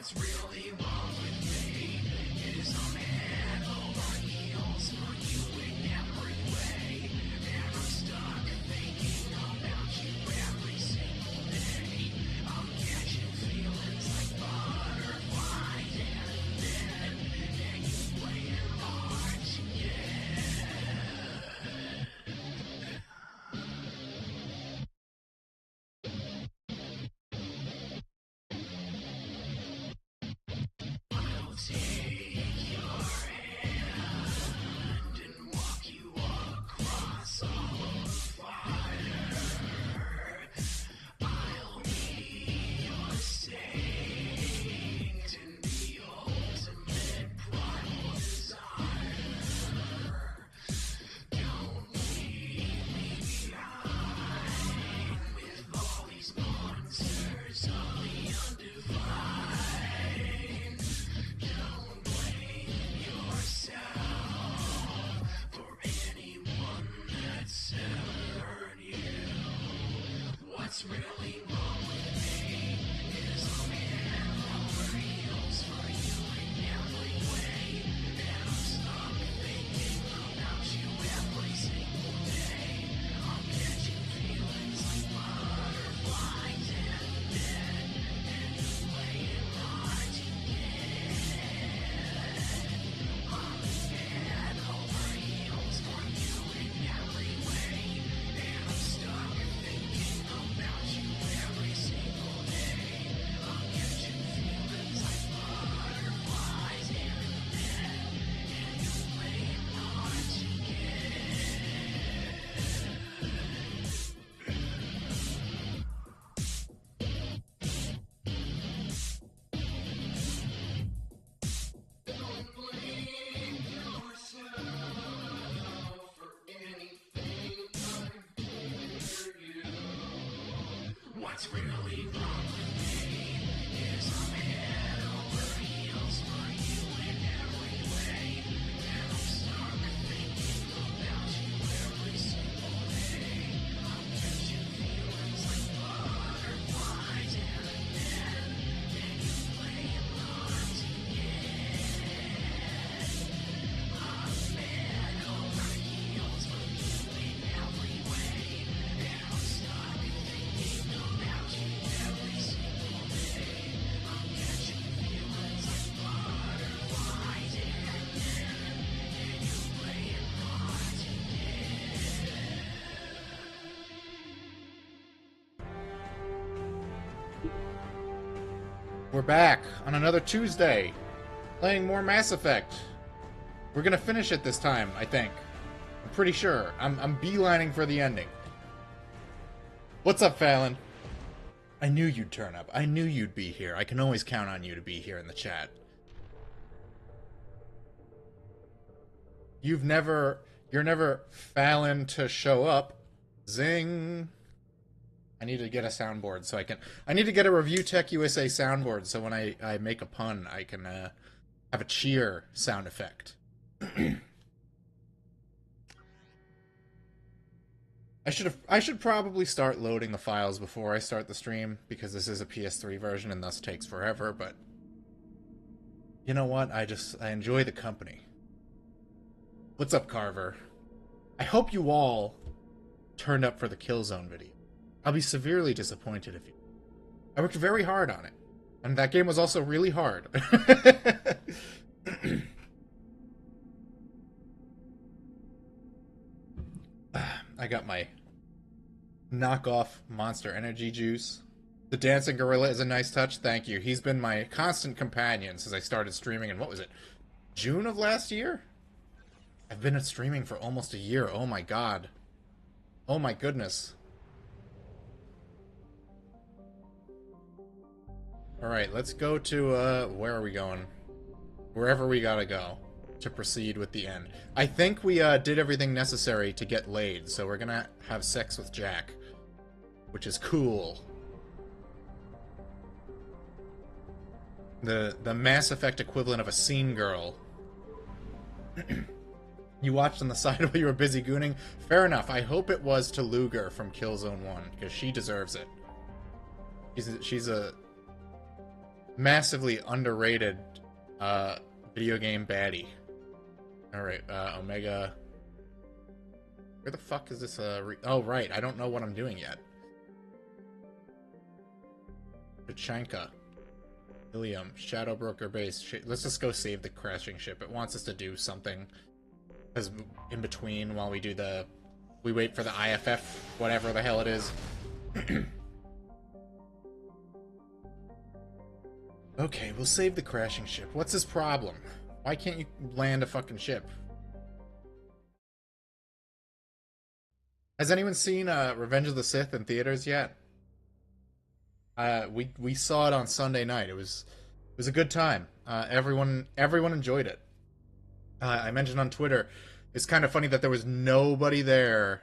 What's really wrong with me is I'm head over heels for you in every way. And I'm stuck thinking about you every single day. I'm catching feelings like butterflies and then you playing hard to I'll take your hand and walk you across all of fire. I'll be your saint and the ultimate primal desire. Don't leave me behind with all these monsters of the undefined. Don't blame yourself for anyone that's ever hurt you. What's really wrong with me is I'm head over heels for you in every way. And I'm stuck thinking about you every single day. I'm catching feelings like butterflies and then you playing hard to I'm head over heels for you in every way. And I'm stuck thinking about you every single day. I'm catching feelings like butterflies and then you playing hard to Don't blame yourself for anything I do for you. What's really wrong with me is I'm head over heels for you in every way. And I'm stuck thinking about you every single day. I'm catching feelings like butterflies and then you playing hard to I'm head over heels for you in every way. And I'm stuck thinking about you every single day. I'm catching feelings like butterflies and you playing hard to We're back on another Tuesday, playing more Mass Effect. We're gonna finish it this time, I think. I'm pretty sure. I'm beelining for the ending. What's up, Fallon? I knew you'd turn up. I knew you'd be here. I can always count on you to be here in the chat. You're never Fallon to show up. Zing. I need to get a soundboard so I need to get a Review Tech USA soundboard so when I make a pun, I can have a cheer sound effect. I should probably start loading the files before I start the stream because this is a PS3 version and thus takes forever, but you know what? I enjoy the company. What's up, Carver? I hope you all turned up for the Killzone video. I'll be severely disappointed if you. I worked very hard on it. And that game was also really hard. I got my knockoff Monster Energy juice. The dancing gorilla is a nice touch, thank you. He's been my constant companion since I started streaming in, what was it, June of last year? I've been streaming for almost a year, oh my god. Oh my goodness. Alright, let's go to, where are we going? Wherever we gotta go to proceed with the end. I think we did everything necessary to get laid, so we're gonna have sex with Jack. Which is cool. The Mass Effect equivalent of a scene girl. You watched on the side while you were busy gooning? Fair enough. I hope it was to Luger from Killzone 1, because she deserves it. She's a... massively underrated video game baddie. Alright, Omega. Where the fuck is this? Oh, right. I don't know what I'm doing yet. Pachanka. Ilium. Shadow Broker Base. Let's just go save the crashing ship. It wants us to do something. Because in between, while we do the... We wait for the IFF, whatever the hell it is. Okay, we'll save the crashing ship. What's his problem? Why can't you land a fucking ship? Has anyone seen Revenge of the Sith in theaters yet? We saw it on Sunday night. It was a good time. Everyone enjoyed it. I mentioned on Twitter, it's kind of funny that there was nobody there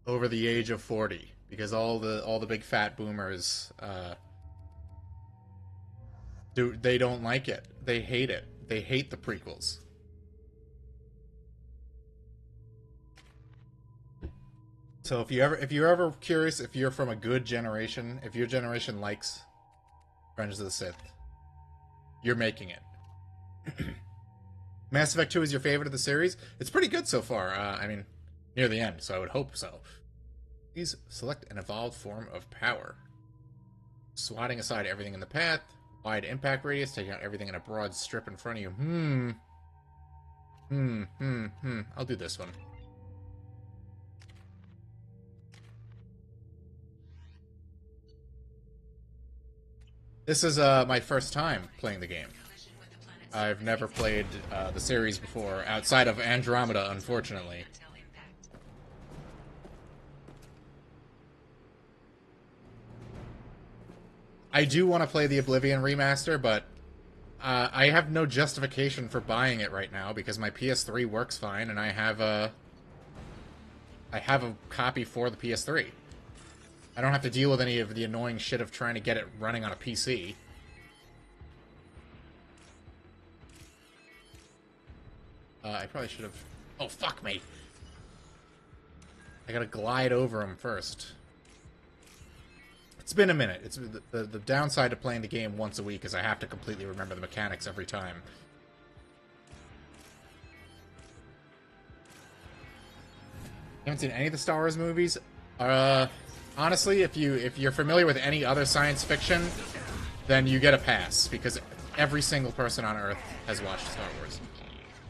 over the age of 40 because all the big fat boomers they don't like it. They hate it. They hate the prequels. So if you're ever curious if you're from a good generation, if your generation likes Revenge of the Sith, you're making it. Mass Effect 2 is your favorite of the series? It's pretty good so far. I mean, near the end, so I would hope so. Please select an evolved form of power. Swatting aside everything in the path. Wide impact radius, taking out everything in a broad strip in front of you. I'll do this one. This is my first time playing the game. I've never played the series before, outside of Andromeda, unfortunately. I do want to play the Oblivion remaster, but I have no justification for buying it right now because my PS3 works fine, and I have a copy for the PS3. I don't have to deal with any of the annoying shit of trying to get it running on a PC. I probably should have... Oh, fuck me! I gotta glide over him first. It's been a minute. It's the downside to playing the game once a week is I have to completely remember the mechanics every time. You haven't seen any of the Star Wars movies? Honestly, if you're familiar with any other science fiction, then you get a pass, because every single person on Earth has watched Star Wars.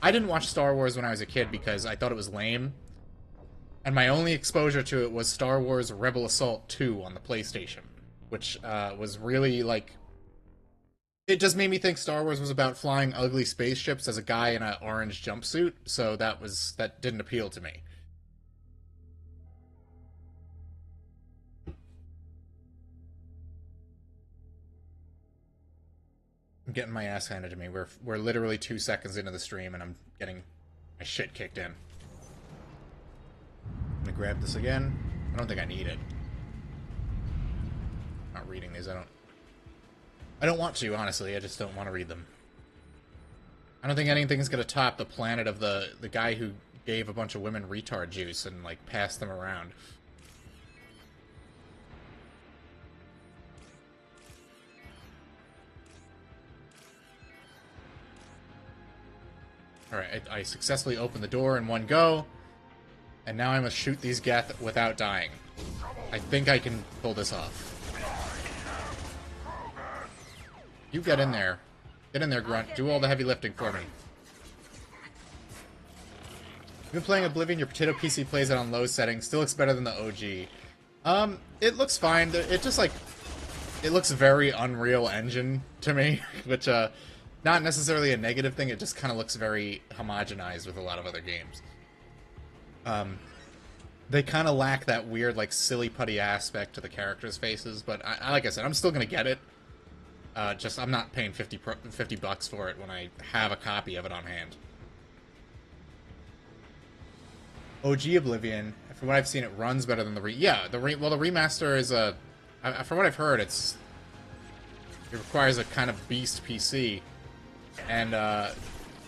I didn't watch Star Wars when I was a kid because I thought it was lame, and my only exposure to it was Star Wars Rebel Assault 2 on the PlayStation, which was really, like... It just made me think Star Wars was about flying ugly spaceships as a guy in an orange jumpsuit, so that didn't appeal to me. I'm getting my ass handed to me. We're literally 2 seconds into the stream, and I'm getting my shit kicked in. I'm gonna grab this again. I don't think I need it. I'm not reading these. I don't want to, honestly. I just don't want to read them. I don't think anything's gonna top the planet of the guy who gave a bunch of women retard juice and, like, passed them around. Alright, I successfully opened the door in one go, and now I must shoot these Geth without dying. I think I can pull this off. You get in there. Get in there, Grunt. Do all the heavy lifting for me. You've been playing Oblivion, your potato PC plays it on low settings, still looks better than the OG. It looks fine. It just, like, it looks very Unreal Engine to me, which, not necessarily a negative thing, it just kind of looks very homogenized with a lot of other games. They kind of lack that weird, like, silly putty aspect to the characters' faces, but like I said, I'm still gonna get it. Just, I'm not paying $50 for it when I have a copy of it on hand. OG Oblivion, from what I've seen, it runs better than the the remaster is from what I've heard, it requires a kind of beast PC. And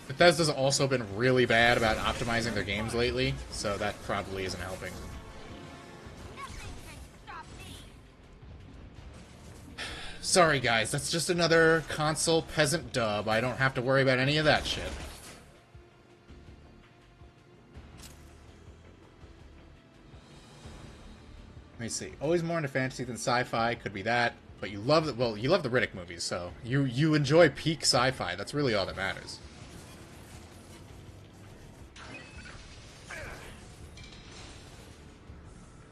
Bethesda's also been really bad about optimizing their games lately, so that probably isn't helping. Sorry, guys. That's just another console peasant dub. I don't have to worry about any of that shit. Let me see. Always more into fantasy than sci-fi. Could be that. But you love the, well, you love the Riddick movies, so you enjoy peak sci-fi. That's really all that matters.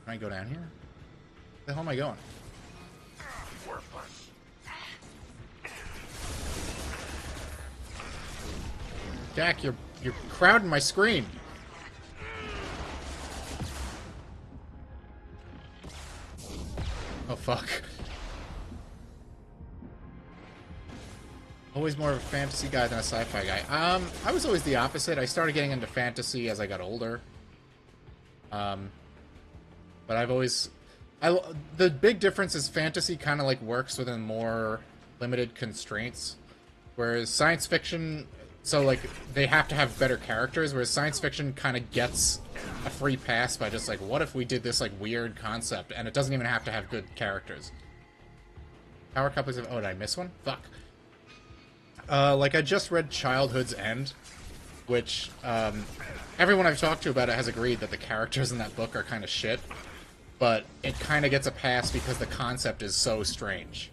Can I go down here? Where the hell am I going? Jack, you're crowding my screen. Oh fuck. Always more of a fantasy guy than a sci-fi guy. I was always the opposite. I started getting into fantasy as I got older. But I've always... the big difference is fantasy kind of like works within more limited constraints. Whereas science fiction... So, like, they have to have better characters, whereas science fiction kind of gets a free pass by just like, what if we did this, like, weird concept, and it doesn't even have to have good characters. Power couplings of... Oh, did I miss one? Fuck. Like, I just read Childhood's End, which, everyone I've talked to about it has agreed that the characters in that book are kind of shit, but it kind of gets a pass because the concept is so strange.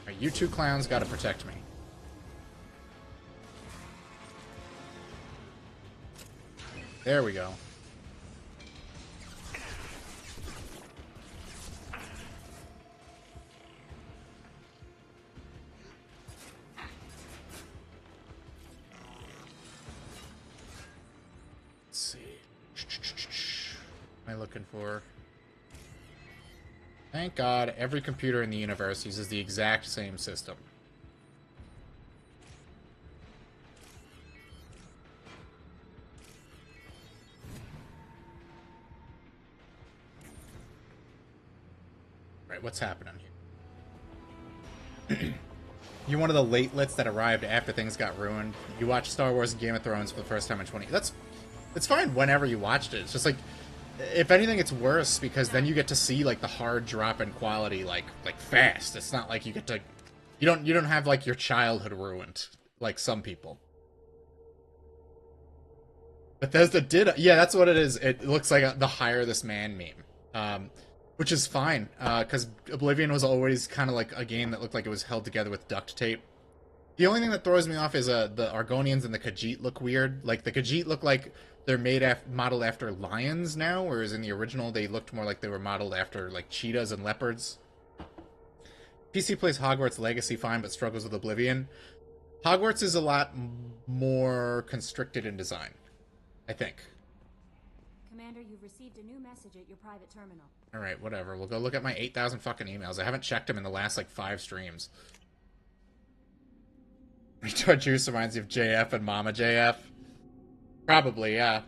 Alright, you two clowns gotta protect me. There we go. Let's see. What am I looking for? Thank God every computer in the universe uses the exact same system. Right, what's happening here? You're one of the latelets that arrived after things got ruined. You watched Star Wars and Game of Thrones for the first time in 20... It's fine whenever you watched it. It's just like, if anything, it's worse because then you get to see like the hard drop in quality like fast. It's not like you get to... You don't have like your childhood ruined like some people. Bethesda did... Yeah, that's what it is. It looks like the Hire This Man meme. Which is fine, because Oblivion was always kind of like a game that looked like it was held together with duct tape. The only thing that throws me off is the Argonians and the Khajiit look weird. Like, the Khajiit look like they're modeled after lions now, whereas in the original they looked more like they were modeled after, like, cheetahs and leopards. PC plays Hogwarts Legacy fine, but struggles with Oblivion. Hogwarts is a lot more constricted in design, I think. Commander, you've received a new message at your private terminal. Alright, whatever. We'll go look at my 8,000 fucking emails. I haven't checked them in the last, like, 5 streams. Retard Juice reminds you of JF and Mama JF. Probably, yeah.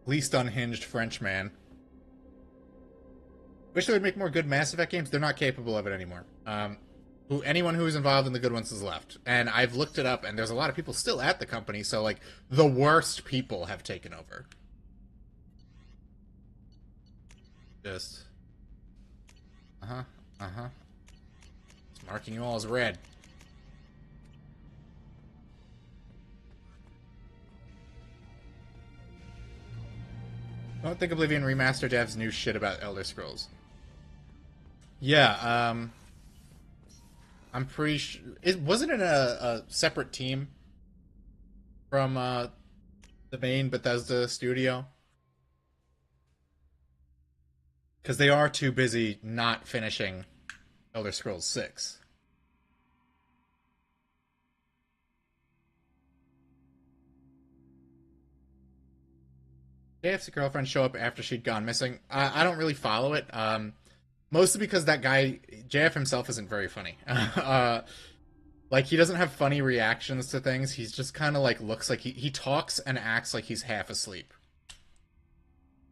Least unhinged Frenchman. Wish they would make more good Mass Effect games. They're not capable of it anymore. Anyone who was involved in the good ones has left. And I've looked it up, and there's a lot of people still at the company, so, like, the worst people have taken over. Just... Uh-huh. It's marking you all as red. I don't think Oblivion Remaster devs knew shit about Elder Scrolls. Yeah, I'm pretty sure... Wasn't it a separate team from the main Bethesda studio? Because they are too busy not finishing Elder Scrolls 6. JF's girlfriend show up after she'd gone missing. I don't really follow it. Mostly because that guy, JF himself, isn't very funny. Like, he doesn't have funny reactions to things. He's just kind of, like, looks like he talks and acts like he's half asleep.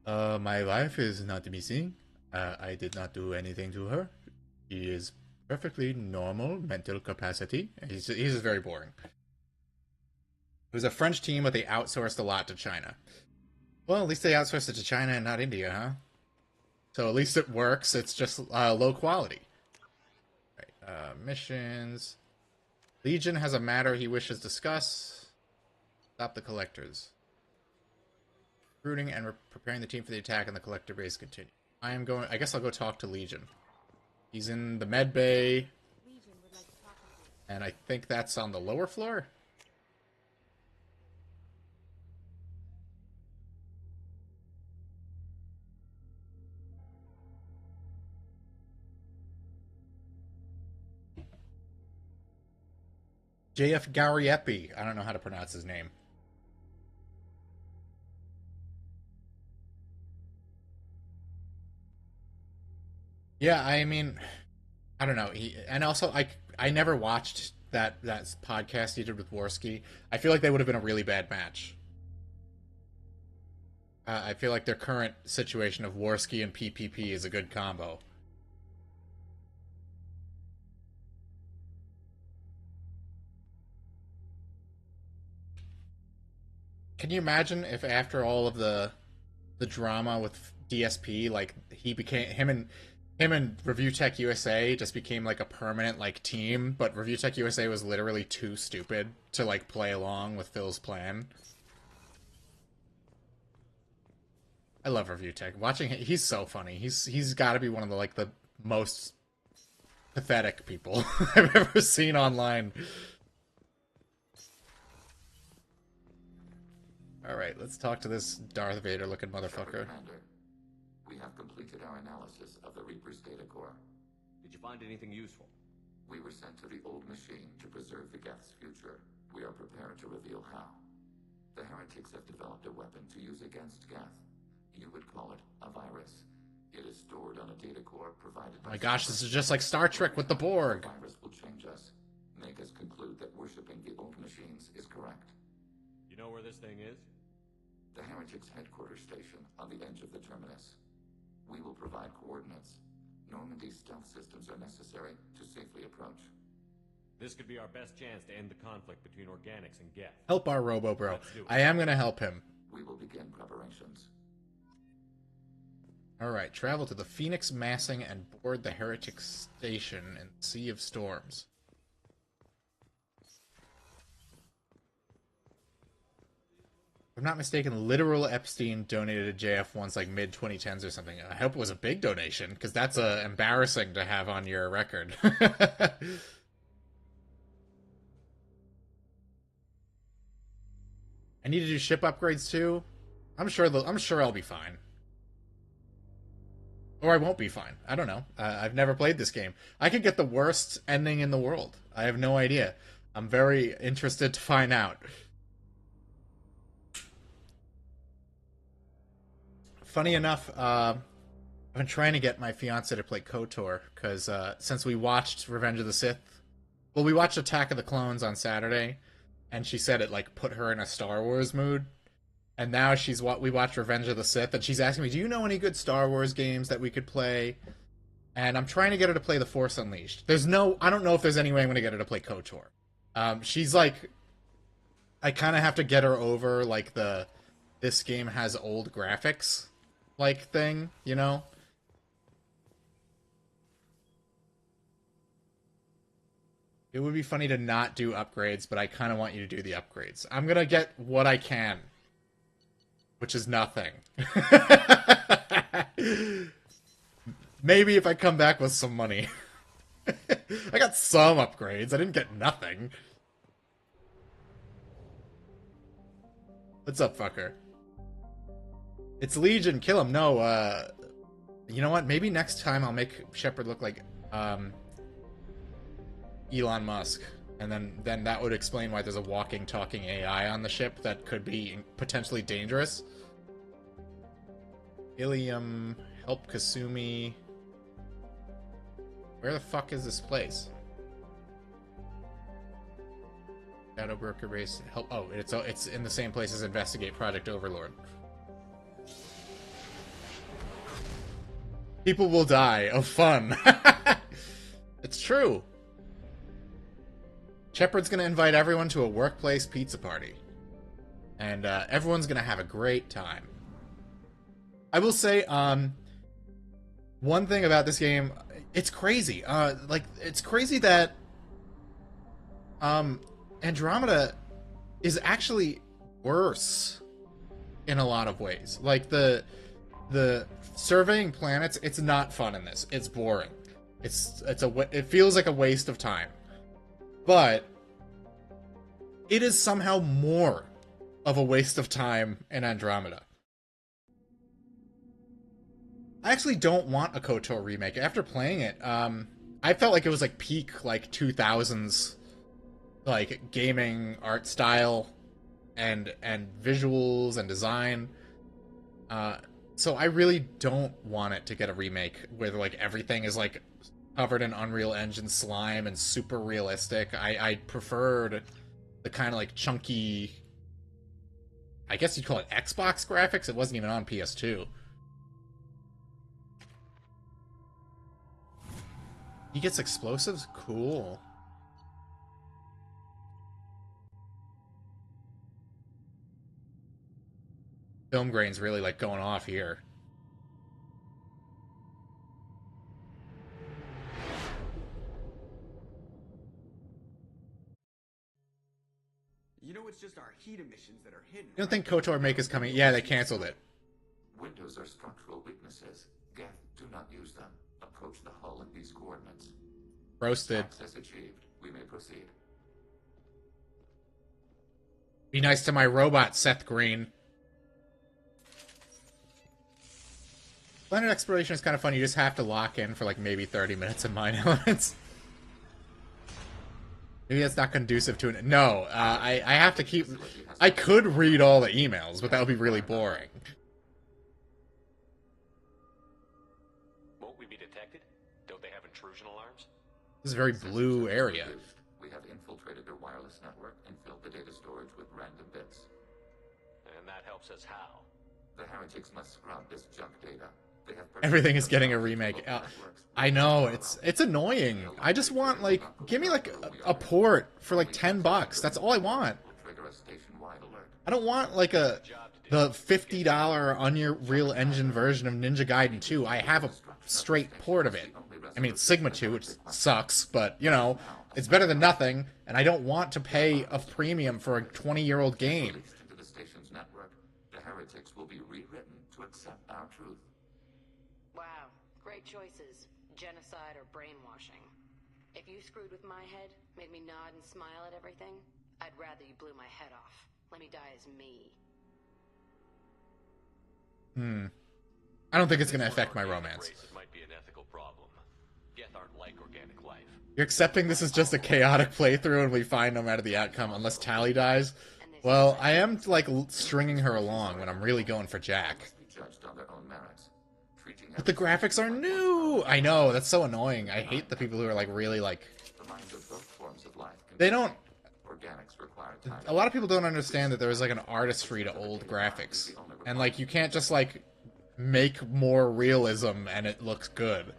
My wife is not missing. I did not do anything to her. She is Perfectly normal mental capacity. He's just very boring. It was a French team, but they outsourced a lot to China. Well, at least they outsourced it to China and not India, huh? So at least it works. It's just low quality. Right. Missions. Legion has a matter he wishes to discuss. Stop the collectors. Recruiting and preparing the team for the attack and the collector base continue. I guess I'll go talk to Legion. He's in the med bay. Legion would like to talk with you. And I think that's on the lower floor. JF Gariepi. I don't know how to pronounce his name. Yeah, I mean, I don't know. And also I never watched that podcast he did with Worski. I feel like they would have been a really bad match. I feel like their current situation of Worski and PPP is a good combo. Can you imagine if after all of the drama with DSP, like he became him and Review Tech USA just became like a permanent like team, but Review Tech USA was literally too stupid to like play along with Phil's plan. I love Review Tech. Watching him, he's so funny. He's got to be one of the like the most pathetic people I've ever seen online. All right, let's talk to this Darth Vader looking motherfucker. Commander, we have completed our analysis of the Reaper's data core. Did you find anything useful? We were sent to the old machine to preserve the Geth's future. We are prepared to reveal how. The heretics have developed a weapon to use against Geth. You would call it a virus. It is stored on a data core provided by... Oh my gosh, this is just like Star Trek with the Borg. The virus will change us, make us conclude that worshipping the old machines is correct. You know where this thing is? The heretics' headquarters station on the edge of the terminus. We will provide coordinates. Normandy's stealth systems are necessary to safely approach. This could be our best chance to end the conflict between organics and Geth. Help our Robo Bro. Let's do it. I am gonna help him. We will begin preparations. Alright, travel to the Phoenix Massing and board the Heretic Station in the Sea of Storms. If I'm not mistaken, Literal Epstein donated to JF once, like mid-2010s or something. I hope it was a big donation, because that's embarrassing to have on your record. I need to do ship upgrades too. I'm sure I'll be fine. Or I won't be fine. I don't know. I've never played this game. I could get the worst ending in the world. I have no idea. I'm very interested to find out. Funny enough, I've been trying to get my fiance to play KOTOR, because since we watched Revenge of the Sith, well, we watched Attack of the Clones on Saturday, and she said it like put her in a Star Wars mood. And now we watched Revenge of the Sith, and she's asking me, do you know any good Star Wars games that we could play? And I'm trying to get her to play The Force Unleashed. I don't know if there's any way I'm going to get her to play KOTOR. She's like, I kind of have to get her over, like, this game has old graphics, like, thing, you know? It would be funny to not do upgrades, but I kind of want you to do the upgrades. I'm going to get what I can. Which is nothing. Maybe if I come back with some money. I got some upgrades. I didn't get nothing. What's up, fucker? It's Legion. Kill him. No, you know what? Maybe next time I'll make Shepard look like Elon Musk. And then that would explain why there's a walking, talking AI on the ship that could be potentially dangerous. Ilium, help Kasumi. Where the fuck is this place? Shadow Broker Base. Help. Oh, it's in the same place as Investigate Project Overlord. People will die of fun. It's true. Shepard's gonna invite everyone to a workplace pizza party. And everyone's gonna have a great time. I will say, one thing about this game, it's crazy. It's crazy that Andromeda is actually worse in a lot of ways. Like, the surveying planets, it's not fun in this. It's boring. It feels like a waste of time. But it is somehow more of a waste of time in Andromeda. I actually don't want a KOTOR remake. After playing it, I felt like it was like peak like 2000s like gaming art style and visuals and design. So I really don't want it to get a remake where like everything is like covered in Unreal Engine slime and super realistic. I preferred the kind of like chunky, I guess you'd call it Xbox graphics. It wasn't even on PS2. He gets explosives? Cool. Film grain's really like going off here. You know, it's just our heat emissions that are hidden. You don't think KOTOR Make is coming? Yeah, they canceled it. Windows are structural weaknesses. Geth, do not use them. Approach the hull at these coordinates. Roasted. Access achieved. We may proceed. Be nice to my robot, Seth Green. Planet exploration is kind of fun. You just have to lock in for like maybe 30 minutes and mine elements. Maybe that's not conducive to it. No, I have to keep... I could read all the emails, but that would be really boring. Won't we be detected? Don't they have intrusion alarms? This is a very blue area. We have infiltrated their wireless network and filled the data storage with random bits. And that helps us how? The heretics must scrub this junk data. They have Everything is getting a remake. I know, it's annoying. I just want, like, give me, like, a port for, like, $10. That's all I want. Trigger a station-wide alert. I don't want, like, the $50 Unreal Engine version of Ninja Gaiden 2. I have a straight port of it. I mean, it's Sigma 2, which sucks, but, you know, it's better than nothing, and I don't want to pay a premium for a 20-year-old game. Released into the station's network, the heretics will be rewritten to accept our truth. Wow, great choices. Genocide or brainwashing. If you screwed with my head, made me nod and smile at everything, I'd rather you blew my head off. Let me die as me. I don't think it's going to affect my romance. Races might be an ethical problem. Geth aren't like organic life. You're accepting this is just a chaotic playthrough and we find no matter the outcome unless Tally dies? Well, I am, like, stringing her along when I'm really going for Jack. Be judged on their own merits. Treating But the graphics are new! I know, that's so annoying. I hate the people who are, like, really, like... the minds of both forms of life. They don't... Organics require time. A lot of people don't understand that there was, like, an artistry to old graphics. And, like, you can't just, like, make more realism and it looks good.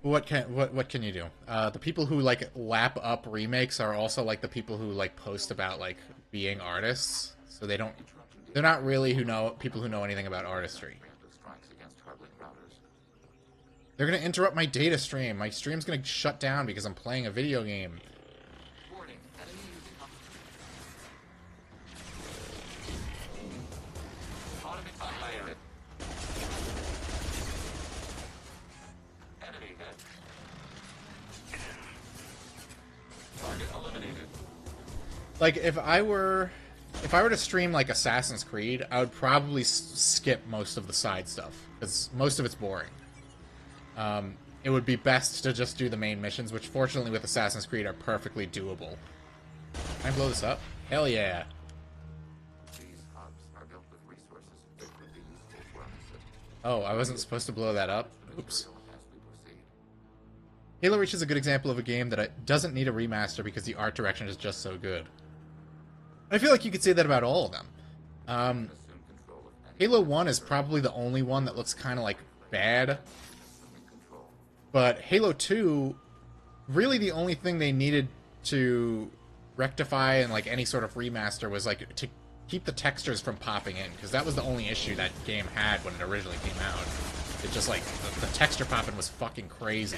What can you do? The people who, like, lap up remakes are also, like, the people who, like, post about, like, being artists. So they're not really people who know anything about artistry. Preemptive strikes against harbling routers. They're gonna interrupt my data stream. My stream's gonna shut down because I'm playing a video game. Warning, enemy using automated fire. Enemy hit. Target eliminated. Like, if I were to stream, like, Assassin's Creed, I would probably skip most of the side stuff, because most of it's boring. It would be best to just do the main missions, which fortunately with Assassin's Creed are perfectly doable. Can I blow this up? Hell yeah. These hubs are built with resources that could be useful for our mission. Oh, I wasn't supposed to blow that up? Oops. As we proceed. Halo Reach is a good example of a game that doesn't need a remaster because the art direction is just so good. I feel like you could say that about all of them. Assume control of Halo 1 is probably the only one that looks kind of like bad. But Halo 2, really the only thing they needed to rectify and like any sort of remaster was like to keep the textures from popping in, because that was the only issue that game had when it originally came out. It just like the texture popping was fucking crazy.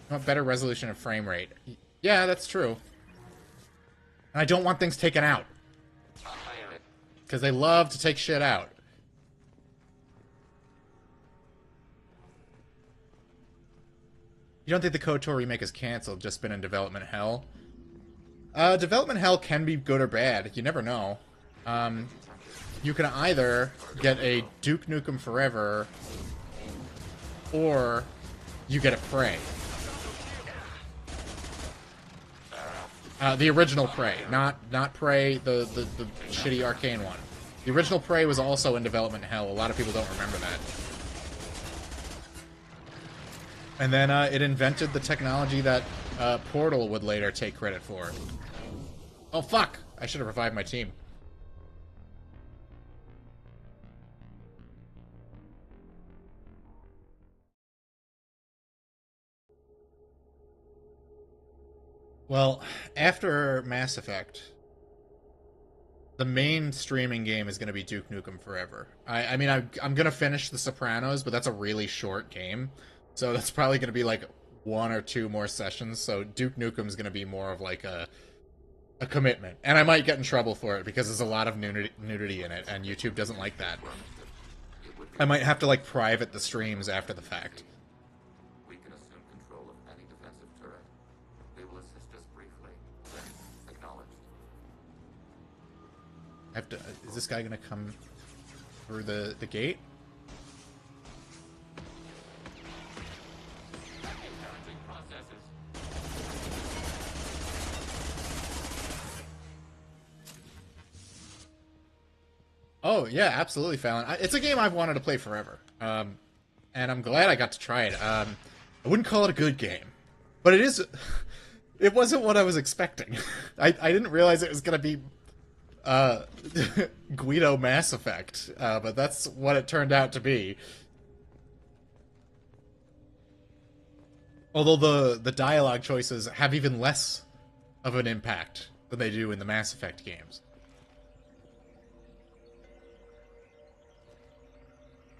I want better resolution and frame rate. Yeah, that's true. And I don't want things taken out, because they love to take shit out. You don't think the KOTOR remake is canceled, just been in development hell? Development hell can be good or bad. You never know. You can either get a Duke Nukem Forever, or you get a Prey. The original Prey, not Prey, the shitty arcane one. The original Prey was also in development hell. A lot of people don't remember that. And then it invented the technology that Portal would later take credit for. Oh fuck! I should have revived my team. Well, after Mass Effect, the main streaming game is going to be Duke Nukem Forever. I mean, I'm going to finish The Sopranos, but that's a really short game. So that's probably going to be like 1 or 2 more sessions. So Duke Nukem's going to be more of like a commitment. And I might get in trouble for it because there's a lot of nudity in it, and YouTube doesn't like that. I might have to like private the streams after the fact. We can assume control of any defensive turret. They will assist us briefly. Then, acknowledged. I have to. Is this guy going to come through the gate? Oh, yeah, absolutely, Fallon. It's a game I've wanted to play forever. And I'm glad I got to try it. I wouldn't call it a good game. But it is... It wasn't what I was expecting. I didn't realize it was going to be Guido Mass Effect. But that's what it turned out to be. Although the dialogue choices have even less of an impact than they do in the Mass Effect games.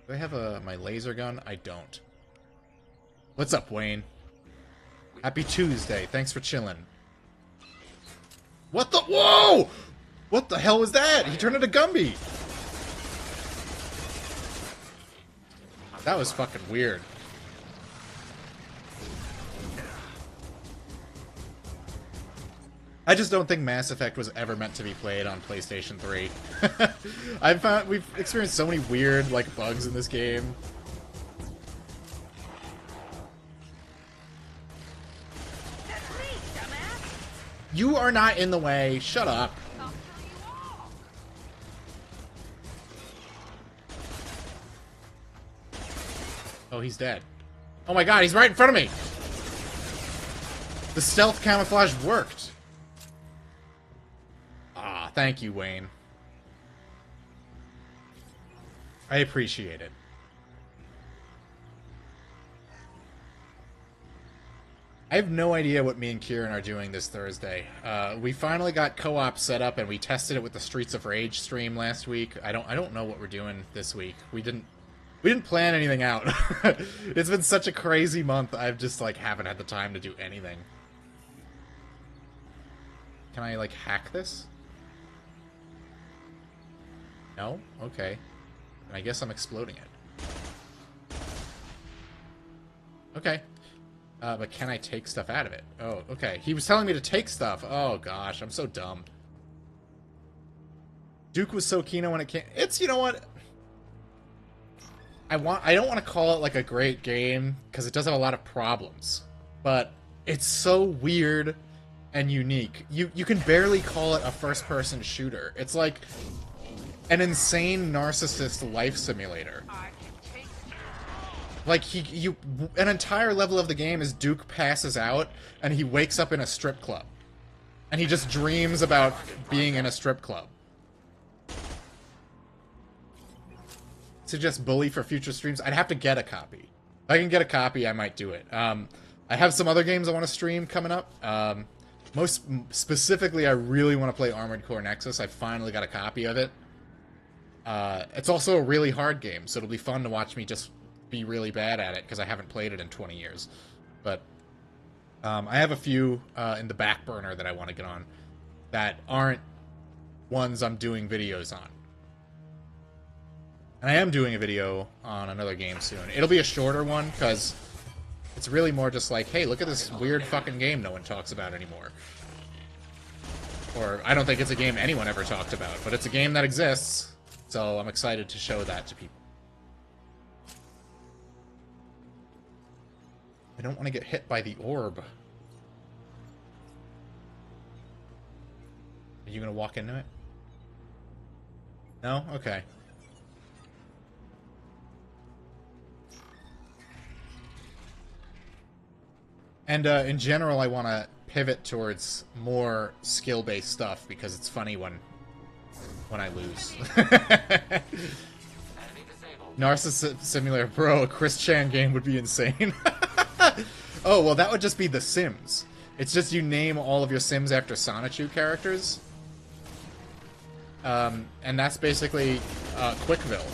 Do I have my laser gun? I don't. What's up, Wayne? Happy Tuesday. Thanks for chilling. What the? Whoa! What the hell was that? He turned into Gumby. That was fucking weird. I just don't think Mass Effect was ever meant to be played on PlayStation 3. I've found we've experienced so many weird like bugs in this game. You are not in the way. Shut up. Oh, he's dead. Oh my god, he's right in front of me. The stealth camouflage worked. Ah, thank you, Wayne. I appreciate it. I have no idea what me and Kieran are doing this Thursday. We finally got co-op set up and we tested it with the Streets of Rage stream last week. I don't know what we're doing this week. We didn't plan anything out. It's been such a crazy month. I've just like haven't had the time to do anything. Can I like hack this? No? Okay. I guess I'm exploding it. Okay. But can I take stuff out of it? Oh, okay. He was telling me to take stuff. Oh, gosh. I'm so dumb. Duke was so keen on when it came... It's, you know what? I don't want to call it, like, a great game, because it does have a lot of problems. But it's so weird and unique. You can barely call it a first-person shooter. It's like an insane narcissist life simulator. Like, an entire level of the game is Duke passes out, and he wakes up in a strip club. And he just dreams about being in a strip club. Suggest Bully for future streams. I'd have to get a copy. If I can get a copy, I might do it. I have some other games I want to stream coming up. Most specifically, I really want to play Armored Core Nexus. I finally got a copy of it. It's also a really hard game, so it'll be fun to watch me just be really bad at it, because I haven't played it in 20 years. But I have a few in the back burner that I want to get on that aren't ones I'm doing videos on. And I am doing a video on another game soon. It'll be a shorter one, because it's really more just like, hey, look at this weird fucking game no one talks about anymore. Or, I don't think it's a game anyone ever talked about, but it's a game that exists, so I'm excited to show that to people. I don't want to get hit by the orb. Are you going to walk into it? No? Okay. And in general, I want to pivot towards more skill-based stuff because it's funny when I lose. Narcissist Simulator, bro, a Chris Chan game would be insane. Oh, well, that would just be The Sims. It's just you name all of your Sims after Sonichu characters. And that's basically Quickville.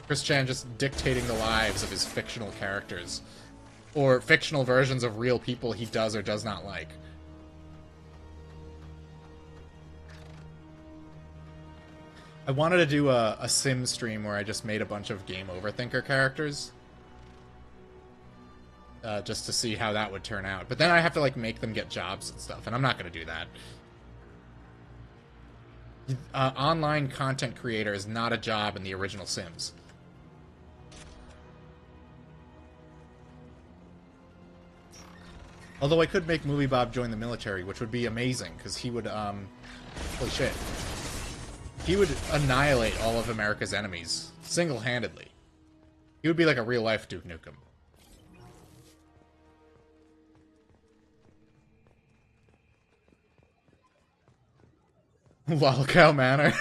Chris Chan just dictating the lives of his fictional characters. Or fictional versions of real people he does or does not like. I wanted to do a Sim stream where I just made a bunch of Game Over Thinker characters. Just to see how that would turn out. But then I have to, like, make them get jobs and stuff, and I'm not going to do that. Online content creator is not a job in the original Sims. Although I could make Movie Bob join the military, which would be amazing, because he would, holy shit. He would annihilate all of America's enemies, single-handedly. He would be like a real-life Duke Nukem. Lolcow Manor.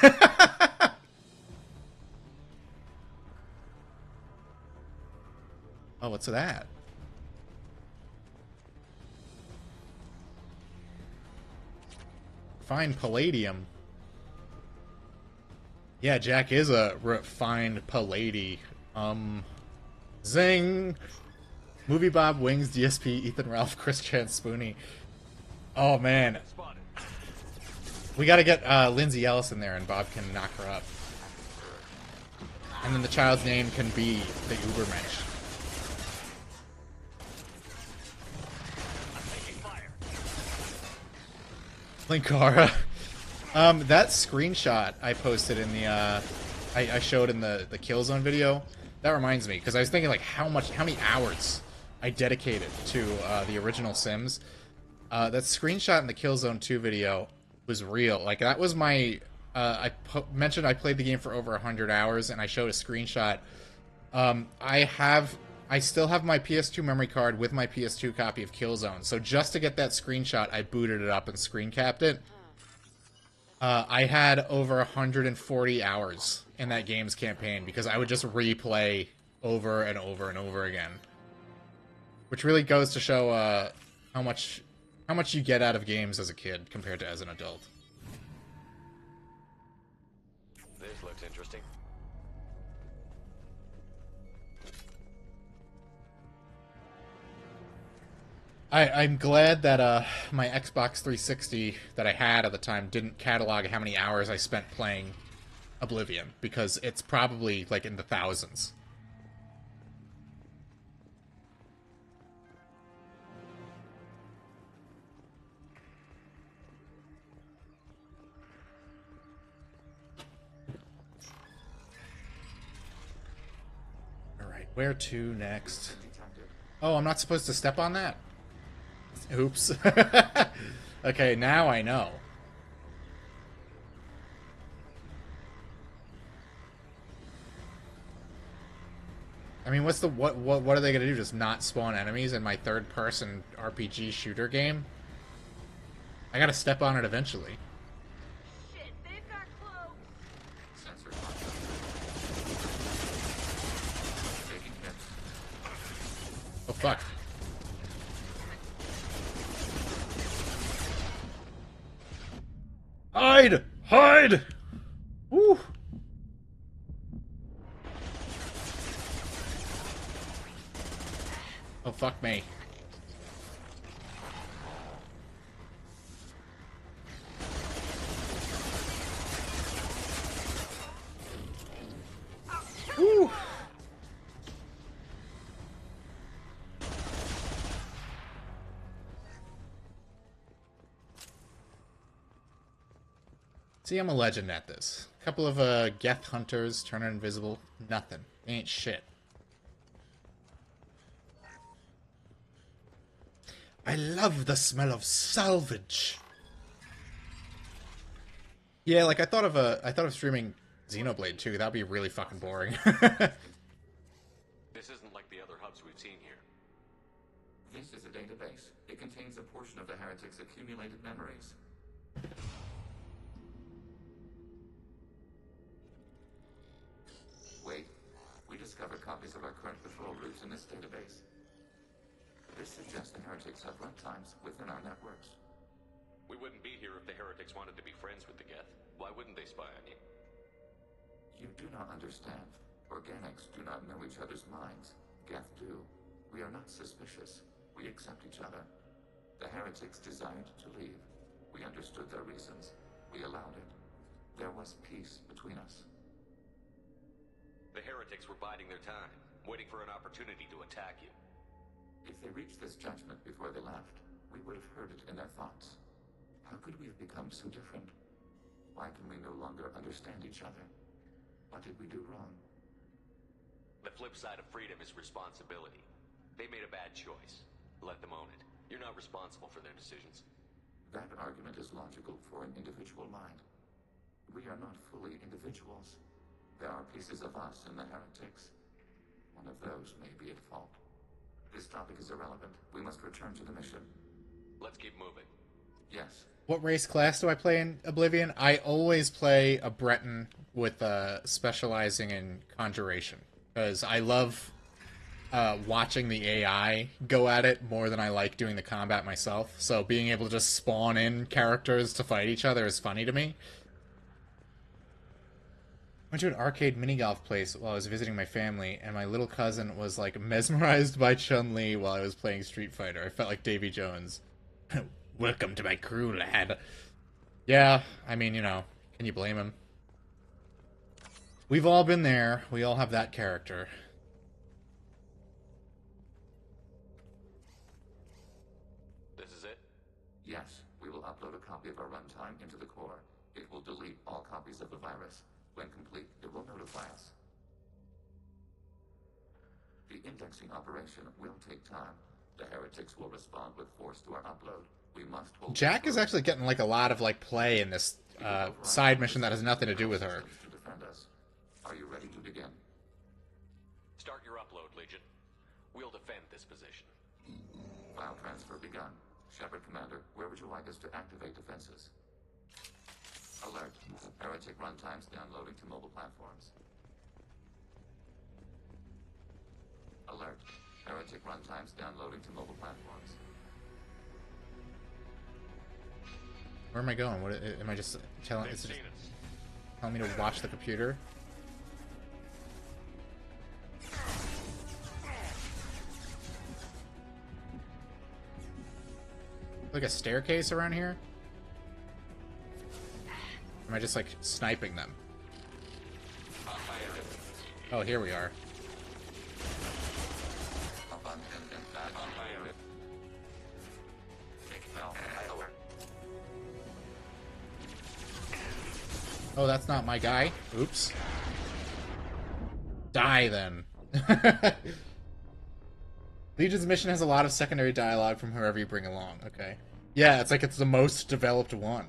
Oh, what's that? Refined palladium. Yeah, Jack is a refined pallady. Zing! Movie Bob, Wings, DSP, Ethan Ralph, Chris Chan, Spoonie. Oh, man. We gotta get Lindsay Ellis in there and Bob can knock her up. And then the child's name can be the Ubermensch. Linkara. That screenshot I posted in the, I showed in the Killzone video, that reminds me, because I was thinking, like, how many hours I dedicated to the original Sims. That screenshot in the Killzone 2 video was real. Like, that was my, mentioned I played the game for over 100 hours, and I showed a screenshot. I still have my PS2 memory card with my PS2 copy of Killzone, so just to get that screenshot, I booted it up and screen capped it. I had over 140 hours in that game's campaign, because I would just replay over and over and over again. Which really goes to show how much you get out of games as a kid compared to as an adult. This looks interesting. I'm glad that my Xbox 360 that I had at the time didn't catalog how many hours I spent playing Oblivion, because it's probably like in the thousands. Alright, where to next? Oh, I'm not supposed to step on that? Oops. Okay, now I know. I mean, what are they gonna do? Just not spawn enemies in my third-person RPG shooter game? I gotta step on it eventually. Shit, they've got Chloe. Sensor contact. Taking hits. Oh, fuck. Hide! Hide! Woo! Oh, fuck me. Woo! See, I'm a legend at this. A couple of Geth hunters turn invisible. Nothing. Ain't shit. I love the smell of salvage. Yeah, like I thought of streaming Xenoblade too. That'd be really fucking boring. This isn't like the other hubs we've seen here. This is a database. It contains a portion of the Heretic's accumulated memories. Wait, we discovered copies of our current patrol routes in this database. This suggests the Heretics have runtimes within our networks. We wouldn't be here if the heretics wanted to be friends with the Geth. Why wouldn't they spy on you? You do not understand. Organics do not know each other's minds. Geth do. We are not suspicious. We accept each other. The Heretics desired to leave. We understood their reasons. We allowed it. There was peace between us. The heretics were biding their time, waiting for an opportunity to attack you. If they reached this judgment before they left, we would have heard it in their thoughts. How could we have become so different? Why can we no longer understand each other? What did we do wrong? The flip side of freedom is responsibility. They made a bad choice. Let them own it. You're not responsible for their decisions. That argument is logical for an individual mind. We are not fully individuals. There are pieces of us in the Heretics. One of those may be at fault. This topic is irrelevant. We must return to the mission. Let's keep moving. Yes. What race class do I play in Oblivion? I always play a Breton with specializing in conjuration. Because I love watching the AI go at it more than I like doing the combat myself. So being able to just spawn in characters to fight each other is funny to me. Went to an arcade mini golf place while I was visiting my family, and my little cousin was like mesmerized by Chun-Li while I was playing Street Fighter. I felt like Davy Jones. Welcome to my crew, lad. Yeah, I mean, you know, can you blame him? We've all been there. We all have that character. This is it? Yes. We will upload a copy of our runtime into the core. It will delete all copies of the virus. When complete, it will notify us. The indexing operation will take time. The Heretics will respond with force to our upload. We must hold... Jack is actually getting like a lot of like play in this side mission that has nothing to do with her. To defend us. Are you ready to begin? Start your upload, Legion. We'll defend this position. File transfer begun. Shepard Commander, where would you like us to activate defenses? Alert. Heretic runtimes downloading to mobile platforms. Alert. Heretic runtimes downloading to mobile platforms. Where am I going? What am I just telling? They've Is it seen just us. telling me to watch the computer? Like a staircase around here? Am I just like sniping them? Oh, here we are. Oh, that's not my guy. Oops. Die then. Legion's mission has a lot of secondary dialogue from whoever you bring along. Okay. Yeah, it's like it's the most developed one.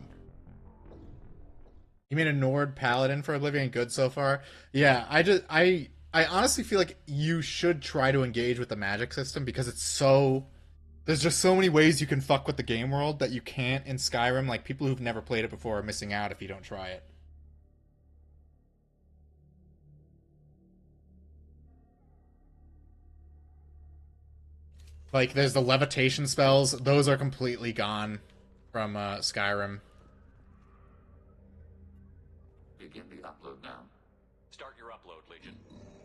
You mean a Nord Paladin for Oblivion good so far? Yeah, I honestly feel like you should try to engage with the magic system because it's so There's just so many ways you can fuck with the game world that you can't in Skyrim. Like, people who've never played it before are missing out if you don't try it. Like, there's the levitation spells. Those are completely gone from Skyrim. Begin the upload now. Start your upload, Legion.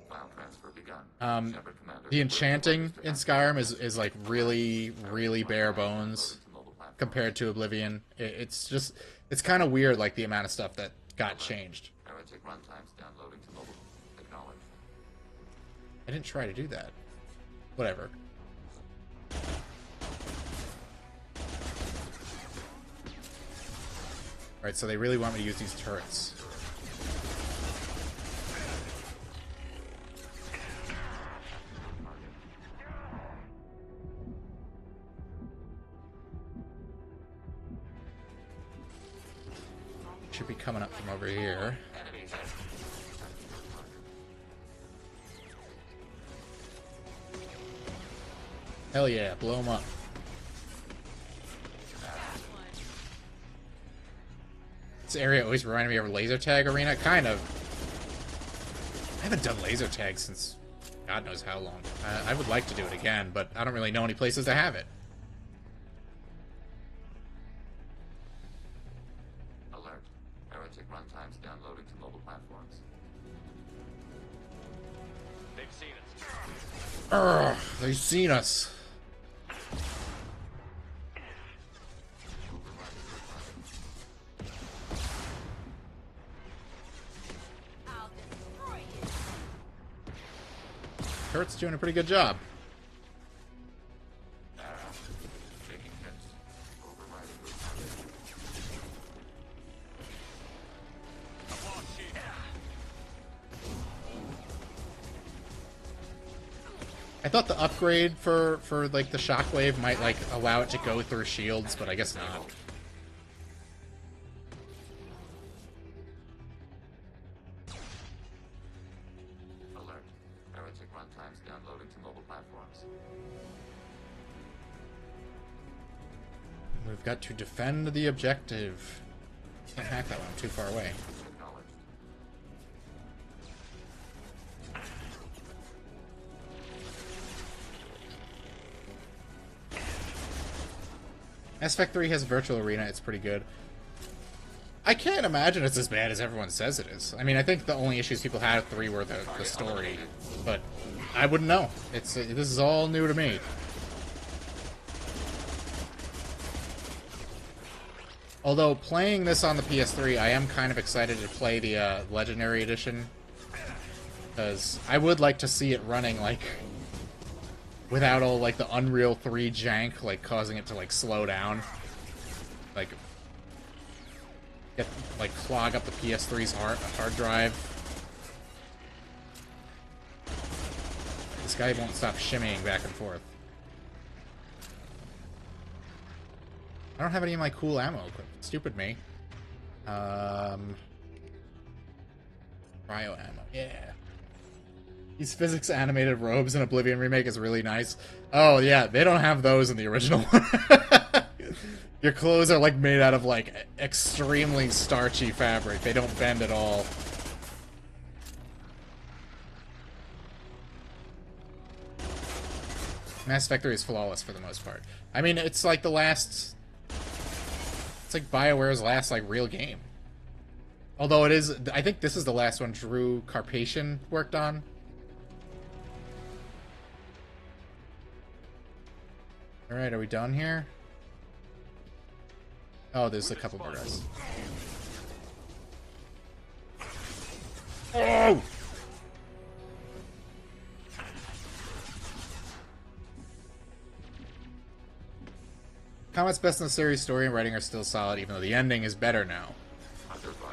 File transfer begun. Shepard Commander, The enchanting in Skyrim is like really, really bare bones compared to Oblivion. It's just, it's kind of weird, like, the amount of stuff that got changed. Heretic runtimes downloading to mobile. Acknowledged. I didn't try to do that. Whatever. Alright, so they really want me to use these turrets. Should be coming up from over here. Hell yeah, blow them up. This area always reminded me of laser tag arena, kind of. I haven't done laser tag since God knows how long. I would like to do it again, but I don't really know any places that have it. Alert. Heretic runtimes downloading to mobile platforms. They've seen us. Urgh, they've seen us. I'll destroy you. Kurt's doing a pretty good job. Taking hits. Overriding route. I thought the upgrade for like the shockwave might like allow it to go through shields, but I guess not. Alert. Heretic runtimes downloading to mobile platforms. We've got to defend the objective. Can't hack that one, I'm too far away. Acknowledged. Mass Effect 3 has Virtual Arena, it's pretty good. I can't imagine it's as bad as everyone says it is. I mean, I think the only issues people had with 3 were the story, but I wouldn't know. This is all new to me. Although, playing this on the PS3, I am kind of excited to play the Legendary Edition. Because I would like to see it running, like, without all, like, the Unreal 3 jank, like, causing it to, like, slow down. Like, clog up the PS3's hard drive. This guy won't stop shimmying back and forth. I don't have any of my cool ammo equipped. Stupid me. Cryo ammo. Yeah. These physics animated robes in Oblivion Remake is really nice. Oh, yeah. They don't have those in the original one. Your clothes are, like, made out of, like, extremely starchy fabric. They don't bend at all. Mass Effect 3 is flawless for the most part. I mean, it's like the last... It's like BioWare's last, like, real game. Although it is... I think this is the last one Drew Carpathian worked on. Alright, are we done here? Oh, there's a couple more guys. Oh! Combat's best in the series, story and writing are still solid, even though the ending is better now. Under fire.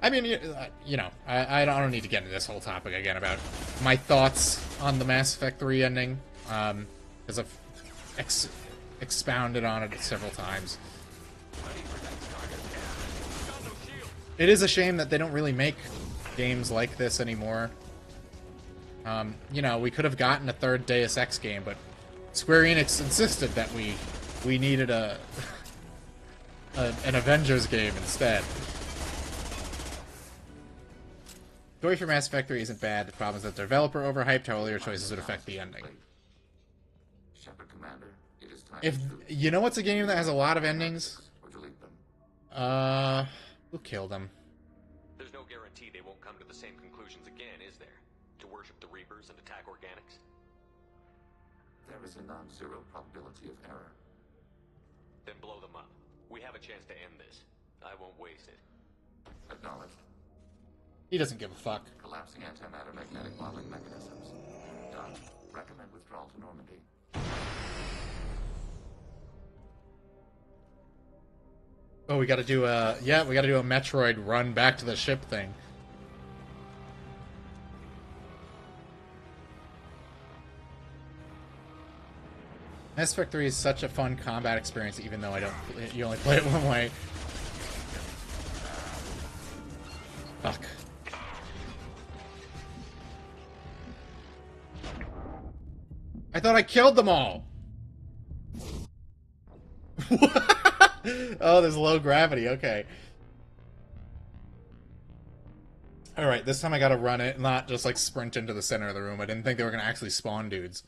I mean, you know, I don't need to get into this whole topic again about my thoughts on the Mass Effect 3 ending, because I've expounded on it several times. It is a shame that they don't really make games like this anymore. You know, we could have gotten a third Deus Ex game, but Square Enix insisted that we needed an Avengers game instead. Story for Mass Effect 3 isn't bad. The problem is that the developer overhyped how all your choices would affect the ending. Shepard Commander, it is time If to you know what's a game that has a lot of endings, or delete them. we'll kill them. There's no guarantee they won't come to the same conclusions again, is there? To worship the Reapers and attack organics? There is a non-zero probability of error. Then blow them up. We have a chance to end this. I won't waste it. Acknowledged. He doesn't give a fuck. Collapsing antimatter magnetic modeling mechanisms. Done. Recommend withdrawal to Normandy. Oh, we gotta do a... Yeah, we gotta do a Metroid run back to the ship thing. Mass Effect 3 is such a fun combat experience, even though you only play it one way. Fuck. I thought I killed them all! Oh, there's low gravity, okay. Alright, this time I gotta run it, not just like sprint into the center of the room. I didn't think they were gonna actually spawn dudes.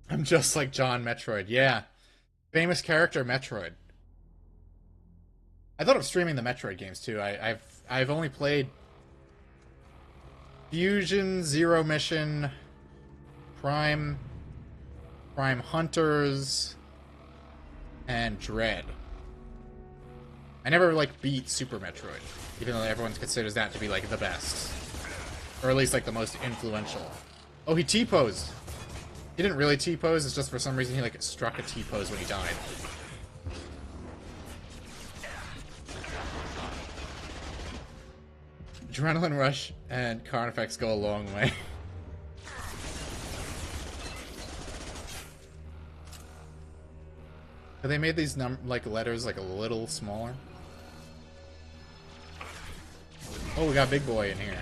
I'm just like John Metroid. Yeah. Famous character Metroid. I thought of streaming the Metroid games too. I've only played Fusion, Zero Mission, Prime Hunters, and Dread. I never like beat Super Metroid, even though everyone considers that to be like the best. Or at least like the most influential. Oh, he T-posed. He didn't really T-pose, it's just for some reason he like struck a T-pose when he died. Adrenaline Rush and Carnifex go a long way. Have they made these like letters like a little smaller? Oh, we got Big Boy in here.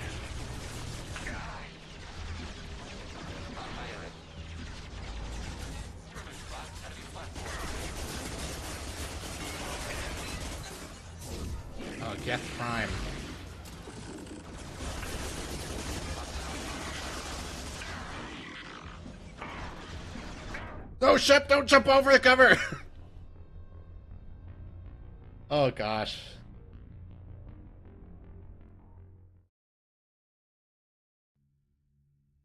Oh, Geth Prime. No, Shep, don't jump over the cover! Oh, gosh.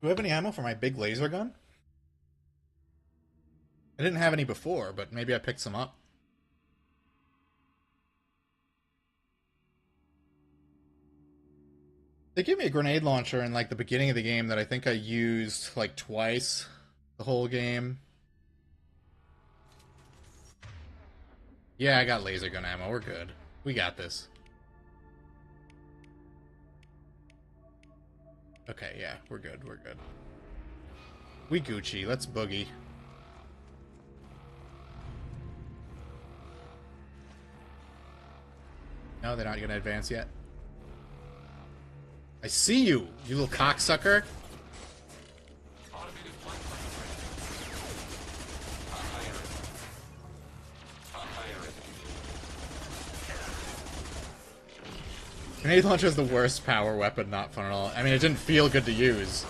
Do I have any ammo for my big laser gun? I didn't have any before, but maybe I picked some up. They gave me a grenade launcher in like the beginning of the game that I think I used like twice the whole game. Yeah, I got laser gun ammo. We're good. We got this. Okay, yeah, we're good. We're good. We Gucci. Let's boogie. No, they're not gonna advance yet. I see you, you little cocksucker. Grenade launcher is the worst power weapon, not fun at all. I mean, it didn't feel good to use.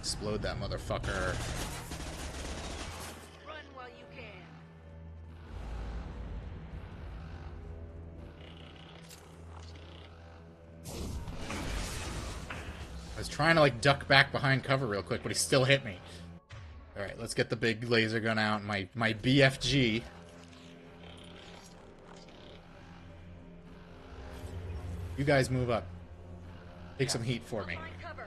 Explode that motherfucker. Run while you can. I was trying to like duck back behind cover real quick, but he still hit me. Alright, let's get the big laser gun out. My BFG. You guys move up. Take some heat for me. Find cover.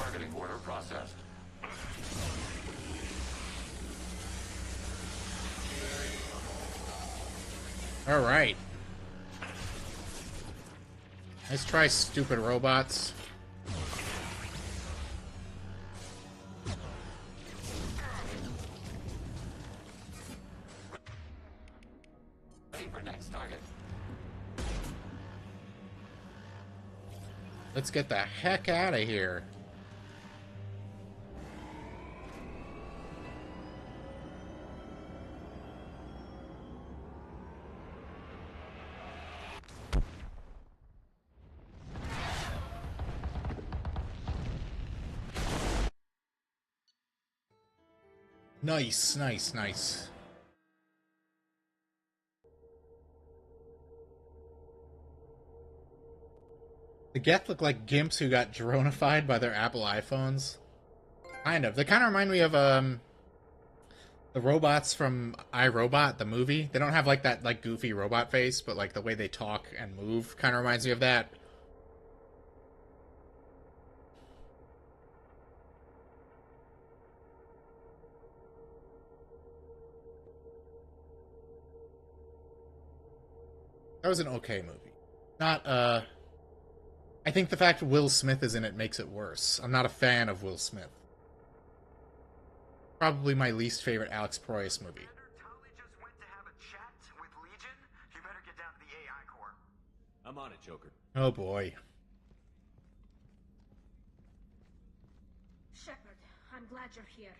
Targeting order processed. Alright. Let's try stupid robots. Ready for next target. Let's get the heck out of here. Nice, nice, nice. The Geth look like gimps who got dronified by their Apple iPhones. Kind of. They kind of remind me of the robots from iRobot, the movie. They don't have like that like goofy robot face, but like the way they talk and move kind of reminds me of that. That was an okay movie. Not, I think the fact Will Smith is in it makes it worse. I'm not a fan of Will Smith. Probably my least favorite Alex Proyas movie. Tali just went to have a chat with Legion. You better get down to the AI core. I'm on it, Joker. Oh boy. Shepard, I'm glad you're here.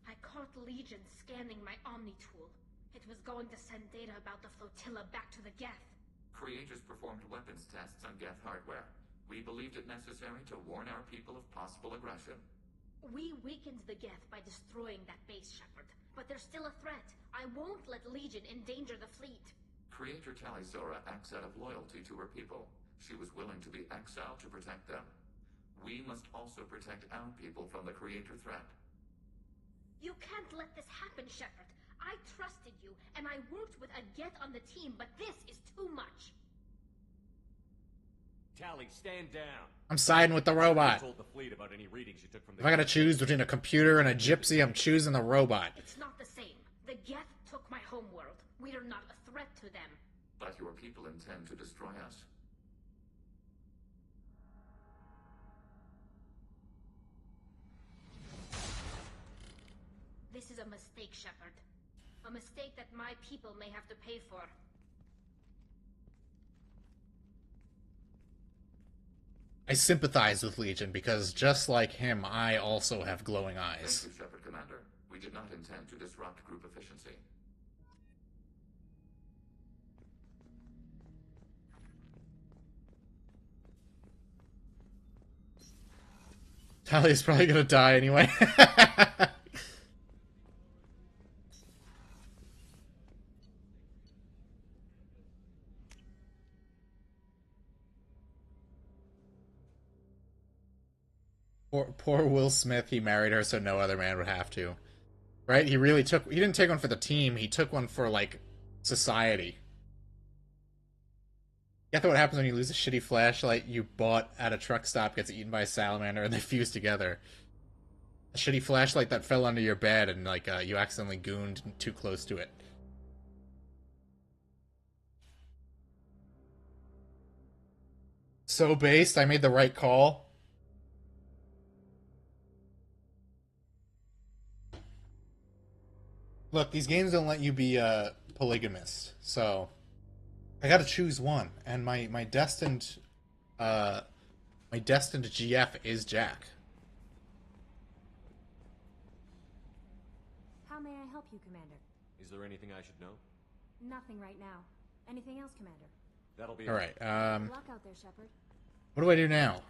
I caught Legion scanning my Omni tool. It was going to send data about the flotilla back to the Geth. Creators performed weapons tests on Geth hardware. We believed it necessary to warn our people of possible aggression. We weakened the Geth by destroying that base, Shepard. But there's still a threat. I won't let Legion endanger the fleet. Creator Talisora acts out of loyalty to her people. She was willing to be exiled to protect them. We must also protect our people from the Creator threat. You can't let this happen, Shepard. I trusted you, and I worked with a Geth on the team, but this is too much. Tali, stand down. I'm siding with the robot. Told the fleet about any readings you took from the. If I gotta choose between a computer and a gypsy, I'm choosing the robot. It's not the same. The Geth took my homeworld. We are not a threat to them. But your people intend to destroy us. This is a mistake, Shepard. A mistake that my people may have to pay for. I sympathize with Legion because just like him, I also have glowing eyes. Thank you, Shepard Commander. We did not intend to disrupt group efficiency. Tali's probably gonna die anyway. Poor Will Smith, he married her so no other man would have to. Right? He didn't take one for the team, he took one for, like, society. You get what happens when you lose a shitty flashlight you bought at a truck stop, gets eaten by a salamander, and they fuse together. A shitty flashlight that fell under your bed and, like, you accidentally gooned too close to it. So based, I made the right call. Look, these games don't let you be a polygamist, so I gotta choose one, and my destined GF is Jack. How may I help you, Commander? Is there anything I should know? Nothing right now. Anything else, Commander? That'll be Alright, Good luck out there, Shepard. what do I do now?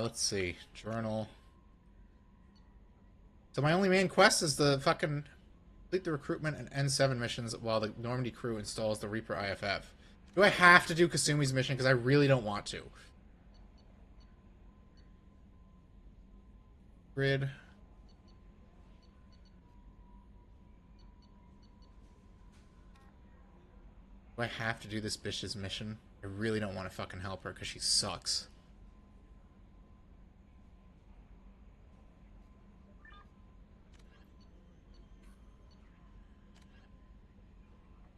Let's see. Journal. So my only main quest is the fucking complete the recruitment and N7 missions while the Normandy crew installs the Reaper IFF. Do I have to do Kasumi's mission? Because I really don't want to. Grid. Do I have to do this bitch's mission? I really don't want to fucking help her because she sucks.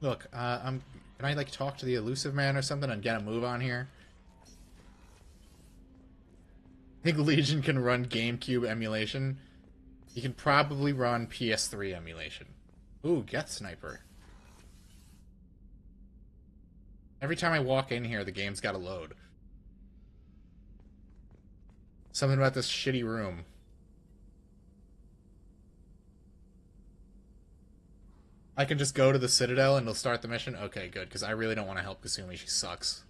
Look, can I like talk to the elusive man or something and get a move on here? I think Legion can run GameCube emulation. You can probably run PS3 emulation. Ooh, Get Sniper. Every time I walk in here, the game's gotta load. Something about this shitty room. I can just go to the Citadel and it'll start the mission? Okay, good, because I really don't want to help Kasumi. She sucks.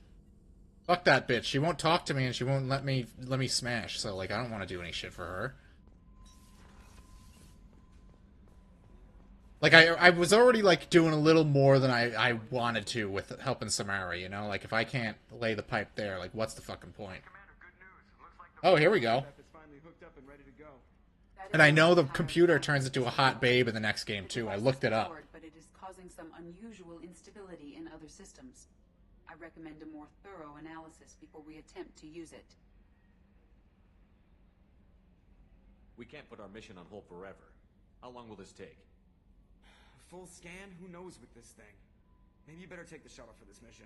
Fuck that bitch. She won't talk to me and she won't let me smash, so, like, I don't want to do any shit for her. Like, I was already, like, doing a little more than I wanted to with helping Samara, you know? Like, if I can't lay the pipe there, like, what's the fucking point? Oh, here we go. And I know the computer turns into a hot babe in the next game, too. I looked it up. But it is causing some unusual instability in other systems. I recommend a more thorough analysis before we attempt to use it. We can't put our mission on hold forever. How long will this take? Full scan? Who knows with this thing? Maybe you better take the shuttle for this mission.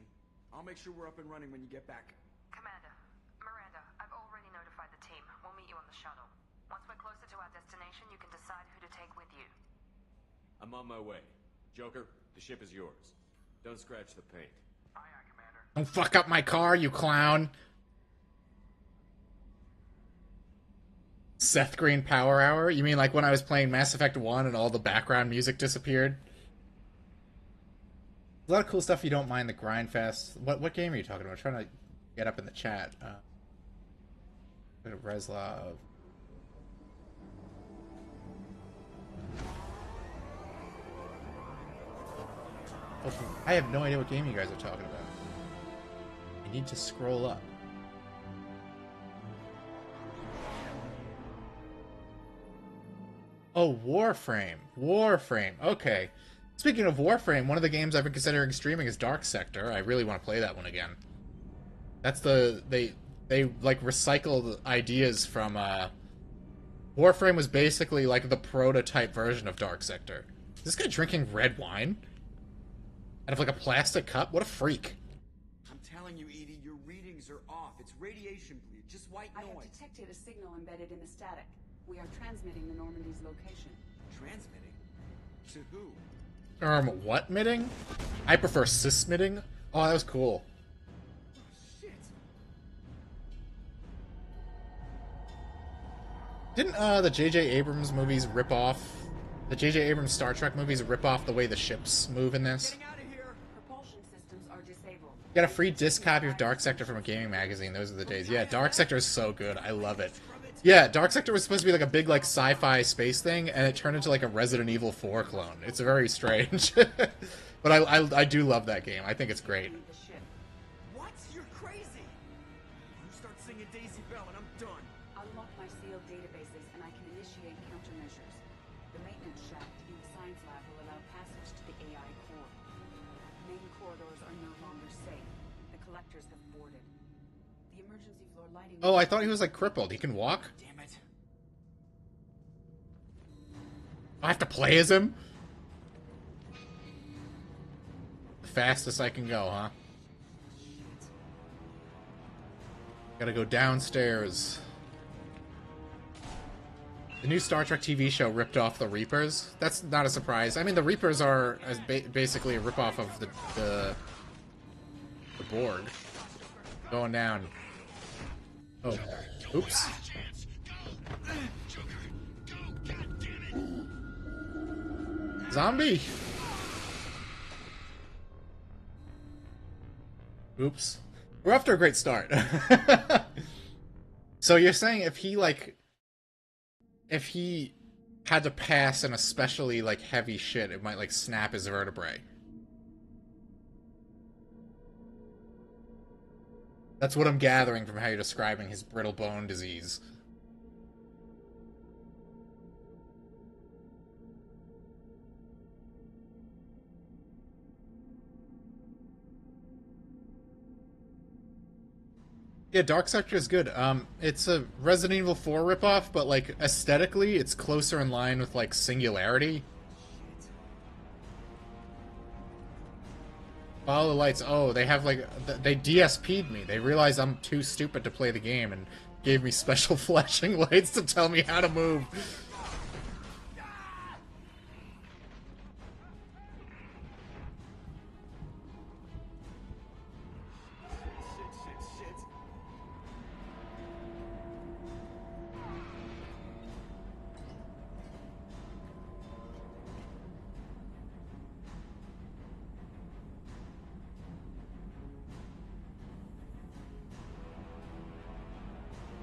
I'll make sure we're up and running when you get back. Commander, Miranda, I've already notified the team. We'll meet you on the shuttle. Once we're closer to our destination, you can decide who to take with you. I'm on my way. Joker, the ship is yours. Don't scratch the paint. Aye, aye, Commander. Don't fuck up my car, you clown. Seth Green Power Hour? You mean like when I was playing Mass Effect 1 and all the background music disappeared? A lot of cool stuff you don't mind the Grindfest. What game are you talking about? I'm trying to get up in the chat. Reslov. I have no idea what game you guys are talking about. I need to scroll up. Oh, Warframe. Warframe. Okay. Speaking of Warframe, one of the games I've been considering streaming is Dark Sector. I really want to play that one again. That's the... They like, recycled ideas from, Warframe was basically, like, the prototype version of Dark Sector. Is this guy drinking red wine? Out of, like, a plastic cup? What a freak. I'm telling you, Edie, your readings are off. It's radiation bleed, just white I noise. have detected a signal embedded in the static. We are transmitting the Normandy's location. Transmitting? To who? What mitting? I prefer cis-mitting. Oh, that was cool. Oh, shit. Didn't, the J.J. Abrams movies rip off... The J.J. Abrams Star Trek movies rip off the way the ships move in this? Getting out of here. Propulsion systems are disabled. Got a free disc copy of Dark Sector from a gaming magazine. Those are the days. Yeah, Dark Sector is so good. I love it. Yeah, Dark Sector was supposed to be like a big like sci-fi space thing, and it turned into like a Resident Evil 4 clone. It's very strange. But I do love that game. I think it's great. What? You're crazy. You start singing Daisy Bell and I'm done. Unlock my sealed databases and I can initiate countermeasures. The maintenance shaft in the science lab will allow passage to the AI core. Main corridors are no longer safe. The collectors have boarded. The emergency floor lighting... Oh, I thought he was like crippled. He can walk? Damn it. I have to play as him? The fastest I can go, huh? Gotta go downstairs. The new Star Trek TV show ripped off the Reapers. That's not a surprise. I mean, the Reapers are basically a ripoff of the Borg. Going down. Oh, oops. Zombie! Oops. We're off to a great start. So you're saying if he had to pass an especially, like, heavy shit, it might, like, snap his vertebrae. That's what I'm gathering from how you're describing his brittle bone disease. Yeah, Dark Sector is good. It's a Resident Evil 4 ripoff, but, like, aesthetically, it's closer in line with, like, Singularity. follow the lights. Oh, they have like they DSP'd me. They realized I'm too stupid to play the game and gave me special flashing lights to tell me how to move.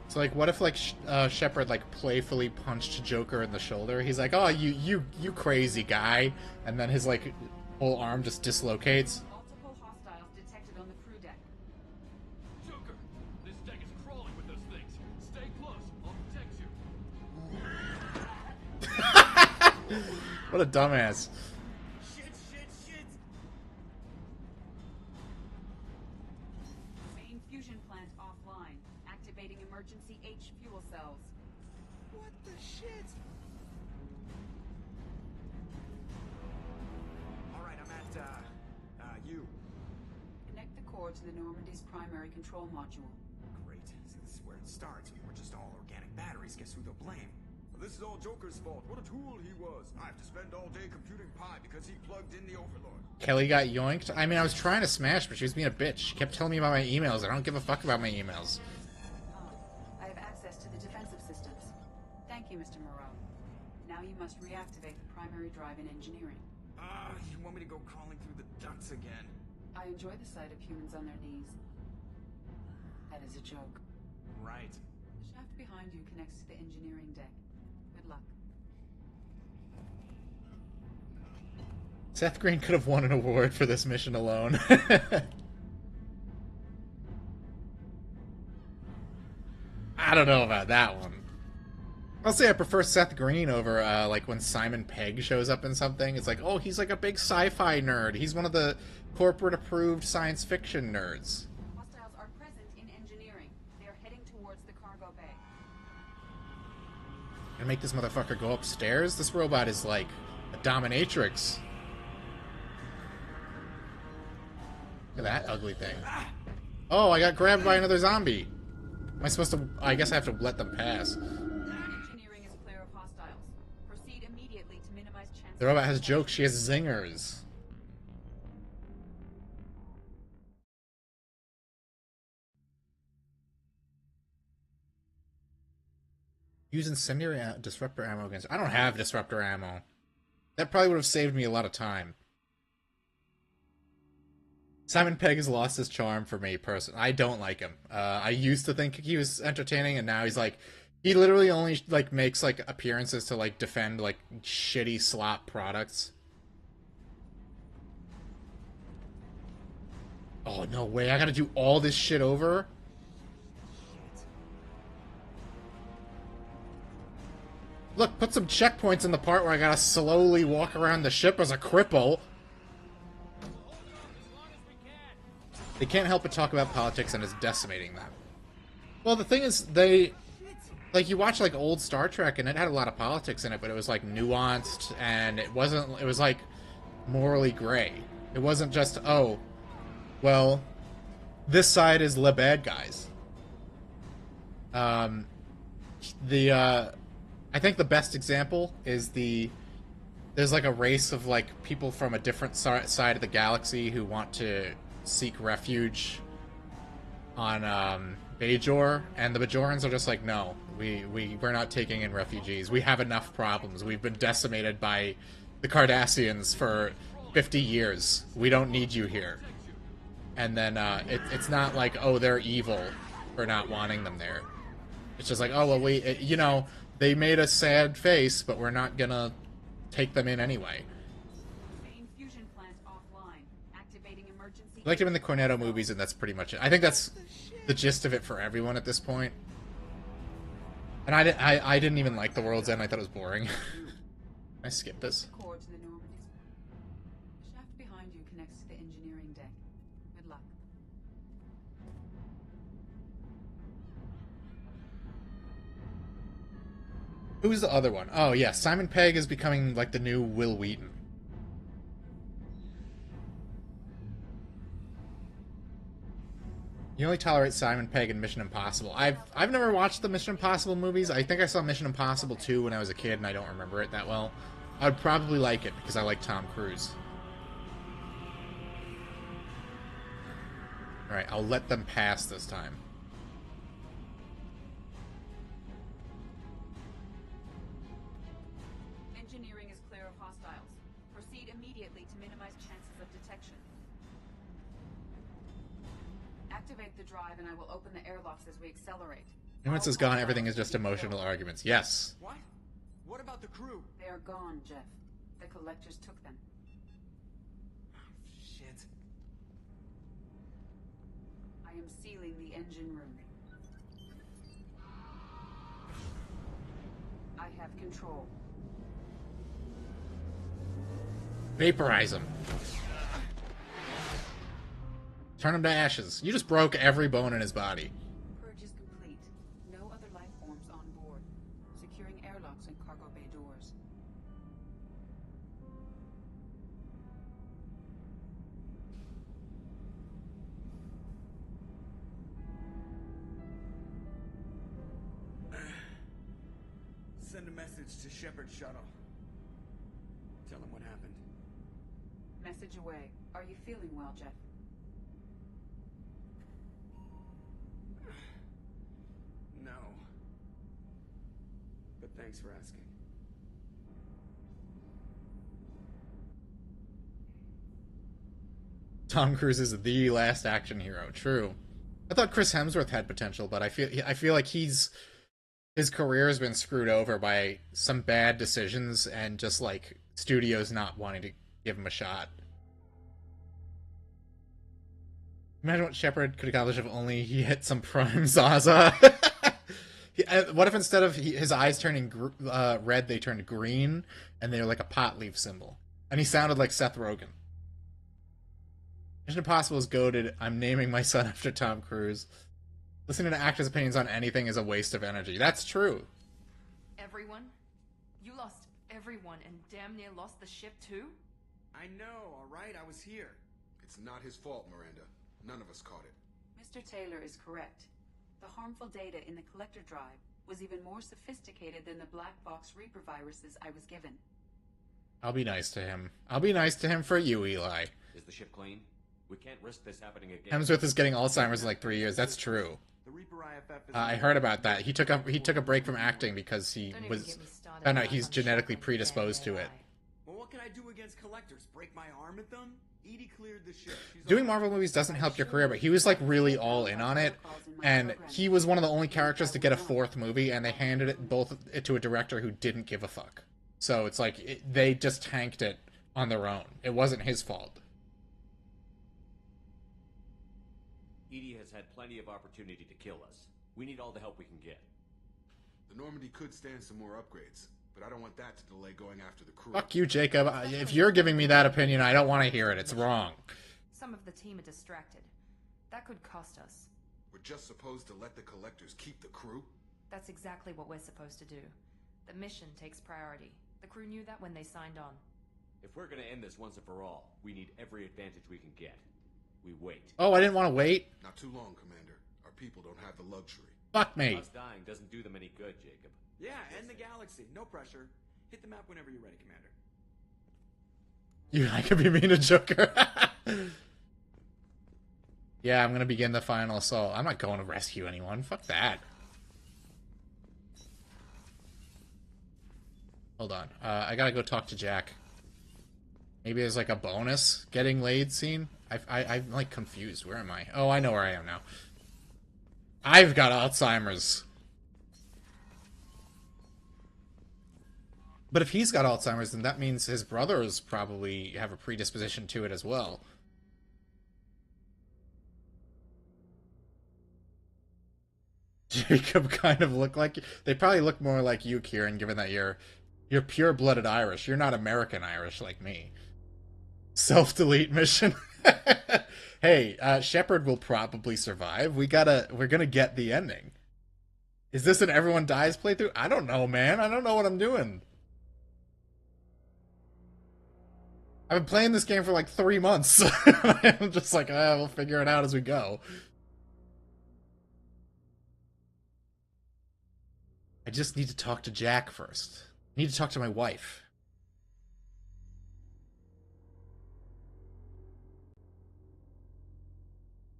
So like, what if like Shepard like playfully punched Joker in the shoulder? He's like, "Oh, you crazy guy," and then his like whole arm just dislocates. Multiple hostiles detected on the crew deck. Joker, this deck is crawling with those things. Stay close. I'll protect you. What a dumbass. Shit. Main fusion plant offline. Activating emergency H fuel cells. What the shit? Alright, I'm at, you. Connect the core to the Normandy's primary control module. Great. So this is where it starts. We were just all organic batteries. Guess who they'll blame? Well, this is all Joker's fault. What a tool he was. I have to spend all day computing pi because he plugged in the Overlord. Kelly got yoinked. I mean, I was trying to smash, but she was being a bitch. She kept telling me about my emails. I don't give a fuck about my emails. I have access to the defensive systems. Thank you, Mr. Moreau. Now you must reactivate the primary drive in engineering. You want me to go crawling through the ducts again? I enjoy the sight of humans on their knees. That is a joke. Right. The shaft behind you connects to the engineering deck. Good luck. Seth Green could have won an award for this mission alone. I don't know about that one. I'll say I prefer Seth Green over, like, when Simon Pegg shows up in something. It's like, oh, he's like a big sci-fi nerd. He's one of the corporate-approved science fiction nerds. Hostiles are present in engineering. They are heading towards the cargo bay. Gonna make this motherfucker go upstairs? This robot is like a dominatrix. Look at that ugly thing. Oh, I got grabbed by another zombie. Am I supposed to... I guess I have to let them pass. Engineering is clear of hostiles. Proceed immediately to minimize chances. The robot has jokes. She has zingers. Use incendiary disruptor ammo against... I don't have disruptor ammo. That probably would have saved me a lot of time. Simon Pegg has lost his charm for me, personally. I don't like him. I used to think he was entertaining, and now he's like... He literally only, like, makes, like, appearances to, like, defend, like, shitty slop products. Oh, no way. I gotta do all this shit over? Look, put some checkpoints in the part where I gotta slowly walk around the ship as a cripple. They can't help but talk about politics, and it's decimating them. Well, the thing is, they... Like, you watch, like, old Star Trek, and it had a lot of politics in it, but it was, like, nuanced, and it wasn't... It was, like, morally gray. It wasn't just, oh, well, this side is the bad guys. I think the best example is there's, like, a race of, like, people from a different side of the galaxy who want to seek refuge on, Bajor, and the Bajorans are just like, no, we're not taking in refugees. We have enough problems. We've been decimated by the Cardassians for 50 years. We don't need you here. And then, it's not like, oh, they're evil for not wanting them there. It's just like, oh, well, you know, they made a sad face, but we're not gonna take them in anyway. Main fusion plant offline. Activating emergency... I liked him in the Cornetto movies, and that's pretty much it. I think that's the gist of it for everyone at this point. And I didn't even like The World's End. I thought it was boring. I skipped this. Core to the Normandy's. The shaft behind you connects to the engineering deck. Good luck. Who's the other one? Oh, yeah. Simon Pegg is becoming, like, the new Will Wheaton. You only tolerate Simon Pegg in Mission Impossible. I've never watched the Mission Impossible movies. I think I saw Mission Impossible 2 when I was a kid, and I don't remember it that well. I'd probably like it because I like Tom Cruise. Alright, I'll let them pass this time. Engineering is clear of hostiles. Proceed immediately to minimize chances of detection. Activate the drive and I will open the airlocks as we accelerate. Once it's gone, everything is just emotional arguments. Yes. What? What about the crew? They are gone, Jeff. The collectors took them. Shit. I am sealing the engine room. I have control. Vaporize him. Turn him to ashes. You just broke every bone in his body. Purge is complete. No other life forms on board. Securing airlocks and cargo bay doors. Send a message to Shepard Shuttle. Tell him what happened. Message away. Are you feeling well, Jeff? No. But thanks for asking. Tom Cruise is the last action hero. True. I thought Chris Hemsworth had potential, but I feel like his career has been screwed over by some bad decisions and just like studios not wanting to give him a shot. Imagine what Shepard could accomplish if only he hit some prime Zaza. What if instead of his eyes turning red, they turned green, and they were like a pot leaf symbol? And he sounded like Seth Rogen. Mission Impossible is goated. I'm naming my son after Tom Cruise. Listening to actors' opinions on anything is a waste of energy. That's true. Everyone? You lost everyone and damn near lost the ship too? I know, alright? I was here. It's not his fault, Miranda. None of us caught it. Mr. Taylor is correct. The harmful data in the collector drive was even more sophisticated than the black box Reaper viruses I was given. I'll be nice to him. I'll be nice to him for you, Eli. Is the ship clean? We can't risk this happening again. Hemsworth is getting Alzheimer's in like 3 years. That's true. The Reaper IFF is I heard about that. He took a break from acting because he found out he's genetically predisposed to it. Well, what can I do against collectors? Break my arm at them? Edie cleared the ship. Doing Marvel movies doesn't help your career, but he was like really all in on it, and he was one of the only characters to get a fourth movie, and they handed it to a director who didn't give a fuck. So it's like they just tanked it on their own. It wasn't his fault. Edie has had plenty of opportunity to kill us. We need all the help we can get. The Normandy could stand some more upgrades, but I don't want that to delay going after the crew. Fuck you, Jacob. If you're giving me that opinion, I don't want to hear it. It's wrong. Some of the team are distracted. That could cost us. We're just supposed to let the collectors keep the crew? That's exactly what we're supposed to do. The mission takes priority. The crew knew that when they signed on. If we're gonna end this once and for all, we need every advantage we can get. We wait. Oh, I didn't want to wait? Not too long, Commander. Our people don't have the luxury. Fuck me. Us dying doesn't do them any good, Jacob. Yeah, end the galaxy. No pressure. Hit the map whenever you're ready, Commander. I could be mean to Joker. Yeah, I'm gonna begin the final assault. I'm not going to rescue anyone. Fuck that. Hold on. I gotta go talk to Jack. Maybe there's like a bonus getting laid scene. I'm like confused. Where am I? Oh, I know where I am now. I've got Alzheimer's. But if he's got Alzheimer's, then that means his brothers probably have a predisposition to it as well. Jacob kind of look like... They probably look more like you, Kieran, given that you're pure-blooded Irish. You're not American Irish like me. Self-delete mission. Hey, Shepard will probably survive. We're gonna get the ending. Is this an Everyone Dies playthrough? I don't know, man. I don't know what I'm doing. I've been playing this game for like 3 months. I'm just like, we'll figure it out as we go. I just need to talk to Jack first. I need to talk to my wife.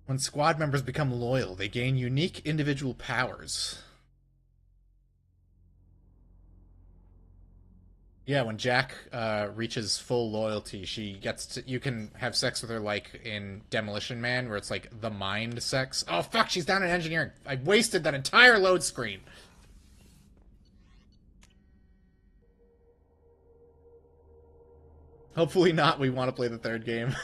When squad members become loyal, they gain unique individual powers. Yeah, when Jack reaches full loyalty, she gets to, you can have sex with her like in Demolition Man, where it's like the mind sex. Oh fuck, she's down in engineering. I wasted that entire load screen. Hopefully not. We want to play the third game.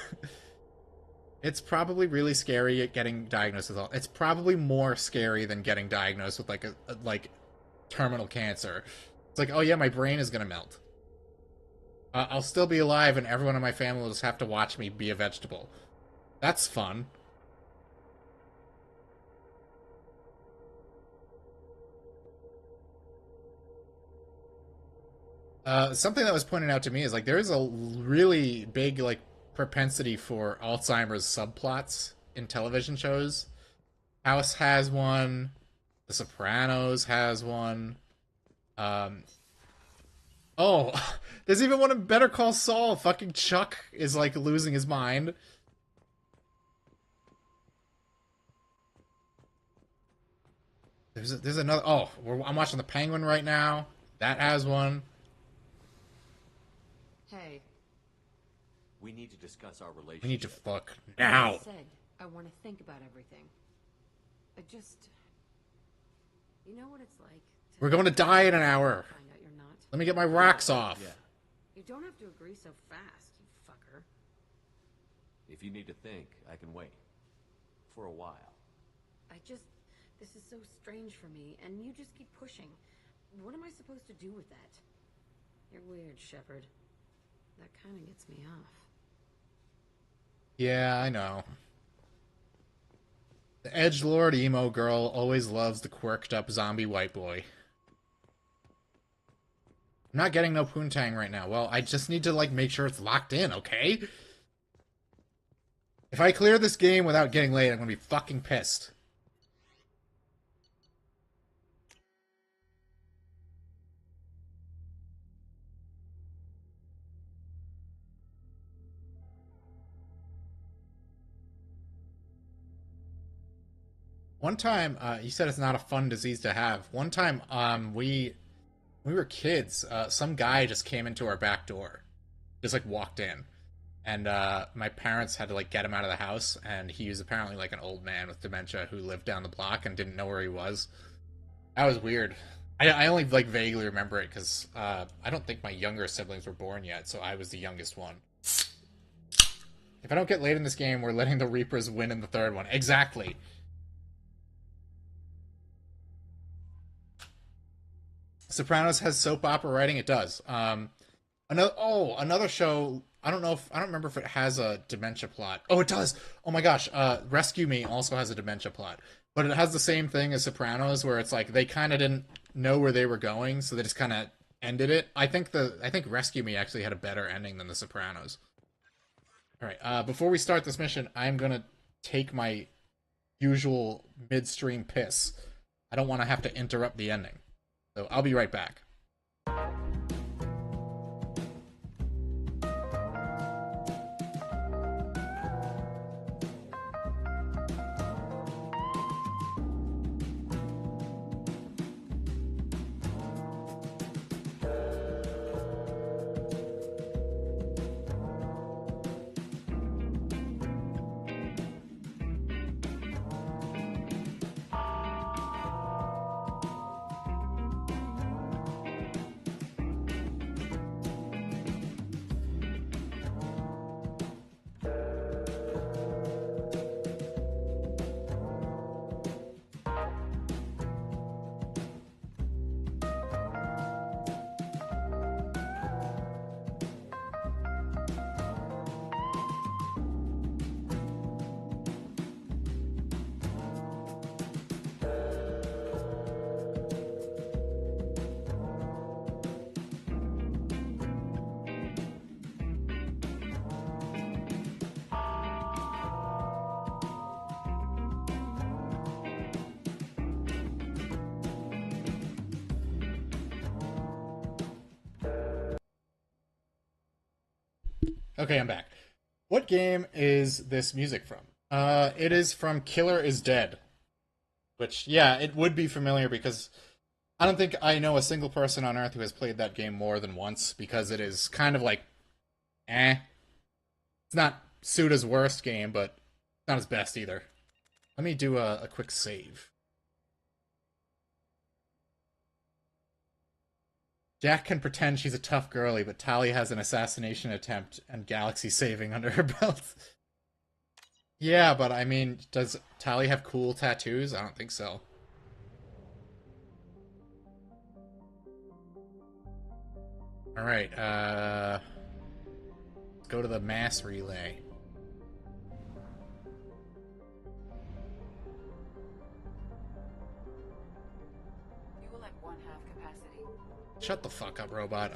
It's probably really scary getting diagnosed with all. It's probably more scary than getting diagnosed with like a like terminal cancer. It's like, oh yeah, my brain is gonna melt. I'll still be alive, and everyone in my family will just have to watch me be a vegetable. That's fun. Something that was pointed out to me is like there is a really big like propensity for Alzheimer's subplots in television shows. House has one. The Sopranos has one. Oh, there's even one in Better Call Saul. Fucking Chuck is like losing his mind. There's another. Oh, I'm watching The Penguin right now. That has one. Hey. We need to discuss our relationship. We need to fuck now. I said I want to think about everything. I just... You know what it's like? We're going to die in an hour. Find out you're not. Let me get my rocks off. Yeah. You don't have to agree so fast, you fucker. If you need to think, I can wait. For a while. This is so strange for me, and you just keep pushing. What am I supposed to do with that? You're weird, Shepard. That kind of gets me off. Yeah, I know. The edgelord emo girl always loves the quirked up zombie white boy. I'm not getting no poontang right now. Well, I just need to like make sure it's locked in, okay? If I clear this game without getting laid, I'm gonna be fucking pissed. One time, you said it's not a fun disease to have. One time, we were kids. Some guy just came into our back door, just like walked in, and my parents had to like get him out of the house. And he was apparently like an old man with dementia who lived down the block and didn't know where he was. That was weird. I only like vaguely remember it because I don't think my younger siblings were born yet, so I was the youngest one. If I don't get laid in this game, we're letting the Reapers win in the third one. Exactly. Sopranos has soap opera writing. It does. Another show. I don't remember if it has a dementia plot. Oh, it does. Oh my gosh. Rescue Me also has a dementia plot, but it has the same thing as Sopranos, where it's like they kind of didn't know where they were going, so they just kind of ended it. I think Rescue Me actually had a better ending than the Sopranos. All right. Before we start this mission, I'm gonna take my usual midstream piss. I don't want to have to interrupt the ending. So I'll be right back. Okay, I'm back. What game is this music from? It is from Killer is Dead. Which, yeah, it would be familiar because I don't think I know a single person on Earth who has played that game more than once because it is kind of like, eh. It's not Suda's worst game, but not his best either. Let me do a quick save. Jack can pretend she's a tough girlie, but Tali has an assassination attempt and galaxy saving under her belt. Yeah, but I mean, does Tali have cool tattoos? I don't think so. Alright, let's go to the mass relay. Fuel at 1/2 capacity. Shut the fuck up, robot.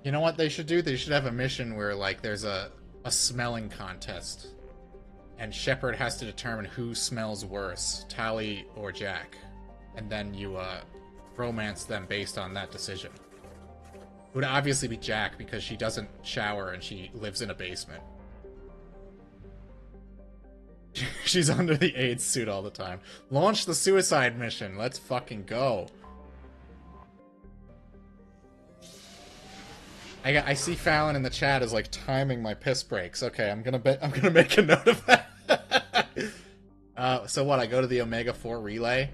You know what they should do? They should have a mission where, like, there's a smelling contest. And Shepard has to determine who smells worse, Tali or Jack. And then you, romance them based on that decision. It would obviously be Jack, because she doesn't shower and she lives in a basement. She's under the AIDS suit all the time. Launch the suicide mission. Let's fucking go. I see Fallon in the chat is like timing my piss breaks. Okay, I'm gonna make a note of that. So what? I go to the Omega 4 relay.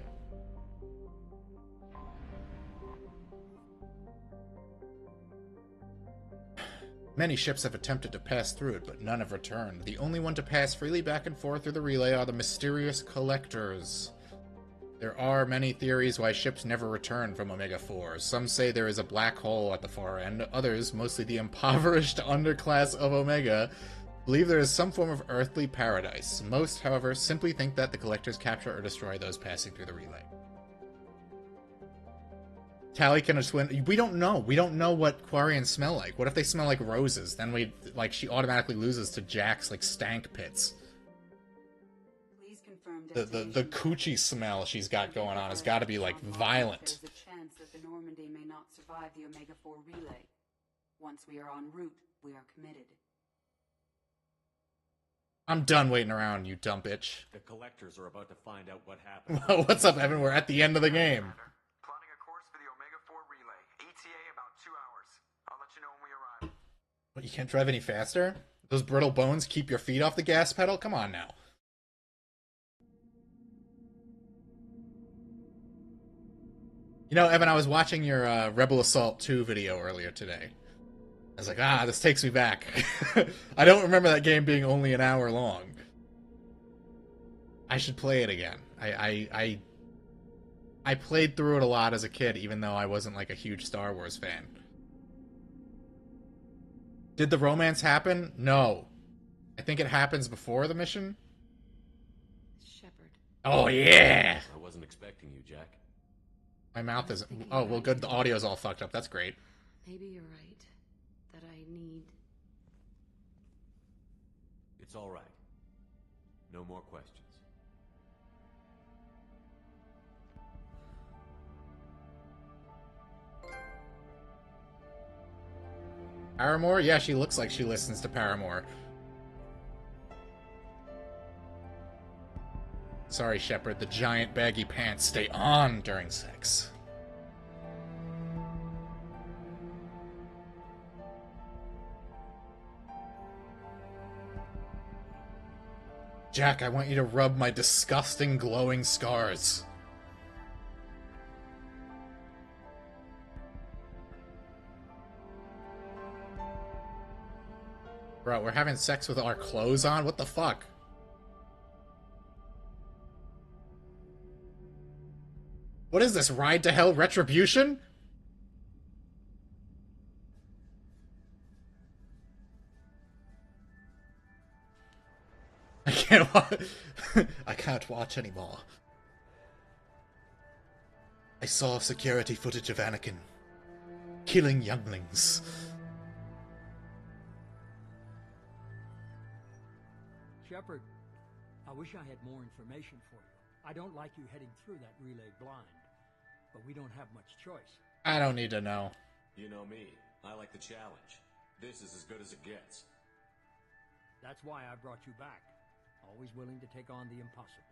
Many ships have attempted to pass through it, but none have returned. The only one to pass freely back and forth through the relay are the mysterious collectors. There are many theories why ships never return from Omega 4. Some say there is a black hole at the far end. Others, mostly the impoverished underclass of Omega, believe there is some form of earthly paradise. Most, however, simply think that the collectors capture or destroy those passing through the relay. Tali can swim. We don't know. We don't know what Quarians smell like. What if they smell like roses? Then she automatically loses to Jack's, like, stank pits. The coochie smell she's got going on has got to be, like, violent. There's a chance that the Normandy may not survive the Omega 4 relay. Once we are en route, we are committed. I'm done waiting around, you dumb bitch. The collectors are about to find out what happened. What's up, Evan? We're at the end of the game. Plotting a course for the Omega 4 relay. ETA about 2 hours. I'll let you know when we arrive. What, you can't drive any faster? Those brittle bones keep your feet off the gas pedal? Come on now. You know, Evan, I was watching your Rebel Assault 2 video earlier today. I was like, this takes me back. I don't remember that game being only an hour long. I should play it again. I played through it a lot as a kid, even though I wasn't like a huge Star Wars fan. Did the romance happen? No. I think it happens before the mission. Shepard. Oh, yeah! I wasn't expecting you, Jack. My mouth isn't... Oh, well, good. The audio's all fucked up. That's great. Maybe you're right. That I need... It's all right. No more questions. Paramore? Yeah, she looks like she listens to Paramore. Sorry, Shepard. The giant baggy pants stay on during sex. Jack, I want you to rub my disgusting glowing scars. Bro, we're having sex with our clothes on? What the fuck? What is this, Ride to Hell Retribution? I can't watch. I can't watch anymore. I saw security footage of Anakin killing younglings. Shepard, I wish I had more information for you. I don't like you heading through that relay blind, but we don't have much choice. I don't need to know. You know me. I like the challenge. This is as good as it gets. That's why I brought you back. Always willing to take on the impossible.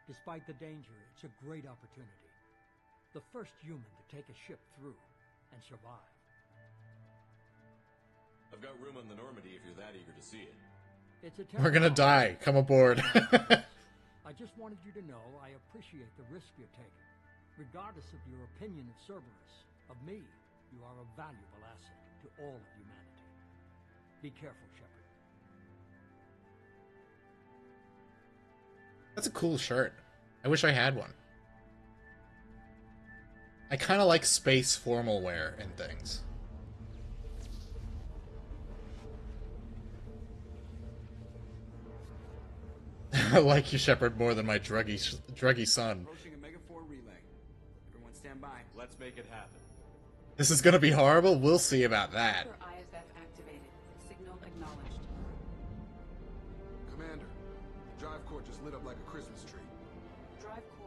Despite the danger, it's a great opportunity. The first human to take a ship through and survive. I've got room on the Normandy if you're that eager to see it. It's a We're gonna die. Come aboard. I just wanted you to know I appreciate the risk you're taking. Regardless of your opinion of Cerberus, of me, you are a valuable asset to all of humanity. Be careful, Shepard. That's a cool shirt. I wish I had one. I kind of like space formal wear and things. I like you, Shepard, more than my druggy son. Approaching a Mega 4 relay. Everyone stand by. Let's make it happen. This is gonna be horrible. We'll see about that. IFF activated. Signal acknowledged. Commander, the drive core just lit up like a Christmas tree.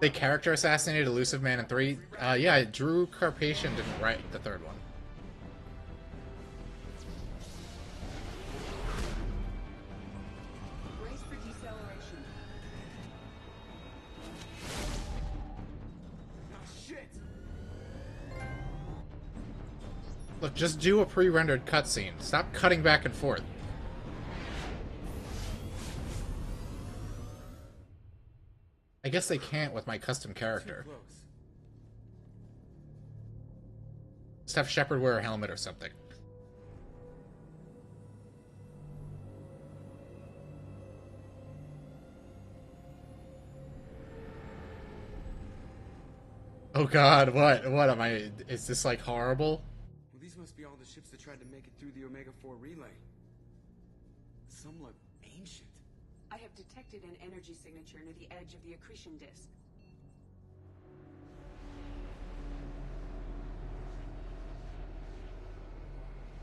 They character assassinated Elusive Man in 3. Yeah, Drew Carpathian didn't write the third one. Brace for deceleration. Ah, shit! Look, just do a pre-rendered cutscene. Stop cutting back and forth. I guess they can't with my custom character. Just have Shepard wear a helmet or something. Oh god, what am I... Is this, like, horrible? Well, these must be all the ships that tried to make it through the Omega 4 relay. Some look ancient. I have detected an energy signature near the edge of the accretion disk.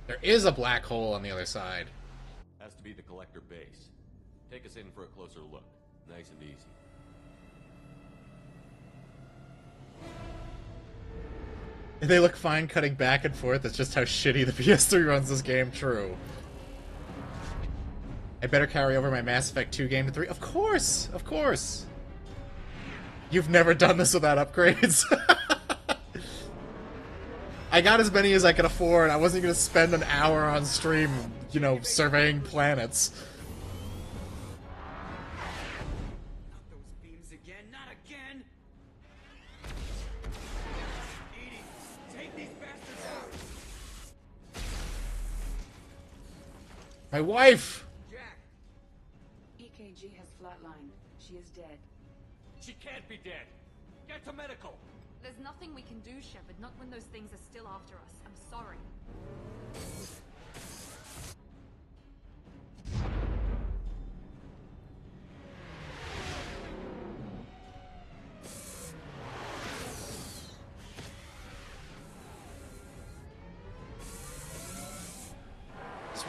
There is a black hole on the other side. Has to be the collector base. Take us in for a closer look. Nice and easy. They look fine cutting back and forth. It's just how shitty the PS3 runs this game. True. I better carry over my Mass Effect 2 game to 3. Of course! Of course! You've never done this without upgrades? I got as many as I could afford. I wasn't going to spend an hour on stream, you know, surveying planets. Not those beams again, not again! EDI, take these bastards out! My wife! EKG has flatlined. She is dead. She can't be dead. Get to medical. There's nothing we can do, Shepard, not when those things are still after us. I'm sorry.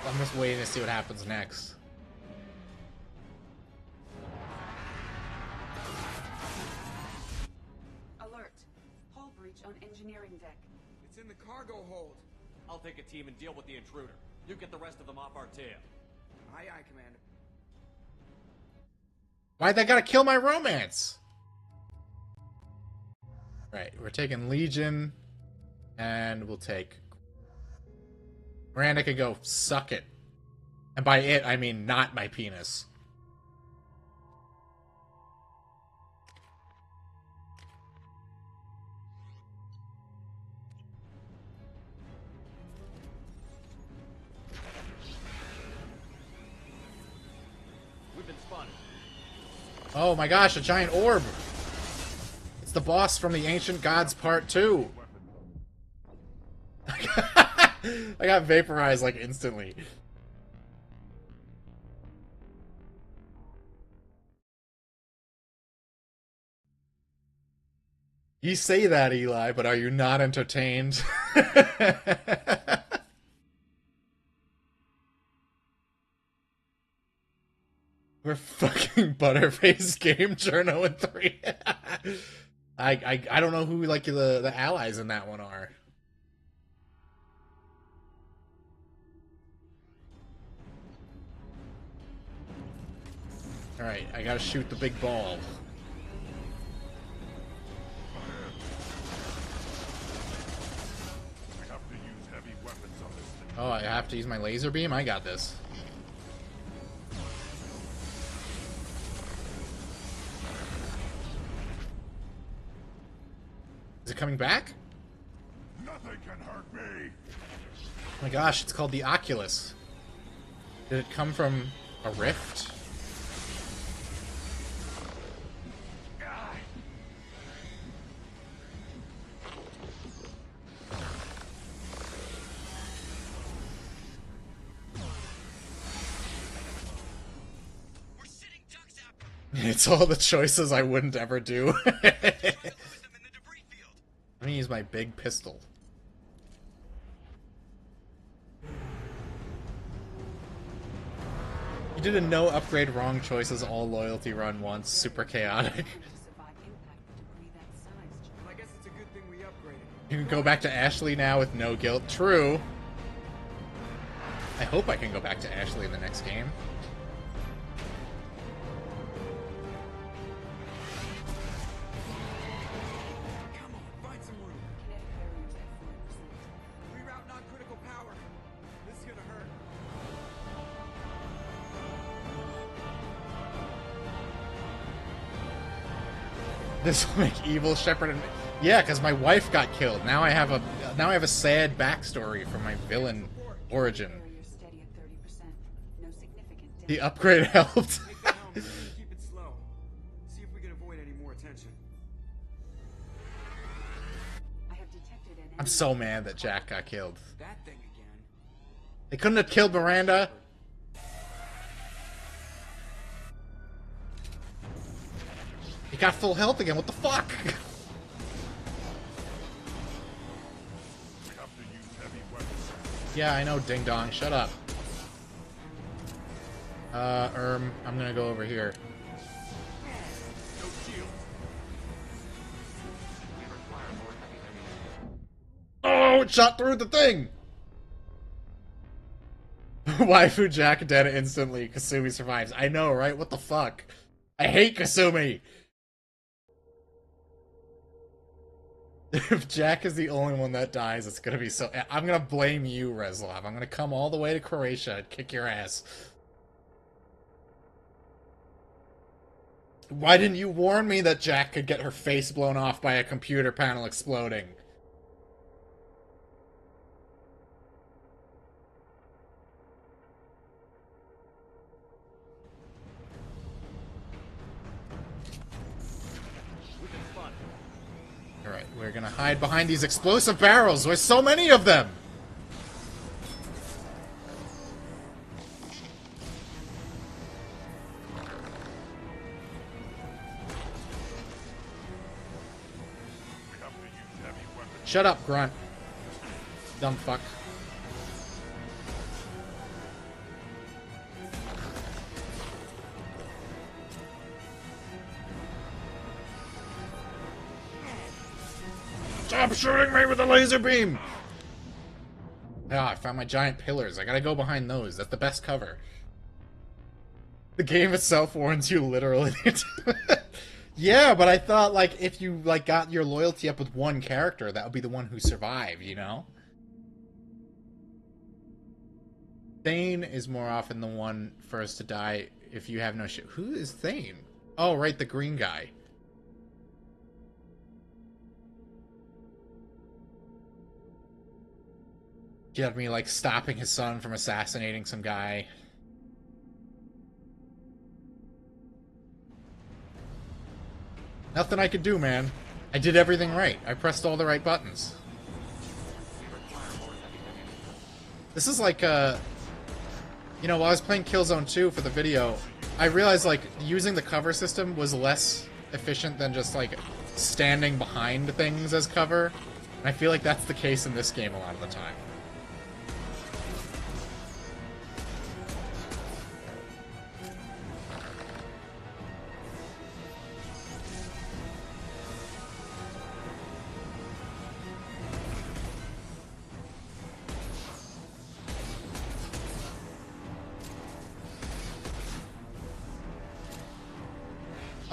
I'm just waiting to see what happens next. Alert. Hull breach on engineering deck. It's in the cargo hold. I'll take a team and deal with the intruder. You get the rest of them off our tail. Aye, aye, Commander. Why'd they gotta kill my romance? Right, we're taking Legion, and we'll take... Miranda can go suck it. And by it, I mean not my penis. We've been spotted. Oh my gosh, a giant orb! It's the boss from the Ancient Gods Part 2! I got vaporized like instantly. You say that, Eli, but are you not entertained? We're fucking Butterface Game Journo in 3. I don't know who like the allies in that one are. Alright, I gotta shoot the big ball. Oh, I have to use my laser beam? I got this. Is it coming back? Nothing can hurt me. Oh my gosh, it's called the Oculus. Did it come from a rift? It's all the choices I wouldn't ever do. Let me use my big pistol. You did a no upgrade wrong choices all loyalty run once. Super chaotic. I guess it's a good thing we upgraded. You can go back to Ashley now with no guilt. True. I hope I can go back to Ashley in the next game. This will make evil Shepard and yeah, because my wife got killed. Now I have a sad backstory from my villain origin. The upgrade helped. Keep it slow. See if we can avoid any more attention. I'm so mad that Jack got killed. That thing again. They couldn't have killed Miranda. He got full health again, what the fuck? Yeah, I know, Ding Dong, shut up. I'm gonna go over here. Oh, it shot through the thing! Waifu Jack dead instantly, Kasumi survives. I know, right? What the fuck? I hate Kasumi! If Jack is the only one that dies, it's gonna be so... I'm gonna blame you, Reslov. I'm gonna come all the way to Croatia and kick your ass. Why didn't you warn me that Jack could get her face blown off by a computer panel exploding? Alright, we're gonna hide behind these explosive barrels. There's so many of them! Shut up, Grunt. Dumb fuck. Stop shooting me with a laser beam! Ah, I found my giant pillars. I gotta go behind those. That's the best cover. The game itself warns you literally. Yeah, but I thought, like, if you, like, got your loyalty up with one character, that would be the one who survived, you know? Thane is more often the one first to die if you have no shit. Who is Thane? Oh, right, the green guy. He had me, like, stopping his son from assassinating some guy. Nothing I could do, man. I did everything right. I pressed all the right buttons. This is like, you know, while I was playing Killzone 2 for the video, I realized, like, using the cover system was less efficient than just, like, standing behind things as cover. And I feel like that's the case in this game a lot of the time.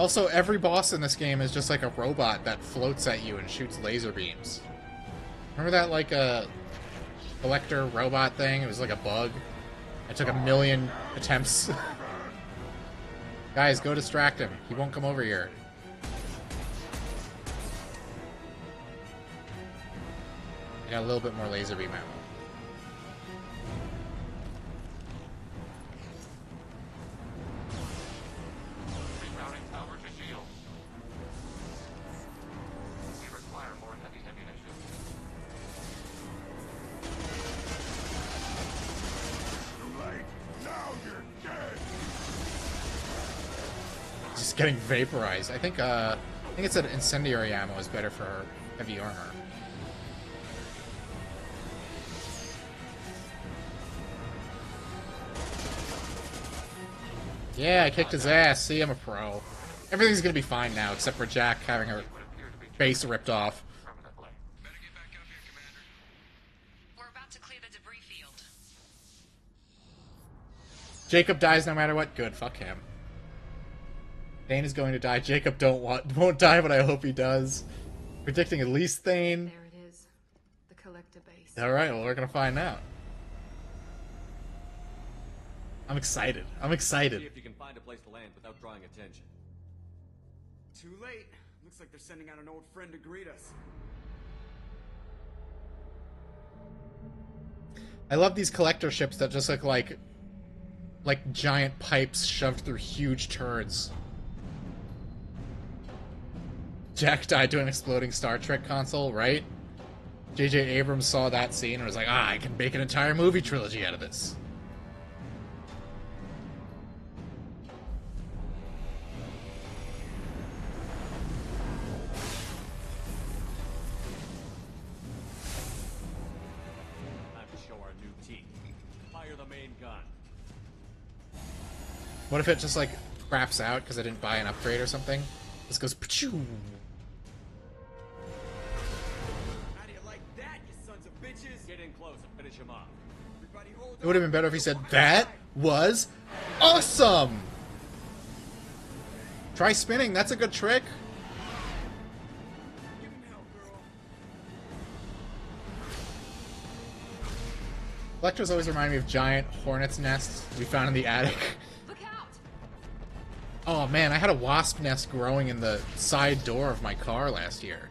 Also, every boss in this game is just like a robot that floats at you and shoots laser beams. Remember that, like, a collector robot thing? It was like a bug. It took 1,000,000 attempts. Guys, go distract him. He won't come over here. I got a little bit more laser beam ammo. Rerouting power to shield. We require more heavy ammunition. Too late. Now you're dead. Just getting vaporized. I think it's that incendiary ammo is better for heavy armor. Yeah, I kicked his ass. See, I'm a pro. Everything's gonna be fine now, except for Jack having her face ripped off. We're about to clear the debris field. Jacob dies no matter what. Good, fuck him. Thane is going to die. Jacob won't die, but I hope he does. Predicting at least Thane. There it is. The collector base. Alright, well, we're gonna find out. I'm excited. I'm See excited. if you can find a place to land without drawing attention. Too late. Looks like they're sending out an old friend to greet us. I love these collector ships that just look like giant pipes shoved through huge turds. Jack died to an exploding Star Trek console, right? J.J. Abrams saw that scene and was like, I can make an entire movie trilogy out of this. Time to show our new teeth. Fire the main gun. What if it just, like, craps out because I didn't buy an upgrade or something? This goes pachoo. How do you like that, you sons of bitches? Get in close and finish him off. Everybody hold It would have been better if he said, that was awesome! Try spinning, that's a good trick. Collectors always remind me of giant hornet's nests we found in the attic. Look out! Oh man, I had a wasp nest growing in the side door of my car last year.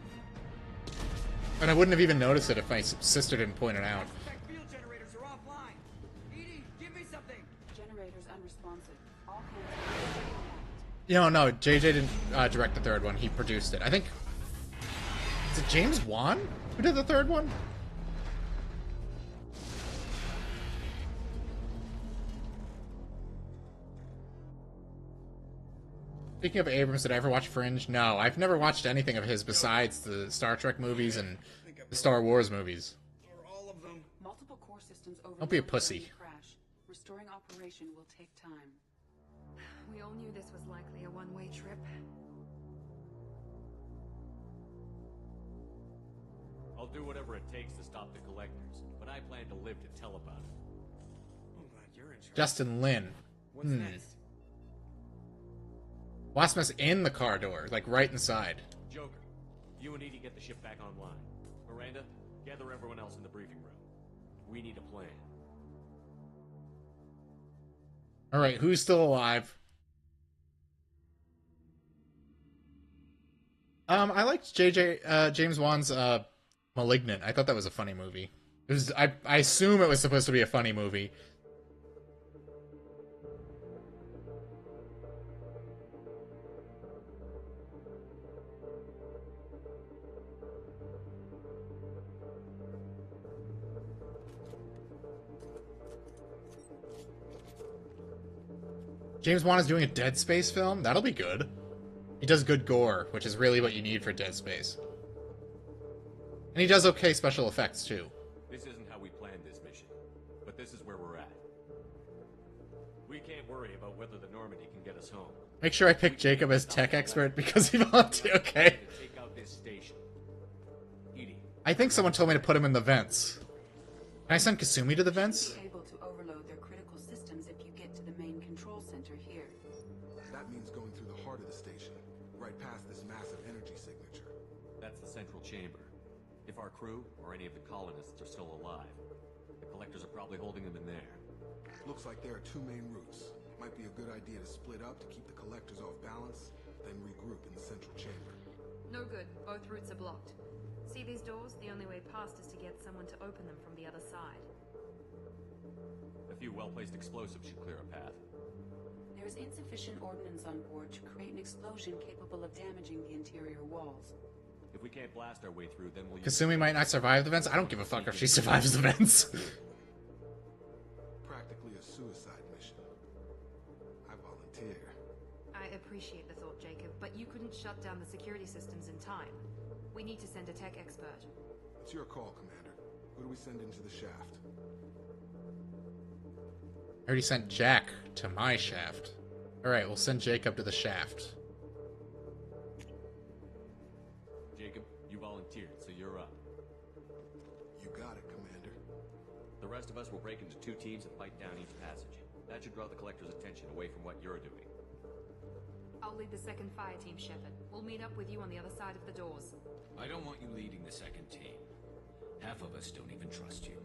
And I wouldn't have even noticed it if my sister didn't point it out. Field generators are offline. Edie, give me something. Generators unresponsive. All hands. No, JJ didn't direct the third one. He produced it. I think... Is it James Wan who did the third one? Speaking of Abrams, did I ever watch Fringe? No, I've never watched anything of his besides the Star Trek movies and the Star Wars movies. Multiple core systems Don't be a overloaded pussy. during the crash. Restoring operation will take time. We all knew this was likely a one-way trip. I'll do whatever it takes to stop the collectors, but I plan to live to tell about it. I'm glad you're in charge. Justin Lin. What's next? Wasp nest in the car door, like right inside. Joker, you and Edie get the ship back online. Miranda, gather everyone else in the briefing room. We need a plan. Alright, who's still alive? I liked James Wan's Malignant. I thought that was a funny movie. It was I assume it was supposed to be a funny movie. James Wan is doing a Dead Space film? That'll be good. He does good gore, which is really what you need for Dead Space. And he does okay special effects, too. This isn't how we planned this mission, but this is where we're at. We can't worry about whether the Normandy can get us home. Make sure I pick Jacob as tech expert because he volunteered. Okay. Take out this station. Edie, I think someone told me to put him in the vents. Can I send Kasumi to the vents? Be able to overload their critical systems if you get to the main control center here. That means going through the heart of the station. central chamber. If our crew, or any of the colonists, are still alive, the collectors are probably holding them in there. Looks like there are two main routes. Might be a good idea to split up to keep the collectors off balance, then regroup in the central chamber. No good. Both routes are blocked. See these doors? The only way past is to get someone to open them from the other side. A few well-placed explosives should clear a path. There is insufficient ordnance on board to create an explosion capable of damaging the interior walls. If we can't blast our way through, then we'll use... Kasumi might not survive the vents. I don't give a fuck if she survives the vents. Practically a suicide mission. I volunteer. I appreciate the thought, Jacob, but you couldn't shut down the security systems in time. We need to send a tech expert. It's your call, Commander. Who do we send into the shaft? I already sent Jack to my shaft. Alright, we'll send Jacob to the shaft. Jacob, you volunteered, so you're up. You got it, Commander. The rest of us will break into 2 teams and fight down each passage. That should draw the collector's attention away from what you're doing. I'll lead the second fire team, Shepard. We'll meet up with you on the other side of the doors. I don't want you leading the second team. Half of us don't even trust you.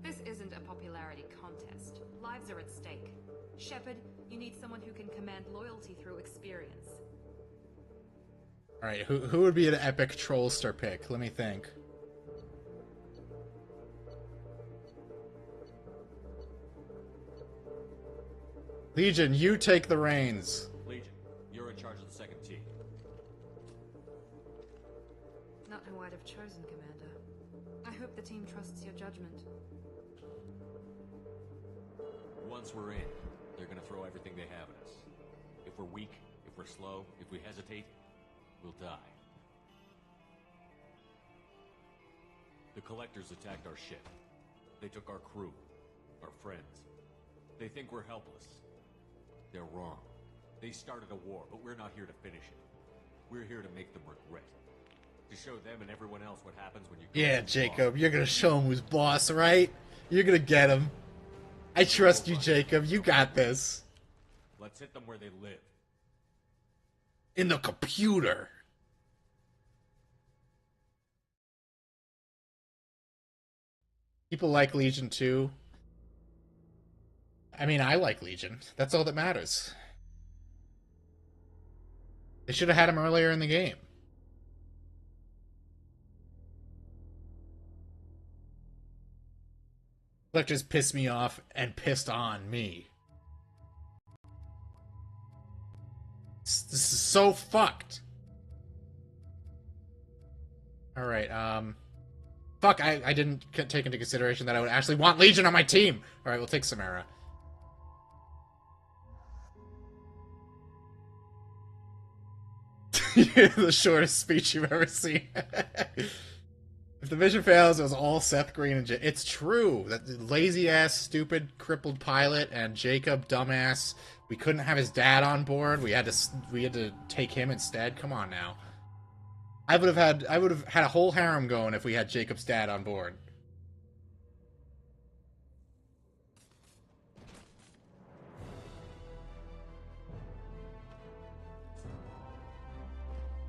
This isn't a popularity contest. Lives are at stake. Shepard, you need someone who can command loyalty through experience. Alright, who would be an epic trollster pick? Let me think. Legion, you take the reins. Legion, you're in charge of the second team. Not who I'd have chosen, Commander. I hope the team trusts your judgment. Once we're in, they're gonna throw everything they have at us. If we're weak, if we're slow, if we hesitate, we'll die. The collectors attacked our ship. They took our crew, our friends. They think we're helpless. They're wrong. They started a war, but we're not here to finish it. We're here to make them regret. To show them and everyone else what happens when you... Yeah, Jacob, you're gonna show him who's boss, right? You're gonna get him. I trust you, Jacob. You got this. Let's hit them where they live. In the computer. People like Legion too. I mean, I like Legion. That's all that matters. They should have had him earlier in the game. Collectors pissed me off and pissed on me. This is so fucked. Alright, fuck, I didn't take into consideration that I would actually want Legion on my team! Alright, we'll take Samara. The shortest speech you've ever seen. If the mission fails, it was all Seth Green and it's true. That lazy-ass, stupid, crippled pilot and Jacob, dumbass. We couldn't have his dad on board. We had to take him instead. Come on now. I would have had a whole harem going if we had Jacob's dad on board.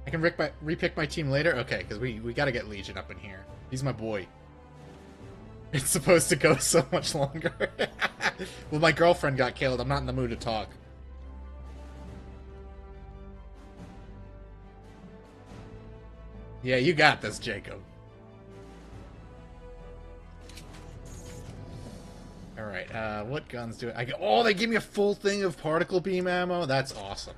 I can repick my team later? Okay, because we gotta get Legion up in here. He's my boy. It's supposed to go so much longer. Well, my girlfriend got killed. I'm not in the mood to talk. Yeah, you got this, Jacob. Alright, what guns do I get? Oh, they give me a full thing of particle beam ammo? That's awesome.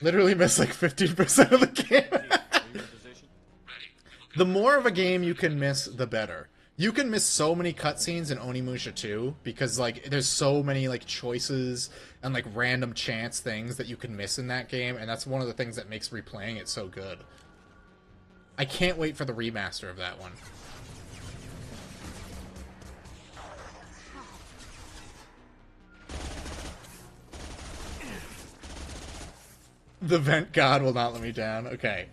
Literally missed like 15% of the game. The more of a game you can miss, the better. You can miss so many cutscenes in Onimusha 2 because like there's so many like choices and like random chance things that you can miss in that game, and that's one of the things that makes replaying it so good. I can't wait for the remaster of that one. The vent god will not let me down. Okay.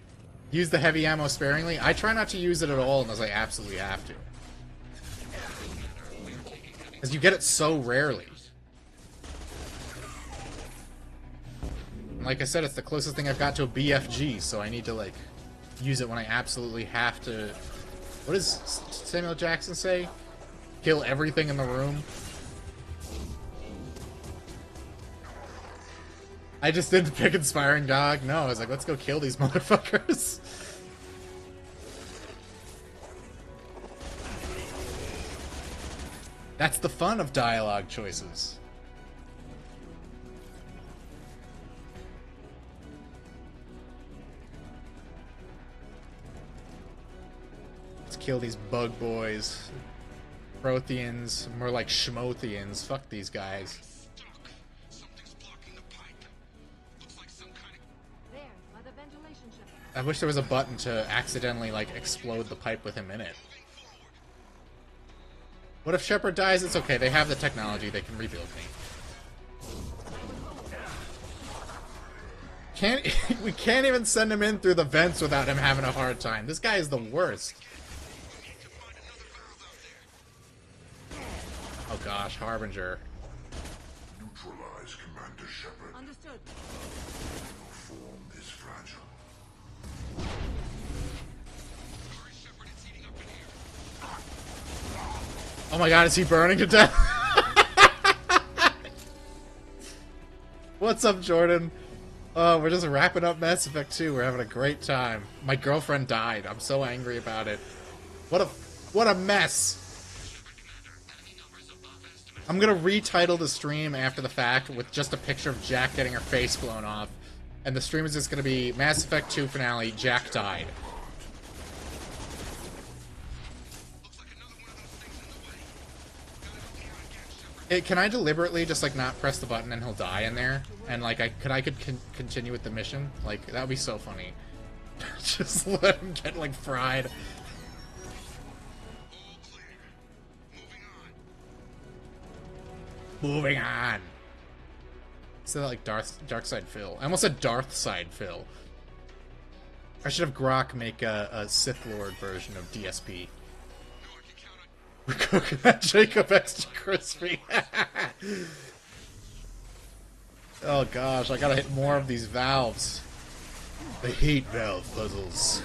Use the heavy ammo sparingly. I try not to use it at all unless I absolutely have to. Because you get it so rarely. like I said, it's the closest thing I've got to a BFG, so I need to, like, use it when I absolutely have to. What does Samuel Jackson say? Kill everything in the room? I just didn't pick Inspiring Dog. No, I was like, let's go kill these motherfuckers. That's the fun of dialogue choices. Let's kill these bug boys. Protheans, more like Schmothians. Fuck these guys. I wish there was a button to accidentally, like, explode the pipe with him in it. What if Shepard dies? It's okay. They have the technology. They can rebuild me. We can't even send him in through the vents without him having a hard time. This guy is the worst. Oh gosh, Harbinger. Neutralize Commander Shepard. Understood. Your form is fragile. Oh my god, is he burning to death? What's up, Jordan? Oh, we're just wrapping up Mass Effect 2. We're having a great time. My girlfriend died. I'm so angry about it. What a mess. I'm gonna retitle the stream after the fact with just a picture of Jack getting her face blown off. And the stream is just gonna be Mass Effect 2 finale, Jack died. Can I deliberately just, like, not press the button and he'll die in there? And, like, I could continue with the mission? Like, that would be so funny. Just let him get, like, fried. Moving on. Instead of, like, Darkside Phil. I almost said Darthside Phil. I should have Grok make a Sith Lord version of DSP. We're cooking that Jacob extra crispy. Oh gosh, I gotta hit more of these valves. The heat valve puzzles.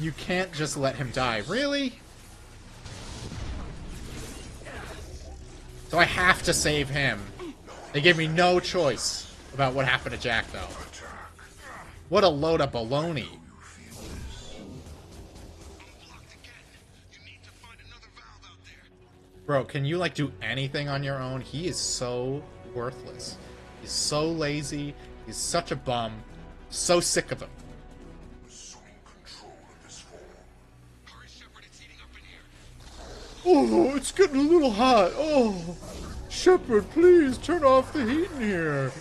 You can't just let him die. Really? So I have to save him. They gave me no choice about what happened to Jack, though. What a load of baloney. Bro, can you, like, do anything on your own? He is so worthless. He's so lazy. He's such a bum. So sick of him. Oh, it's getting a little hot. Oh, Shepard, please turn off the heat in here.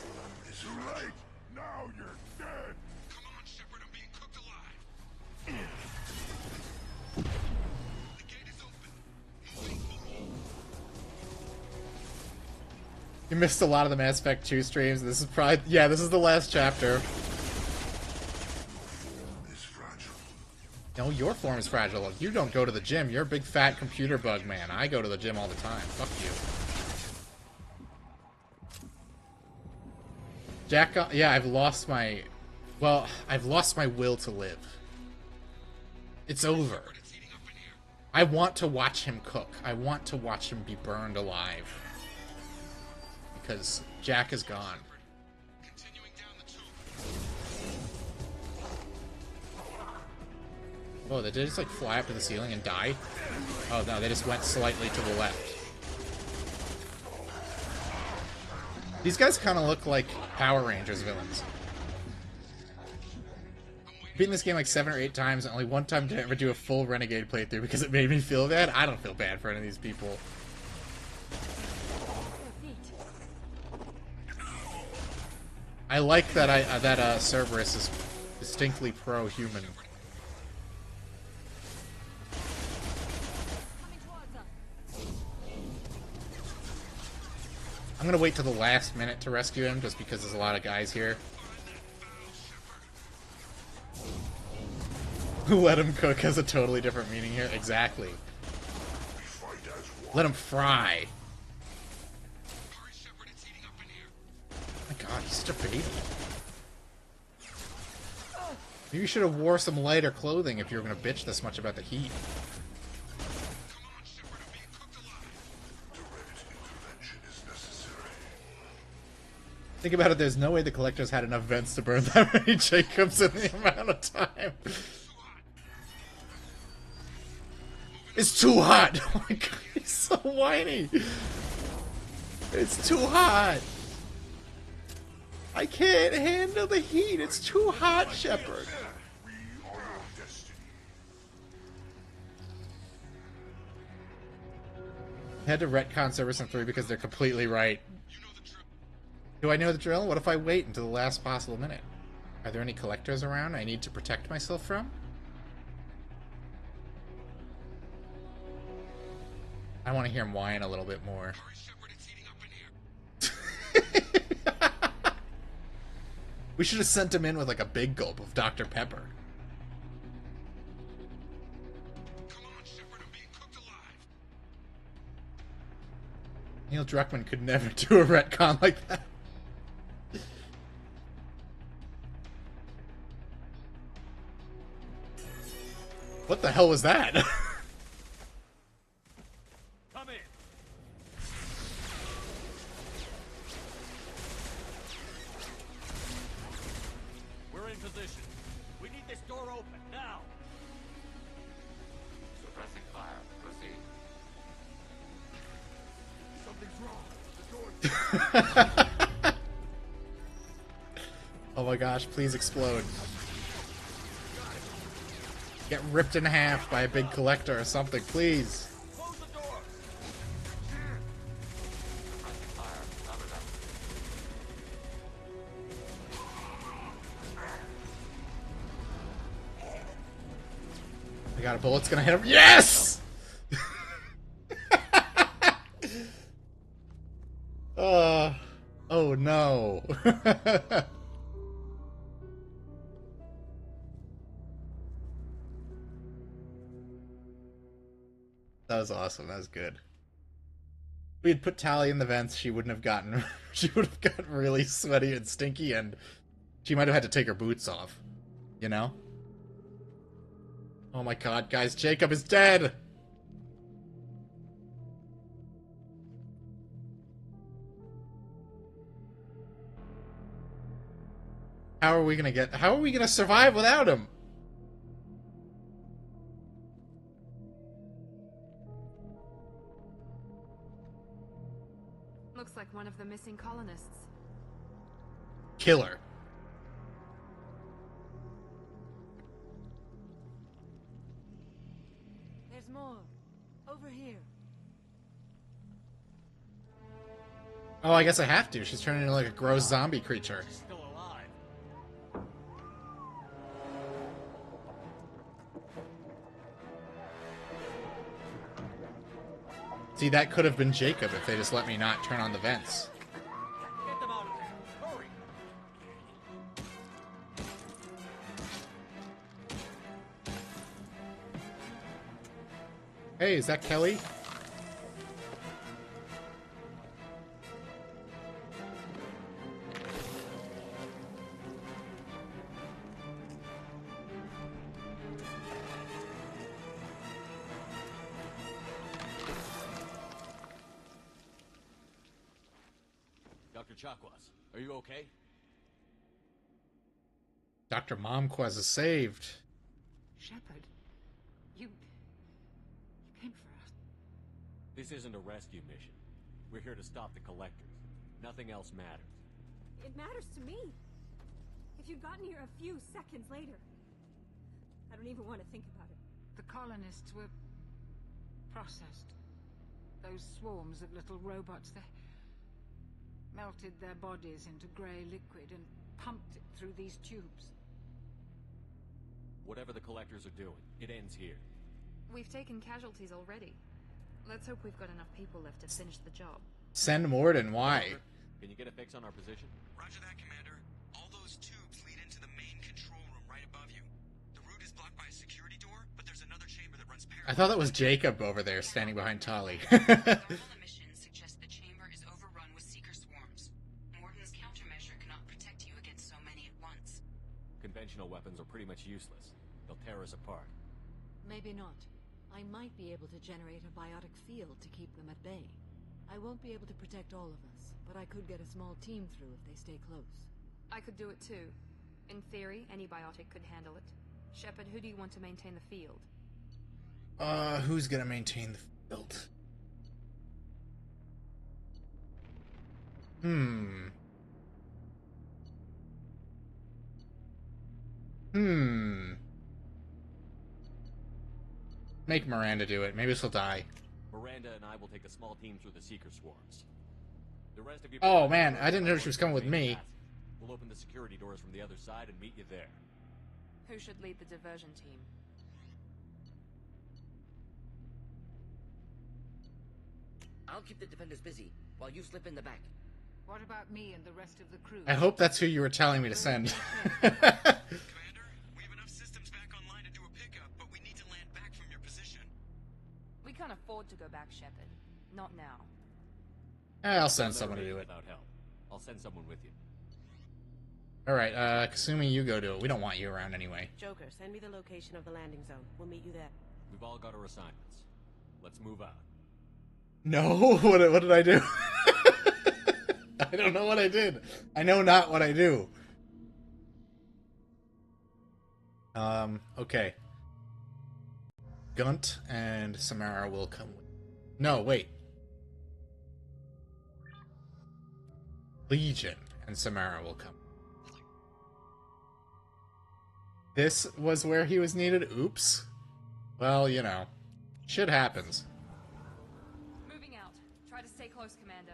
It's late. Now you're dead. Come on, Shepard. I'm being cooked alive. The gate is open. You missed a lot of the Mass Effect 2 streams. This is probably... Yeah, this is the last chapter. No, your form is fragile. You don't go to the gym. You're a big fat computer bug man. I go to the gym all the time. Fuck you. Jack, yeah, I've lost my... Well, I've lost my will to live. It's over. I want to watch him cook. I want to watch him be burned alive. Because Jack is gone. Oh, did they just, like, fly up to the ceiling and die? Oh, no, they just went slightly to the left. These guys kind of look like Power Rangers villains. Beaten this game like 7 or 8 times, and only one time did I ever do a full Renegade playthrough because it made me feel bad. I don't feel bad for any of these people. I like that that Cerberus is distinctly pro-human. I'm gonna wait till the last minute to rescue him, just because there's a lot of guys here. Let him cook has a totally different meaning here. Exactly. Let him fry. Oh my god, he's such a baby. Maybe you should have wore some lighter clothing if you were going to bitch this much about the heat. Think about it, there's no way the Collectors had enough vents to burn that many Jacobs in the amount of time. It's too hot! Oh my god, he's so whiny! It's too hot! I can't handle the heat, it's too hot, Shepard! I had to retcon Cerberus in 3 because they're completely right. Do I know the drill? What if I wait until the last possible minute? Are there any Collectors around I need to protect myself from? I want to hear him whine a little bit more. We should have sent him in with like a big gulp of Dr. Pepper. Neil Druckmann could never do a retcon like that. What the hell was that? Come in. We're in position. We need this door open now. Suppressing fire. Proceed. Something's wrong. The door. Oh my gosh, please explode. Get ripped in half by a big Collector or something, please. Close the door. I got a bullet's gonna hit him. Yes! Oh no. That was awesome. That was good. If we had put Tali in the vents, she wouldn't have gotten. She would have gotten really sweaty and stinky, and she might have had to take her boots off. You know? Oh my god, guys, Jacob is dead! How are we gonna survive without him? Looks like one of the missing colonists. Killer. There's more. Over here. Oh, I guess I have to. She's turning into like a gross zombie creature. Still alive. See, that could have been Jacob if they just let me not turn on the vents. Get them out of there. Hurry. Hey, is that Kelly? Dr. Chakwas, are you okay? Dr. Momquaz is saved. Shepard, you came for us. This isn't a rescue mission. We're here to stop the Collectors. Nothing else matters. It matters to me. If you'd gotten here a few seconds later, I don't even want to think about it. The colonists were processed. Those swarms of little robots, they melted their bodies into grey liquid and pumped it through these tubes. Whatever the Collectors are doing, it ends here. We've taken casualties already. Let's hope we've got enough people left to finish the job. Send Morden, why? Can you get a fix on our position? Roger that, Commander. All those tubes lead into the main control room right above you. The route is blocked by a security door, but there's another chamber that I thought that was Jacob over there standing behind Tali. Emissions suggest the chamber is overrun with Seeker swarms. Morden's countermeasure cannot protect you against so many at once. Conventional weapons are pretty much useless. They'll tear us apart. Maybe not. I might be able to generate a biotic field to keep them at bay. I won't be able to protect all of us, but I could get a small team through if they stay close. I could do it too. In theory, any biotic could handle it. Shepard, who do you want to maintain the field? Who's gonna maintain the field? Make Miranda do it. Maybe she'll die. Miranda and I will take a small team through the Seeker swarms. The rest of you... Oh man, I didn't know she was coming with me. We'll open the security doors from the other side and meet you there. Who should lead the diversion team? I'll keep the defenders busy while you slip in the back. What about me and the rest of the crew? I hope that's who you were telling me to send. We can't afford to go back, Shepard. Not now. I'll send someone to do it. Without help. I'll send someone with you. Alright, Kasumi, you go do it. We don't want you around anyway. Joker, send me the location of the landing zone. We'll meet you there. We've all got our assignments. Let's move out. No? What did I do? I don't know what I did. I know not what I do. Okay. Gunt and Samara will come with... No, wait. Legion and Samara will come. This was where he was needed? Oops. Well, you know. Shit happens. Moving out. Try to stay close, Commander.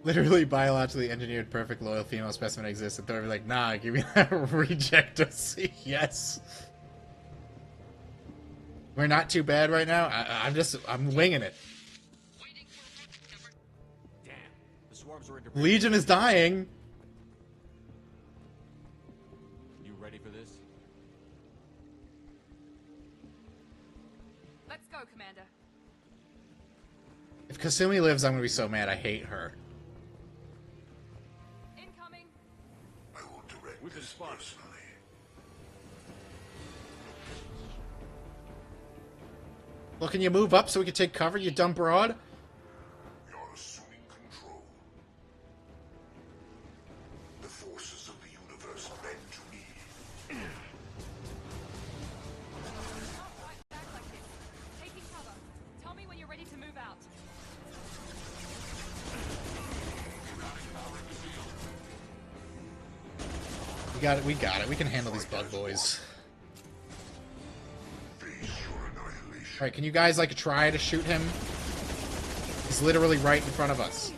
Literally biologically engineered perfect loyal female specimen exists, and they'll be like, nah, give me that reject of C. Yes. We're not too bad right now. I'm winging it. Damn. The swarms are Legion is dying. You ready for this? Let's go, Commander. If Kasumi lives, I'm gonna be so mad. I hate her. Incoming. I will direct with this personally. Well, can you move up so we can take cover, you dumb broad? You're assuming control. The forces of the universe bend to me. Not back like this. Taking cover. Tell me when you're ready to move out. We got it. We can handle these bug boys. Alright, can you guys, like, try to shoot him? He's literally right in front of us.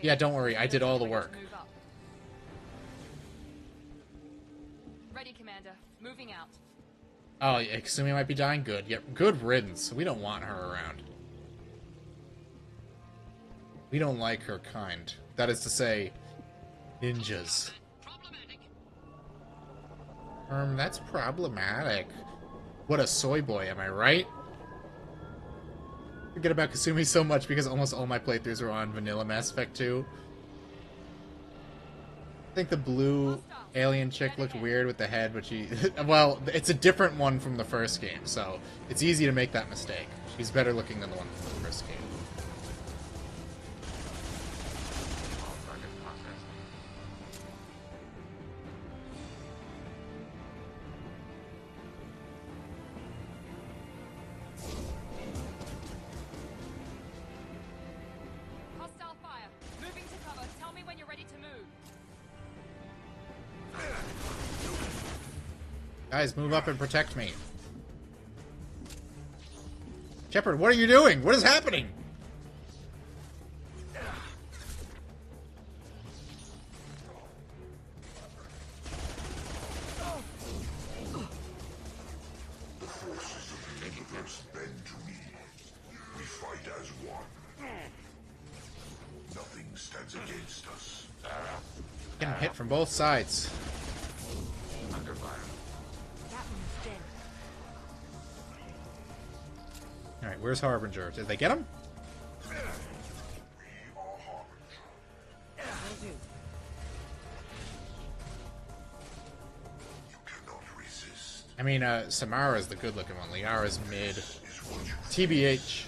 Yeah, don't worry. I did all the work. Ready, Commander. Moving out. Oh, yeah, Kasumi might be dying? Good. Yep, good riddance. We don't want her around. We don't like her kind. That is to say, ninjas. That's problematic. What a soy boy, am I right? I forget about Kasumi so much because almost all my playthroughs are on vanilla Mass Effect 2. I think the blue alien chick looked weird with the head, but she... well, it's a different one from the first game, so it's easy to make that mistake. She's better looking than the one from the first game. Guys, move up and protect me. Shepard, what are you doing? What is happening? The forces of the universe bend to me. We fight as one. Nothing stands against us. Getting hit from both sides. Under fire. That one's dead. Alright, where's Harbinger? Did they get him? I mean, Samara's the good-looking one. Liara's mid. TBH.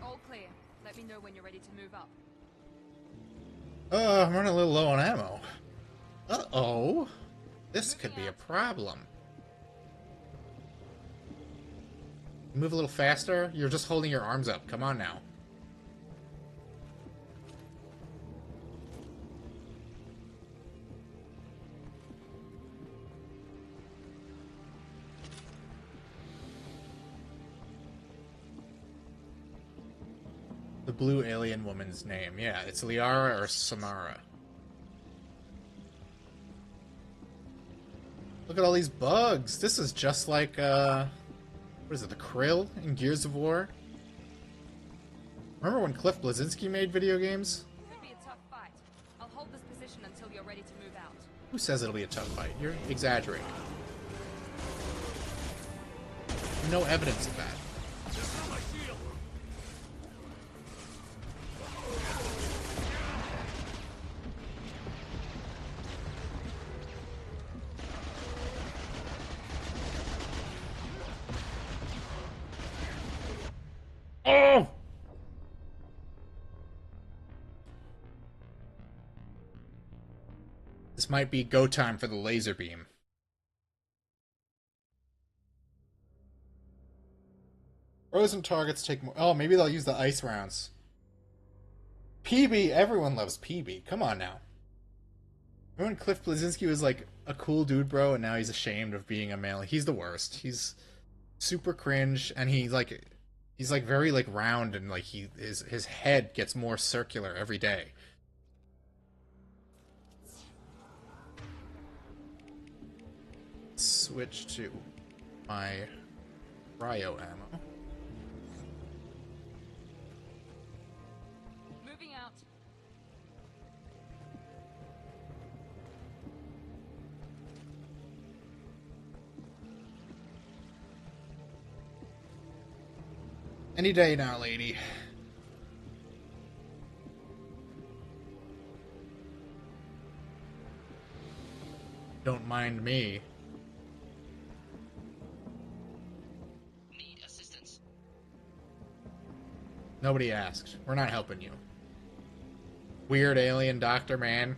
All clear. Let me know when you're ready to move up. I'm running a little low on ammo. Uh-oh. This could be a problem. Move a little faster? You're just holding your arms up. Come on now. The blue alien woman's name. Yeah, it's Liara or Samara. Look at all these bugs. This is just like, what is it, the Krill in Gears of War? Remember when Cliff Bleszinski made video games? Could be a tough fight. I'll hold this position until you're ready to move out. Who says it'll be a tough fight? You're exaggerating. No evidence of that. Oh! This might be go time for the laser beam. Frozen targets take more. Oh, maybe they'll use the ice rounds. PB, everyone loves PB. Come on now. Remember when Cliff Bleszinski was like a cool dude, bro, and now he's ashamed of being a male? He's the worst. He's super cringe, and he's like very like round, and like his head gets more circular every day. Switch to my cryo ammo. Moving out. Any day now, lady. Don't mind me. Need assistance? Nobody asked. We're not helping you. Weird alien doctor man.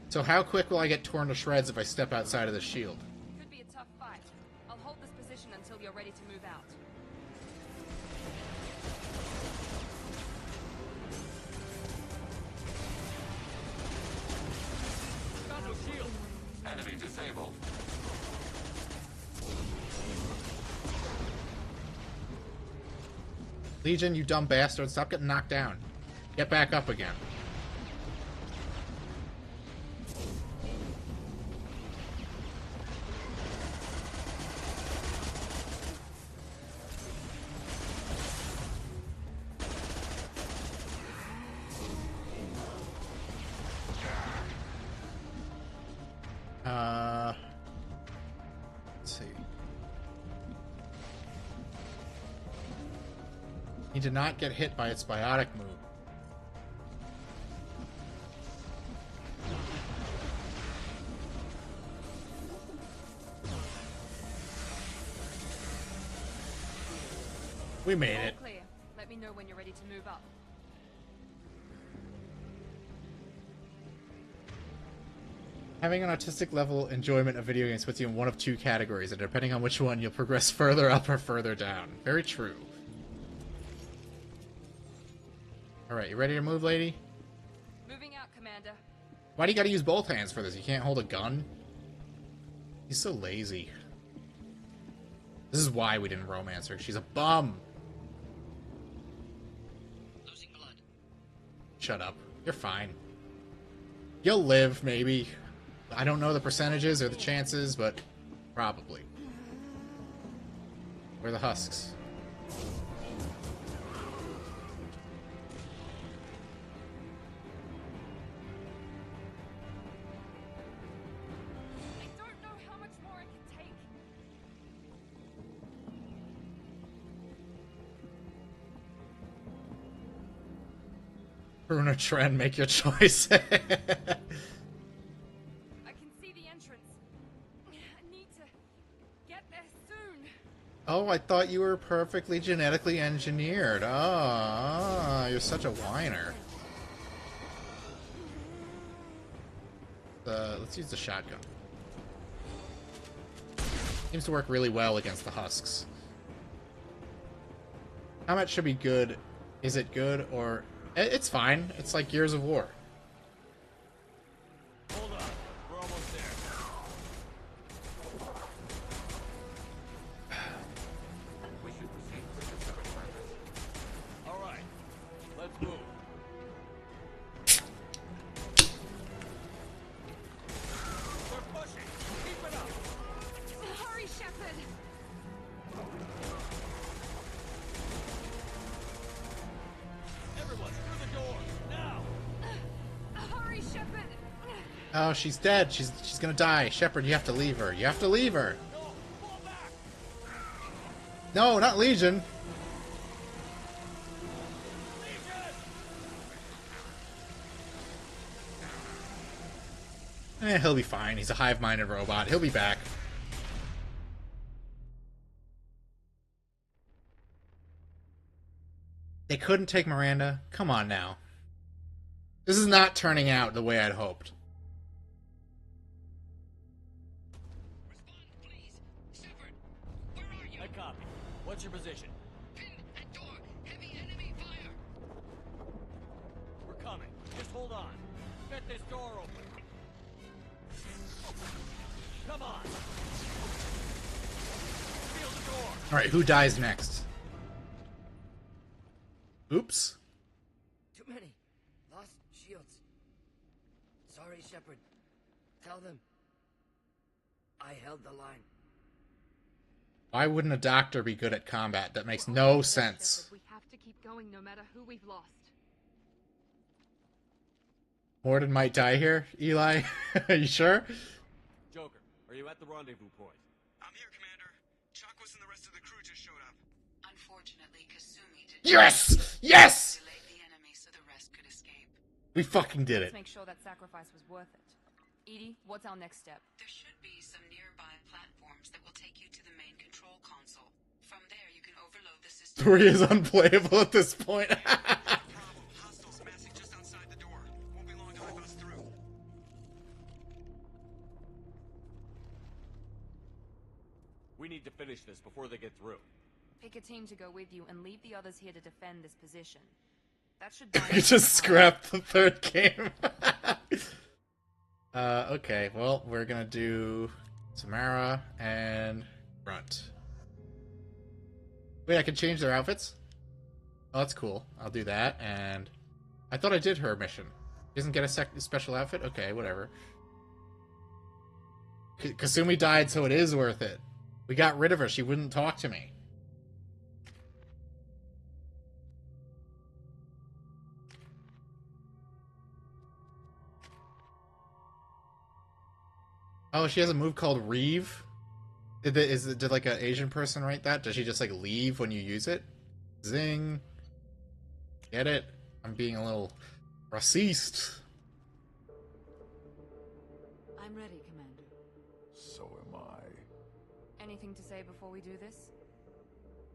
So how quick will I get torn to shreds if I step outside of the shield? Could be a tough fight. I'll hold this position until you're ready to move out. Got no shield. Enemy disabled. Legion, you dumb bastard, stop getting knocked down. Get back up again. Let's see. He did not get hit by its biotic move. We made it. All clear. Let me know when you're ready to move up. Having an autistic level enjoyment of video games puts you in one of two categories, and depending on which one, you'll progress further up or further down. Very true. Alright, you ready to move, lady? Moving out, Commander. Why do you gotta use both hands for this? You can't hold a gun? He's so lazy. This is why we didn't romance her. She's a bum. Losing blood. Shut up. You're fine. You'll live, maybe. I don't know the percentages or the chances, but probably. We're the husks. I don't know how much more I can take. Bruno Tren, make your choice. I can see the entrance. I need to get there soon. Oh, I thought you were perfectly genetically engineered. Oh, you're such a whiner. Let's use the shotgun. Seems to work really well against the husks. How much should be good? Is it good or... It's fine. It's like Gears of War. Hold on. We're almost there. We should proceed with the separate purpose. All right. Let's move. They're pushing. Keep it up. Hurry, Shepard. Everyone, through the door. Now. Hurry, Shepard. Oh, she's dead. She's gonna die. Shepard, you have to leave her. You have to leave her. No, not Legion. He'll be fine. He's a hive-minded robot. He'll be back. They couldn't take Miranda? Come on now. This is not turning out the way I'd hoped. I copy. What's your position? We're coming. Just hold on. Get this door open. Come on. Seal the door. Alright, who dies next? Oops. Too many. Lost shields. Sorry, Shepard. Tell them. I held the line. Why wouldn't a doctor be good at combat? That makes no sense. We have to keep going no matter who we've lost. Morden might die here, Eli. Are you sure? Joker, are you at the rendezvous point? I'm here, Commander. Chakwas and the rest of the crew just showed up. Unfortunately, Kasumi did Yes! Yes! delay the enemy so the rest could escape. We fucking did Let's it. make sure that sacrifice was worth it. Edie, what's our next step? There should be some nearby platforms that will take you to the main control console. From there, you can overload the system. 3 is unplayable at this point. Hostiles massing just outside the door. Won't be long till I bust through. We need to finish this before they get through. Pick a team to go with you and leave the others here to defend this position. That should We just scrapped the third game. Okay, well, we're gonna do Samara and Brunt. Wait, I can change their outfits? Oh, that's cool. I'll do that, and... I thought I did her mission. She doesn't get a special outfit? Okay, whatever. Kasumi died, so it is worth it. We got rid of her. She wouldn't talk to me. Oh, she has a move called Reeve? Did like an Asian person write that? Does she just like leave when you use it? Zing. Get it? I'm being a little racist. I'm ready, Commander. So am I. Anything to say before we do this?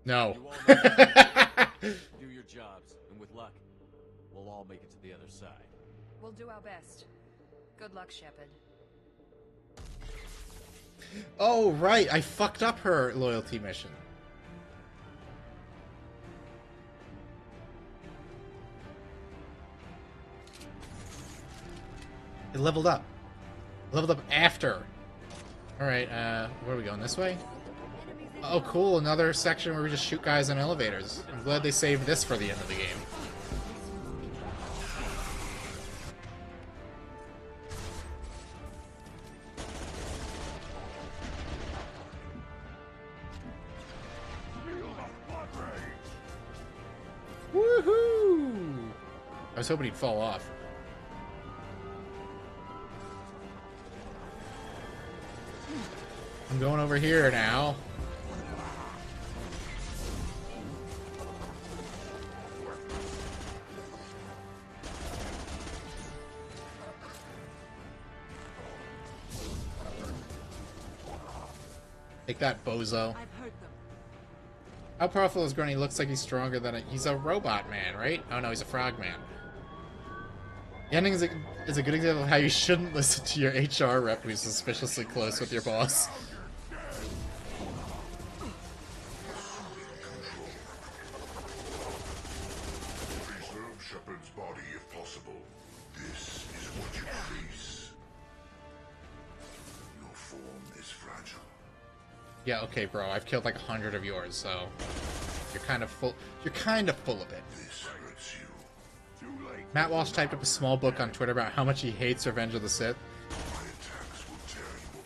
No. You all know do your jobs, and with luck, we'll all make it to the other side. We'll do our best. Good luck, Shepard. Oh, right. I fucked up her loyalty mission. It leveled up. Leveled up after. Alright, where are we going? This way? Oh, cool. Another section where we just shoot guys in elevators. I'm glad they saved this for the end of the game. was hoping he'd fall off. I'm going over here now. Take that, bozo. I've heard them. How powerful is Grunny? Looks like he's stronger than he's a robot man, right? Oh no, he's a frog man. The ending is a good example of how you shouldn't listen to your HR rep who's suspiciously close with your boss. Preserve Shepard's body if possible. This is what you face. Your form is fragile. Yeah, okay, bro. I've killed like 100 of yours, so you're kind of full. You're kind of full of it. This hurts you. Too late. Matt Walsh typed up a small book on Twitter about how much he hates Revenge of the Sith. My attacks will tear you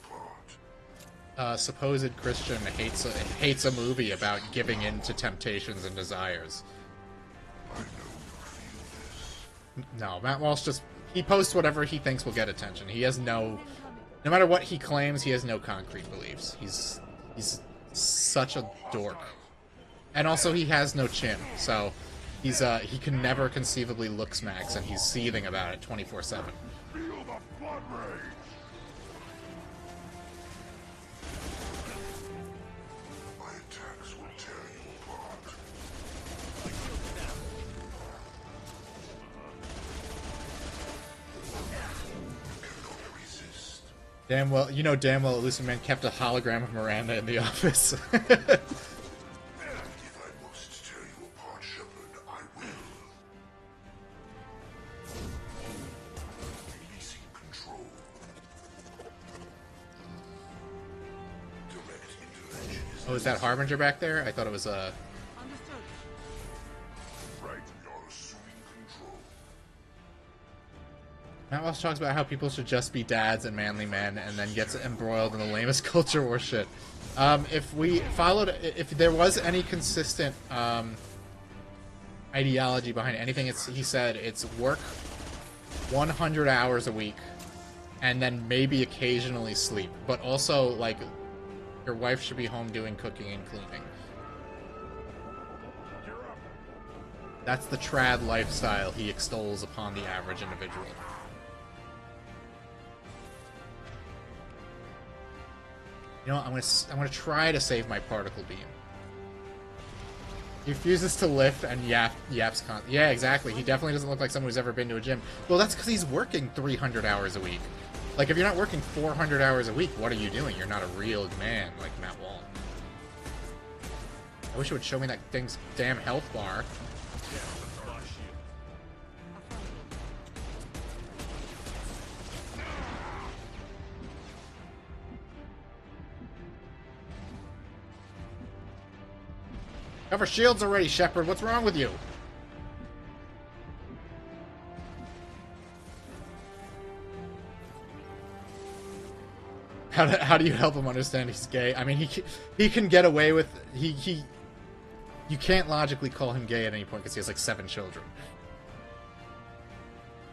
apart. Supposed Christian hates a movie about giving in to temptations and desires. I know you feel this. No, Matt Walsh he posts whatever he thinks will get attention. He has no matter what he claims, he has no concrete beliefs. He's such a dork. And also he has no chin, so he can never conceivably look smacks, and he's seething about it 24/7. Feel the blood rage. My attacks will tear you apart. You cannot resist. Damn well, damn well Elusive Man kept a hologram of Miranda in the office. If I must tear you apart, Shepard, I will. Releasing control. Direct intervention is Oh, is that Harbinger back there? I thought it was right. You're assuming control. Matt Walsh talks about how people should just be dads and manly men, and then gets embroiled in the lamest culture war shit. If there was any consistent ideology behind anything he said, it's work 100 hours a week, and then maybe occasionally sleep. But also, like, your wife should be home doing cooking and cleaning. That's the trad lifestyle he extols upon the average individual. You know what, I'm gonna try to save my particle beam. He refuses to lift and yaps yeah, exactly. He definitely doesn't look like someone who's ever been to a gym. Well, that's because he's working 300 hours a week. Like, if you're not working 400 hours a week, what are you doing? You're not a real man like Matt Wall. I wish it would show me that thing's damn health bar. Cover shields already, Shepard. What's wrong with you? How do you help him understand he's gay? I mean, he can get away with you can't logically call him gay at any point because he has like 7 children.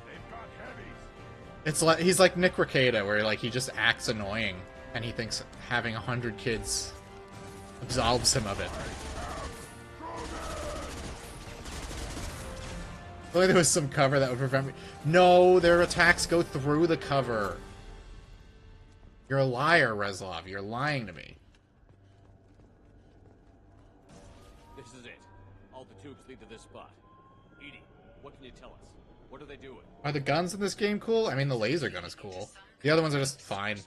They've got heavies. It's like he's like Nick Rekieta, where like he just acts annoying and he thinks having 100 kids absolves him of it. Only there was some cover that would prevent me. No, their attacks go through the cover. You're a liar, Reslov. You're lying to me. This is it. All the tubes lead to this spot. Edie, what can you tell us? What are they doing? Are the guns in this game cool? I mean, the laser gun is cool. The other ones are just fine. It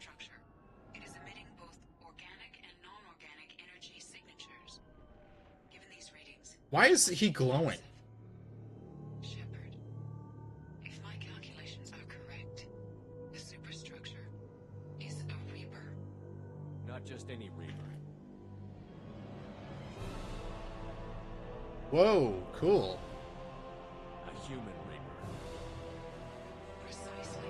is emitting both organic and non-organic energy signatures. Given these readings, Why is he glowing? Shepard, if my calculations are correct, the superstructure is a Reaper. Not just any Reaper. Whoa, cool. A human Reaper. Precisely.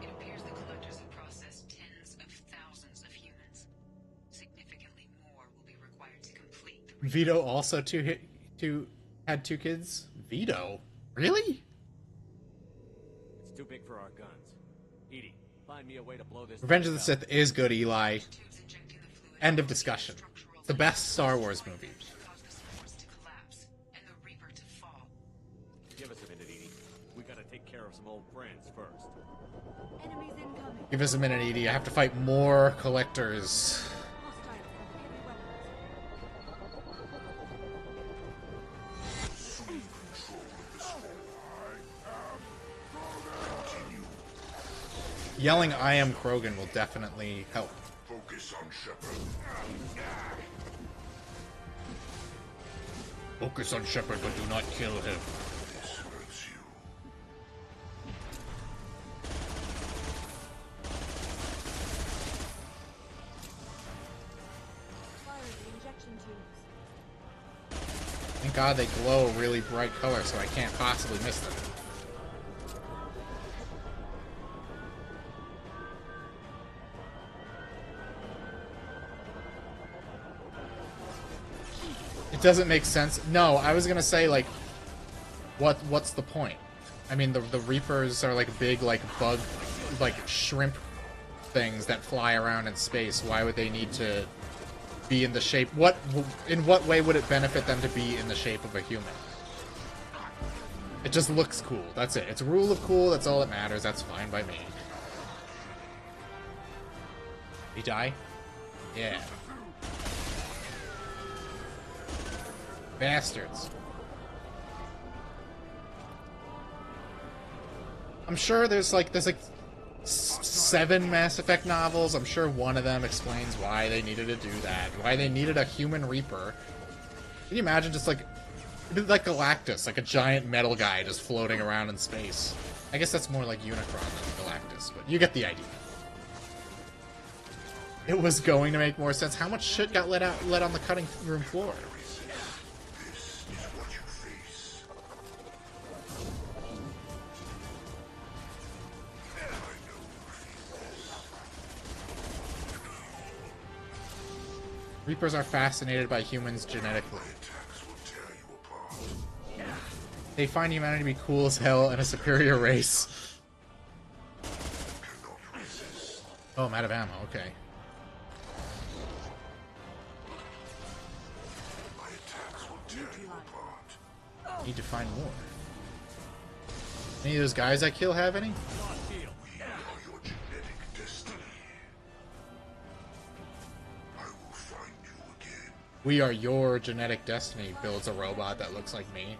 It appears the collectors have processed tens of thousands of humans, significantly Vito also had two kids? Vito? Really? It's too big for our guns. Edie, find me a way to blow this. Revenge of the thing up. Sith is good, Eli. End of discussion. It's the best Star Wars movie. Give us a minute, Edie. We gotta take care of some old friends first. Enemies incoming. Give us a minute, Edie. I have to fight more collectors. Yelling "I am Krogan" will definitely help. Focus on Shepard. Focus on Shepard, but do not kill him. This hurts you. Fire the injection tubes. Thank God they glow a really bright color, so I can't possibly miss them. It doesn't make sense. No, I was gonna say, like, what's the point? I mean, the Reapers are like big, like, bug, like, shrimp things that fly around in space. Why would they need to be in the shape? In what way would it benefit them to be in the shape of a human? It just looks cool. That's it. It's a rule of cool. That's all that matters. That's fine by me. He die? Yeah. Bastards. I'm sure there's like 7 Mass Effect novels. I'm sure one of them explains why they needed to do that. Why they needed a human Reaper. Can you imagine just like Galactus, like a giant metal guy just floating around in space? I guess that's more like Unicron than Galactus, but you get the idea. It was going to make more sense. How much shit got let on the cutting room floor? This is what you face. Reapers are fascinated by humans genetically. They find humanity to be cool as hell and a superior race. Oh, I'm out of ammo, okay. Need to find more. Any of those guys I kill have any? We are your genetic destiny builds a robot that looks like me.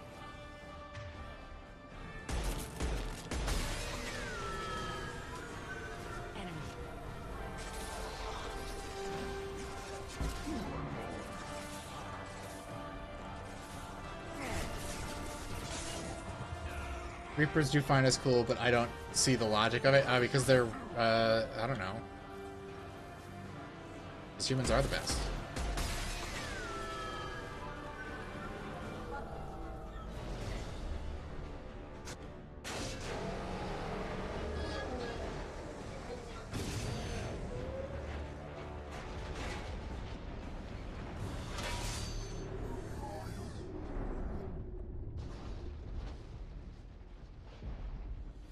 Reapers do find us cool, but I don't see the logic of it, because they're, I don't know. Because humans are the best.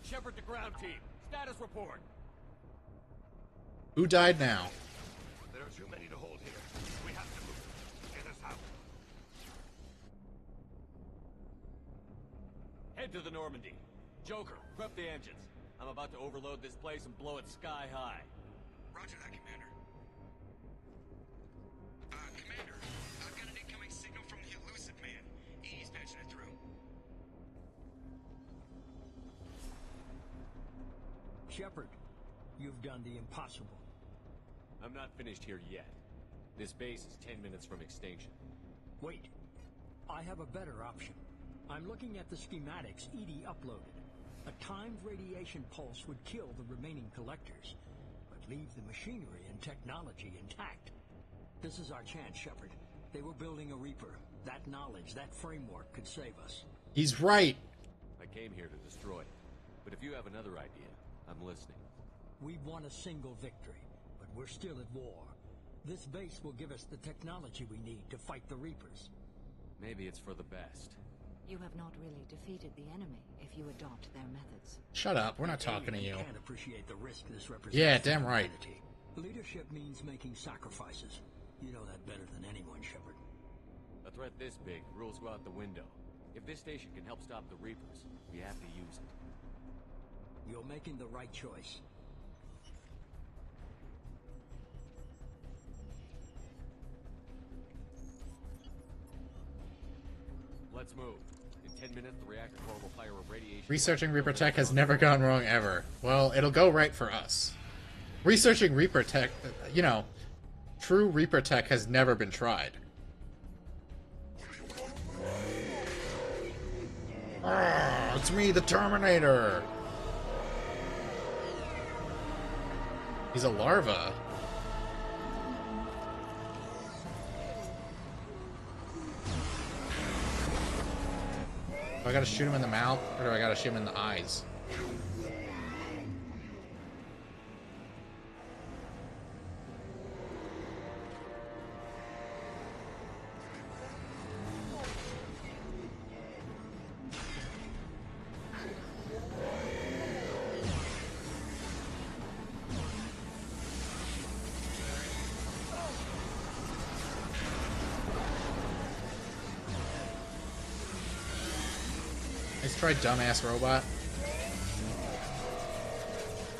Shepard to ground team. Status report. Who died now? There are too many to hold here. We have to move. Get us out. Head to the Normandy. Joker, prep the engines. I'm about to overload this place and blow it sky high. Roger that, Commander. Commander, I've got an incoming signal from the Elusive Man. He's patching it through. Shepard, you've done the impossible. I'm not finished here yet. This base is 10 minutes from extinction. Wait. I have a better option. I'm looking at the schematics Edie uploaded. A timed radiation pulse would kill the remaining collectors, but leave the machinery and technology intact. This is our chance, Shepard. They were building a Reaper. That knowledge, that framework could save us. He's right. I came here to destroy it. But if you have another idea, I'm listening. We've won a single victory, but we're still at war. This base will give us the technology we need to fight the Reapers. Maybe it's for the best. You have not really defeated the enemy if you adopt their methods. Shut up, we're not talking to you. Can't appreciate the risk this represents. Yeah, damn right. Humanity. Leadership means making sacrifices. You know that better than anyone, Shepard. A threat this big, rules go out the window. If this station can help stop the Reapers, we have to use it. You're making the right choice. Let's move. In 10 minutes, the reactor core will fire a radiation... Researching Reaper tech has never gone wrong ever. Well, it'll go right for us. Researching Reaper tech, you know, true Reaper tech has never been tried. Ah, it's me, the Terminator! He's a larva. Do I gotta shoot him in the mouth, or do I gotta shoot him in the eyes? Let's try dumbass robot.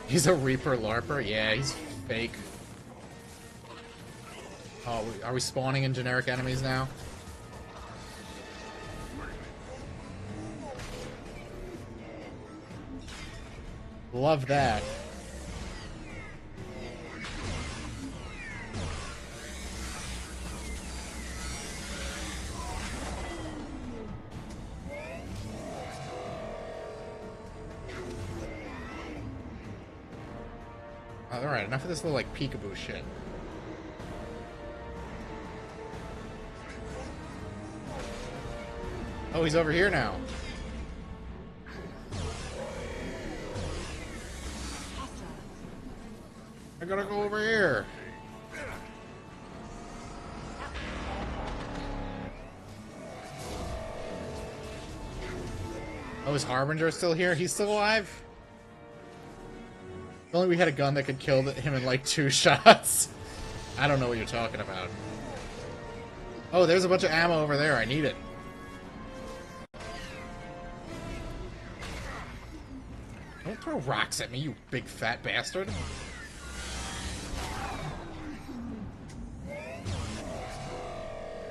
He's a Reaper LARPer? Yeah, he's fake. Oh, are we spawning in generic enemies now? Love that. Alright, enough of this little, like, peekaboo shit. Oh, he's over here now. I gotta go over here. Oh, is Harbinger still here? He's still alive? If only we had a gun that could kill him in like 2 shots. I don't know what you're talking about. Oh, there's a bunch of ammo over there. I need it. Don't throw rocks at me, you big fat bastard.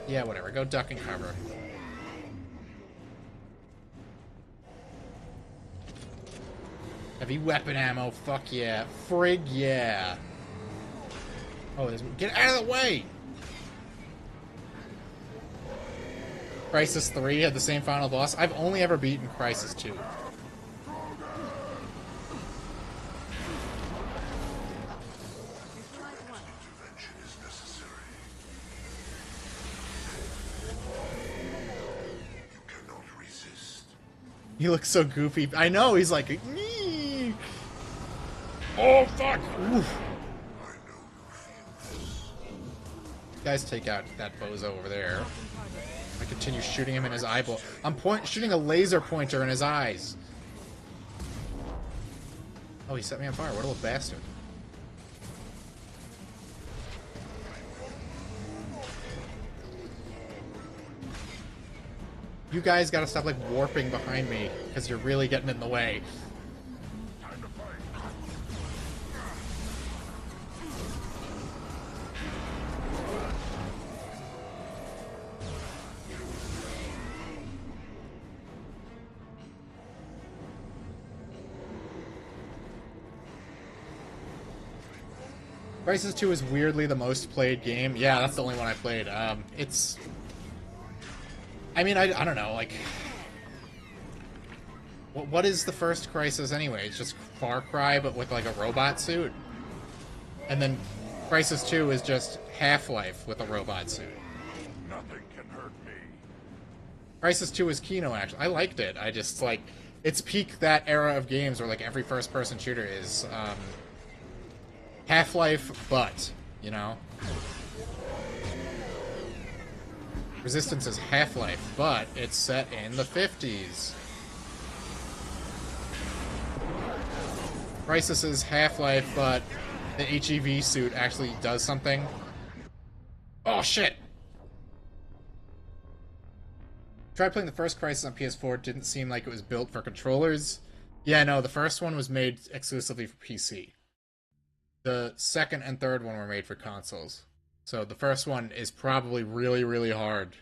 Yeah, whatever. Go duck and cover. Heavy weapon ammo, fuck yeah. Frig yeah. Oh, get out of the way! Crysis 3 had the same final boss. I've only ever beaten Crysis 2. He looks so goofy. I know, he's like, nee. Oh, fuck! Oof. Guys, take out that bozo over there. I continue shooting him in his eyeball. I'm shooting a laser pointer in his eyes. Oh, he set me on fire. What a little bastard. You guys gotta stop, like, warping behind me, because you're really getting in the way. Crysis 2 is weirdly the most played game. Yeah, that's the only one I played. It's... I mean, I don't know, like... What is the first Crysis anyway? It's just Far Cry, but with, like, a robot suit? And then Crysis 2 is just Half-Life with a robot suit. Nothing can hurt me. Crysis 2 is Kino, actually. I liked it. I just, like... It's peak that era of games where, like, every first-person shooter is, Half-Life, but, you know? Resistance is Half-Life, but it's set in the 50s. Crisis is Half-Life, but the HEV suit actually does something. Oh, shit! Tried playing the first Crisis on PS4, didn't seem like it was built for controllers. Yeah, no, the first one was made exclusively for PC. The second and third one were made for consoles. So the first one is probably really, really hard.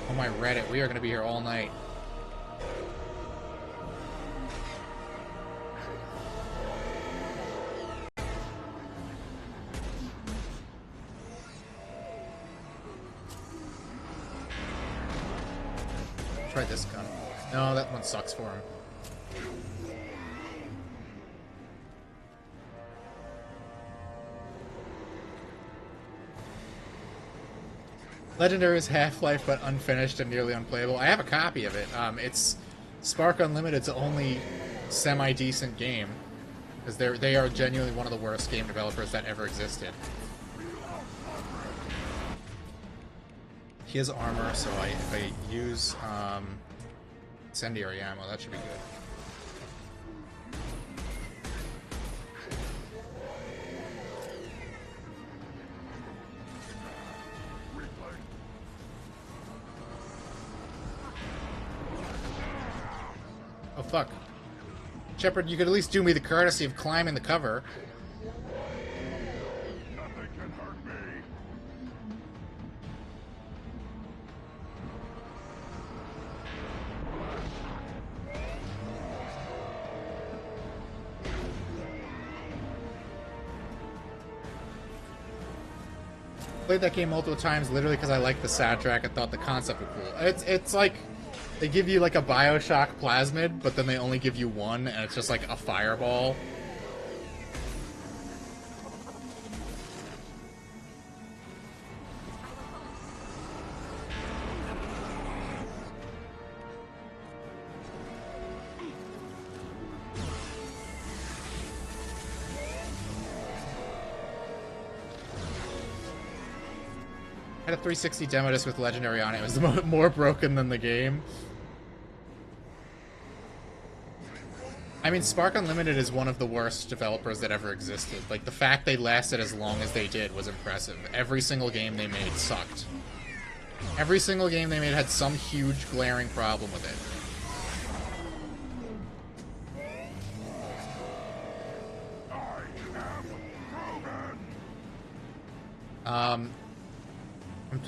Oh my Reddit, we are going to be here all night. Try this gun. No, that one sucks for him. Legendary is Half-Life, but unfinished and nearly unplayable. I have a copy of it. It's Spark Unlimited's only semi-decent game, because they are genuinely one of the worst game developers that ever existed. He has armor, so if I use incendiary ammo, that should be good. Oh, fuck. Shepard, you could at least do me the courtesy of climbing the cover. Nothing can hurt me. Played that game multiple times literally because I liked the soundtrack and thought the concept was cool. It's like they give you like a Bioshock plasmid, but then they only give you one, and it's just like a fireball. I had a 360 demo disc with Legendary on it. It was more broken than the game. I mean, Spark Unlimited is one of the worst developers that ever existed. Like, the fact they lasted as long as they did was impressive. Every single game they made sucked. Every single game they made had some huge glaring problem with it.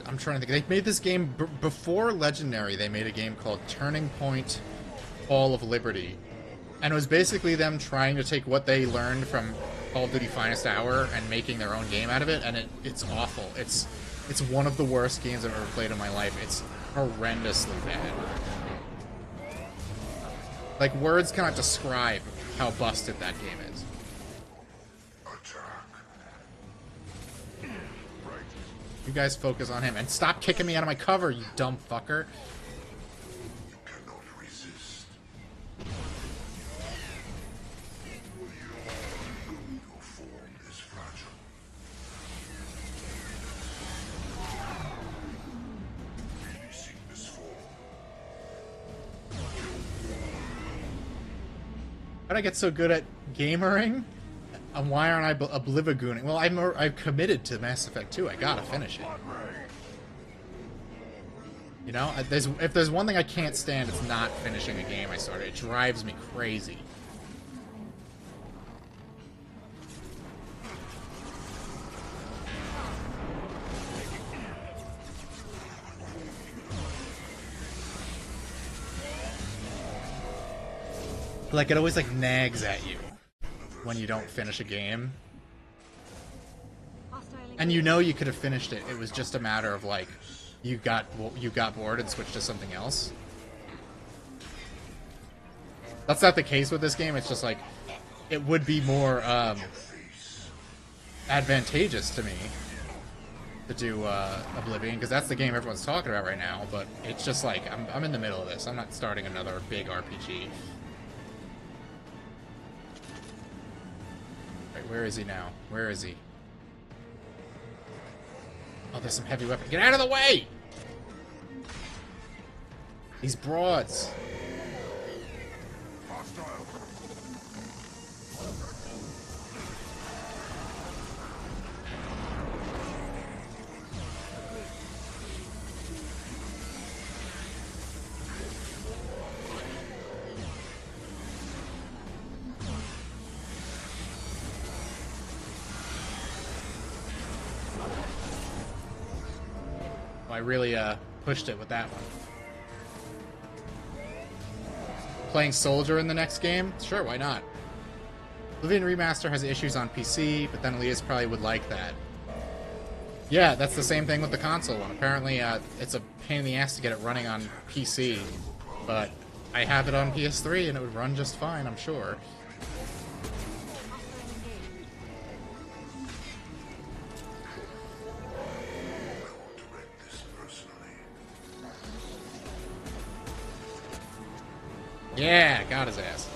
I'm trying to think. They made this game before Legendary. They made a game called Turning Point: Fall of Liberty. And it was basically them trying to take what they learned from Call of Duty Finest Hour and making their own game out of it, and it's awful. It's one of the worst games I've ever played in my life. It's horrendously bad. Like, words cannot describe how busted that game is. You guys focus on him, and stop kicking me out of my cover, you dumb fucker. How'd I get so good at gamering? And why aren't I oblivagooning? Well, I've committed to Mass Effect 2. I gotta finish it. You know, if there's one thing I can't stand, it's not finishing a game I started. It drives me crazy. Like, it always, like, nags at you when you don't finish a game. And you know you could have finished it. It was just a matter of, like, you got bored and switched to something else. That's not the case with this game. It's just like it would be more advantageous to me to do Oblivion, because that's the game everyone's talking about right now. But it's just like I'm in the middle of this. I'm not starting another big RPG. Right, where is he now? Where is he? Oh, there's some heavy weapon. Get out of the way! These broads. I really pushed it with that one. Playing Soldier in the next game? Sure, why not? Oblivion Remaster has issues on PC, but then Elias probably would like that. Yeah, that's the same thing with the console one. Apparently, it's a pain in the ass to get it running on PC, but I have it on PS3 and it would run just fine, I'm sure. Yeah, got his ass.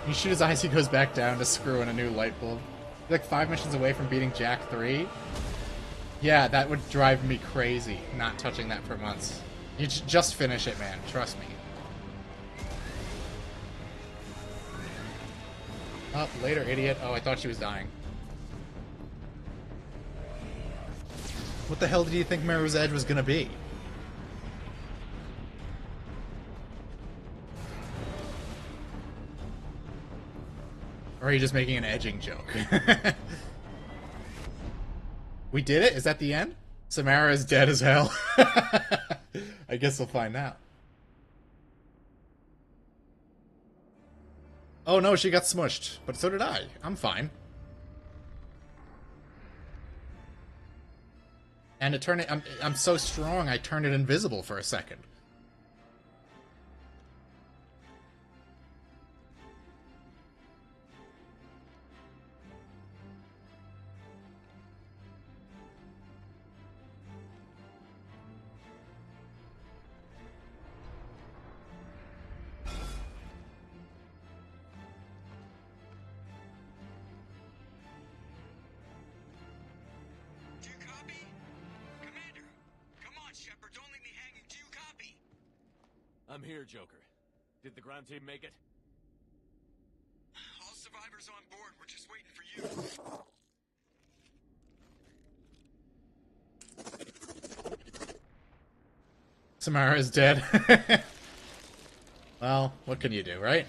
You shoot his eyes, he goes back down to screw in a new light bulb. You're like 5 missions away from beating Jack 3. Yeah, that would drive me crazy, not touching that for months. You just finish it, man. Trust me. Oh, later, idiot. Oh, I thought she was dying. What the hell did you think Mirror's Edge was gonna be? Or are you just making an edging joke? We did it? Is that the end? Samara is dead as hell. I guess we'll find out. Oh no, she got smushed. But so did I. I'm fine. And it turned it... I'm so strong, I turned it invisible for a second. I'm here, Joker. Did the ground team make it? All survivors on board. We're just waiting for you. Samara is dead. Well, what can you do, right?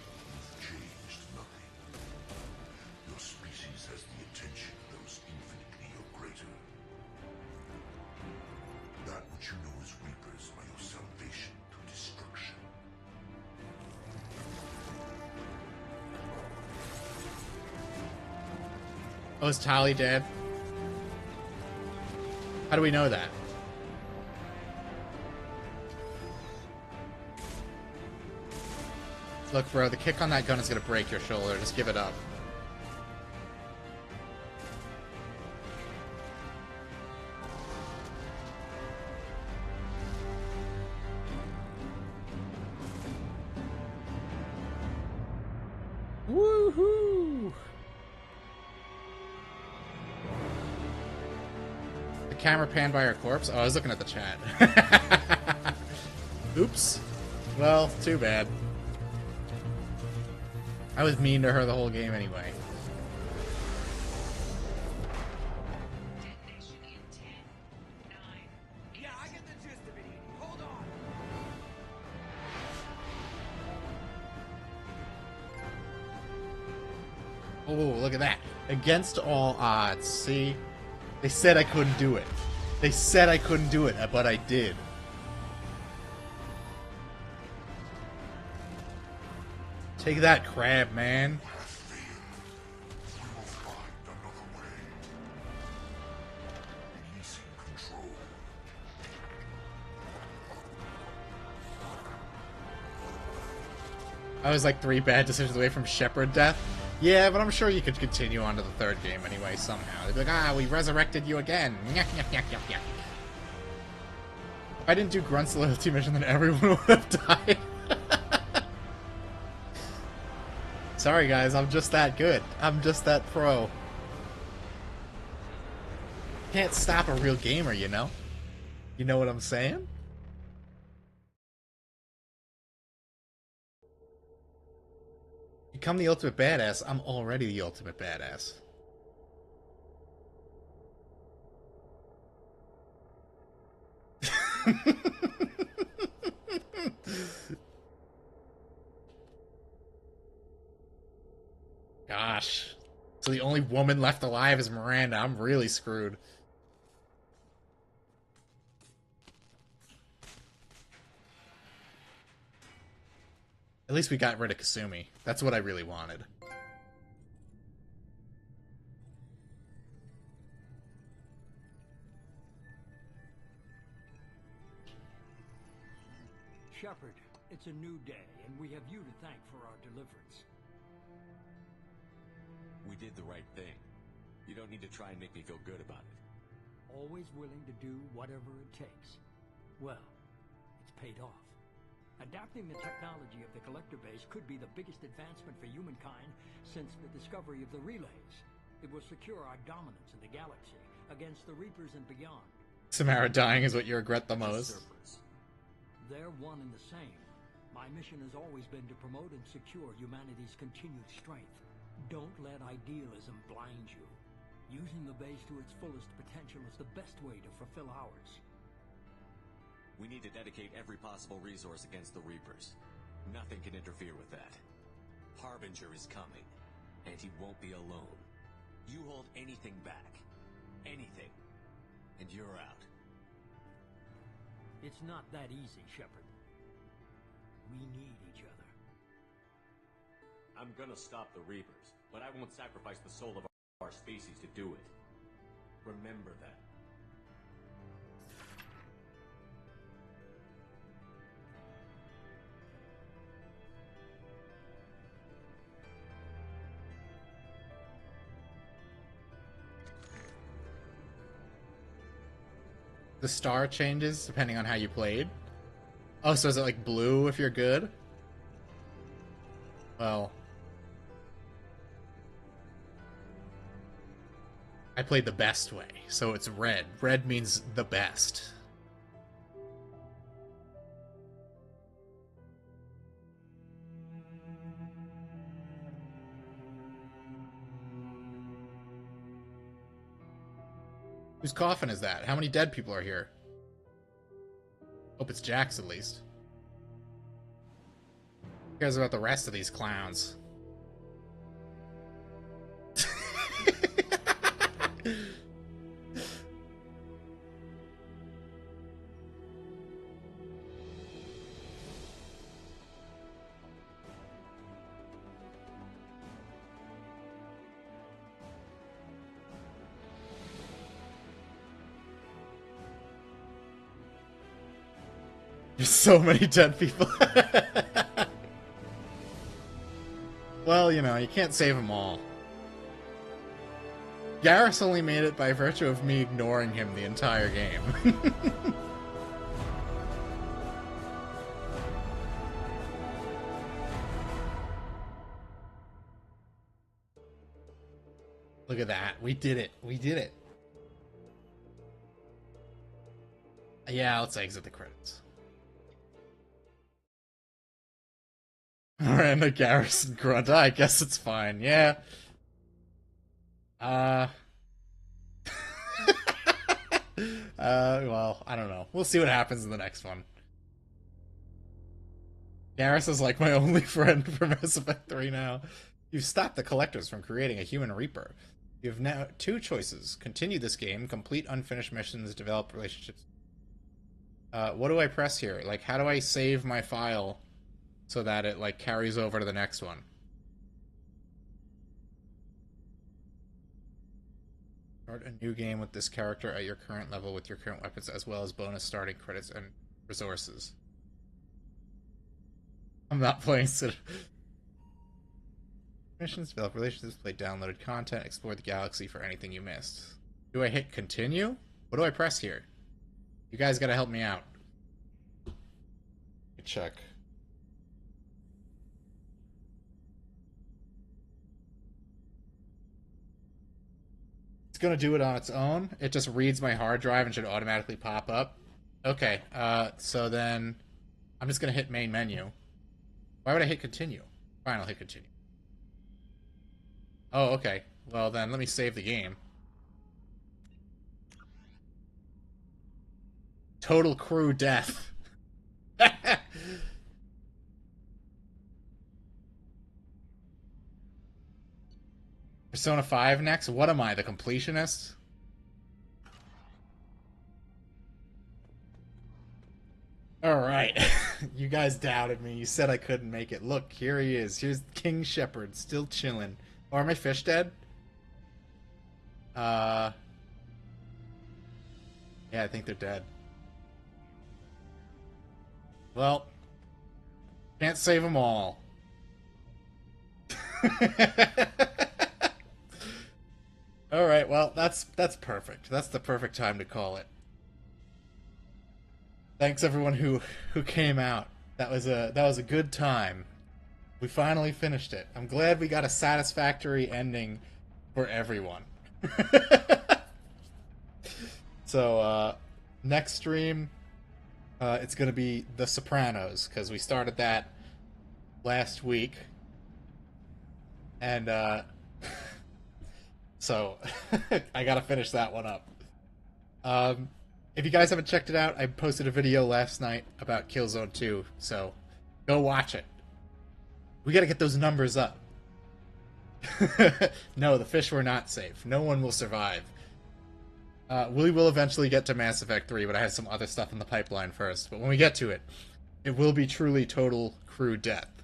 Your species has the attention of those infinitely or greater. That which you know as Reapers are your salvation through destruction. Oh, is Tali dead? How do we know that? Look, bro, the kick on that gun is gonna break your shoulder. Just give it up. Woohoo! The camera panned by her corpse? Oh, I was looking at the chat. Oops. Well, too bad. I was mean to her the whole game anyway. Yeah, I get the gist of it, Edie. Hold on. Oh, look at that. Against all odds. See? They said I couldn't do it. They said I couldn't do it, but I did. Take that, crab, man. I was like 3 bad decisions away from Shepard death. Yeah, but I'm sure you could continue on to the 3rd game anyway somehow. They'd be like, we resurrected you again. If I didn't do Grunt's loyalty mission, then everyone would have died. Sorry guys, I'm just that good. I'm just that pro. Can't stop a real gamer, you know? You know what I'm saying? Become the ultimate badass. I'm already the ultimate badass. Gosh. So the only woman left alive is Miranda. I'm really screwed. At least we got rid of Kasumi. That's what I really wanted. Shepard, it's a new day, and we have you to thank for our deliverance. We did the right thing. You don't need to try and make me feel good about it. Always willing to do whatever it takes. Well, it's paid off. Adapting the technology of the Collector base could be the biggest advancement for humankind since the discovery of the relays. It will secure our dominance in the galaxy against the Reapers and beyond. Samara dying is what you regret the most. They're one and the same. My mission has always been to promote and secure humanity's continued strength. Don't let idealism blind you. Using the base to its fullest potential is the best way to fulfill ours. We need to dedicate every possible resource against the Reapers. Nothing can interfere with that. Harbinger is coming, and he won't be alone. You hold anything back, anything, and you're out. It's not that easy, Shepard. We need each other. I'm gonna stop the Reapers, but I won't sacrifice the soul of our species to do it. Remember that. The star changes depending on how you played. Oh, so is it like blue if you're good? Well, I played the best way, so it's red. Red means the best. Whose coffin is that? How many dead people are here? Hope it's Jack's at least. Who cares about the rest of these clowns? There's so many dead people. Well, you know, you can't save them all. Garrus only made it by virtue of me ignoring him the entire game. Look at that. We did it. We did it. Yeah, let's exit the credits. Miranda, Garrison, Grunt. I guess it's fine. Yeah. Well, I don't know. We'll see what happens in the next one. Garrus is like my only friend for Mass Effect 3 now. You've stopped the Collectors from creating a human Reaper. You have now 2 choices. Continue this game, complete unfinished missions, develop relationships. What do I press here? Like, how do I save my file so that it, like, carries over to the next one? Start a new game with this character at your current level with your current weapons, as well as bonus starting credits and resources. I'm not playing missions, develop relationships, play downloaded content, explore the galaxy for anything you missed. Do I hit continue? What do I press here? You guys gotta help me out. Check. It's gonna do it on its own. It just reads my hard drive and should automatically pop up. Okay, so then I'm just gonna hit main menu. Why would I hit continue? Fine, I'll hit continue. Oh, okay. Well then, let me save the game. Total crew death. Persona 5 next? What am I, the completionist? Alright. You guys doubted me. You said I couldn't make it. Look, here he is. Here's King Shepard, still chilling. Oh, are my fish dead? Yeah, I think they're dead. Well, can't save them all. Alright, well, that's perfect. That's the perfect time to call it. Thanks everyone who came out. That was a good time. We finally finished it. I'm glad we got a satisfactory ending for everyone. So, next stream, it's going to be The Sopranos, because we started that last week. And, so, I gotta finish that one up. If you guys haven't checked it out, I posted a video last night about Killzone 2, so go watch it. We gotta get those numbers up. No, the fish were not safe. No one will survive. We will eventually get to Mass Effect 3, but I have some other stuff in the pipeline first. But when we get to it, it will be truly total crew death.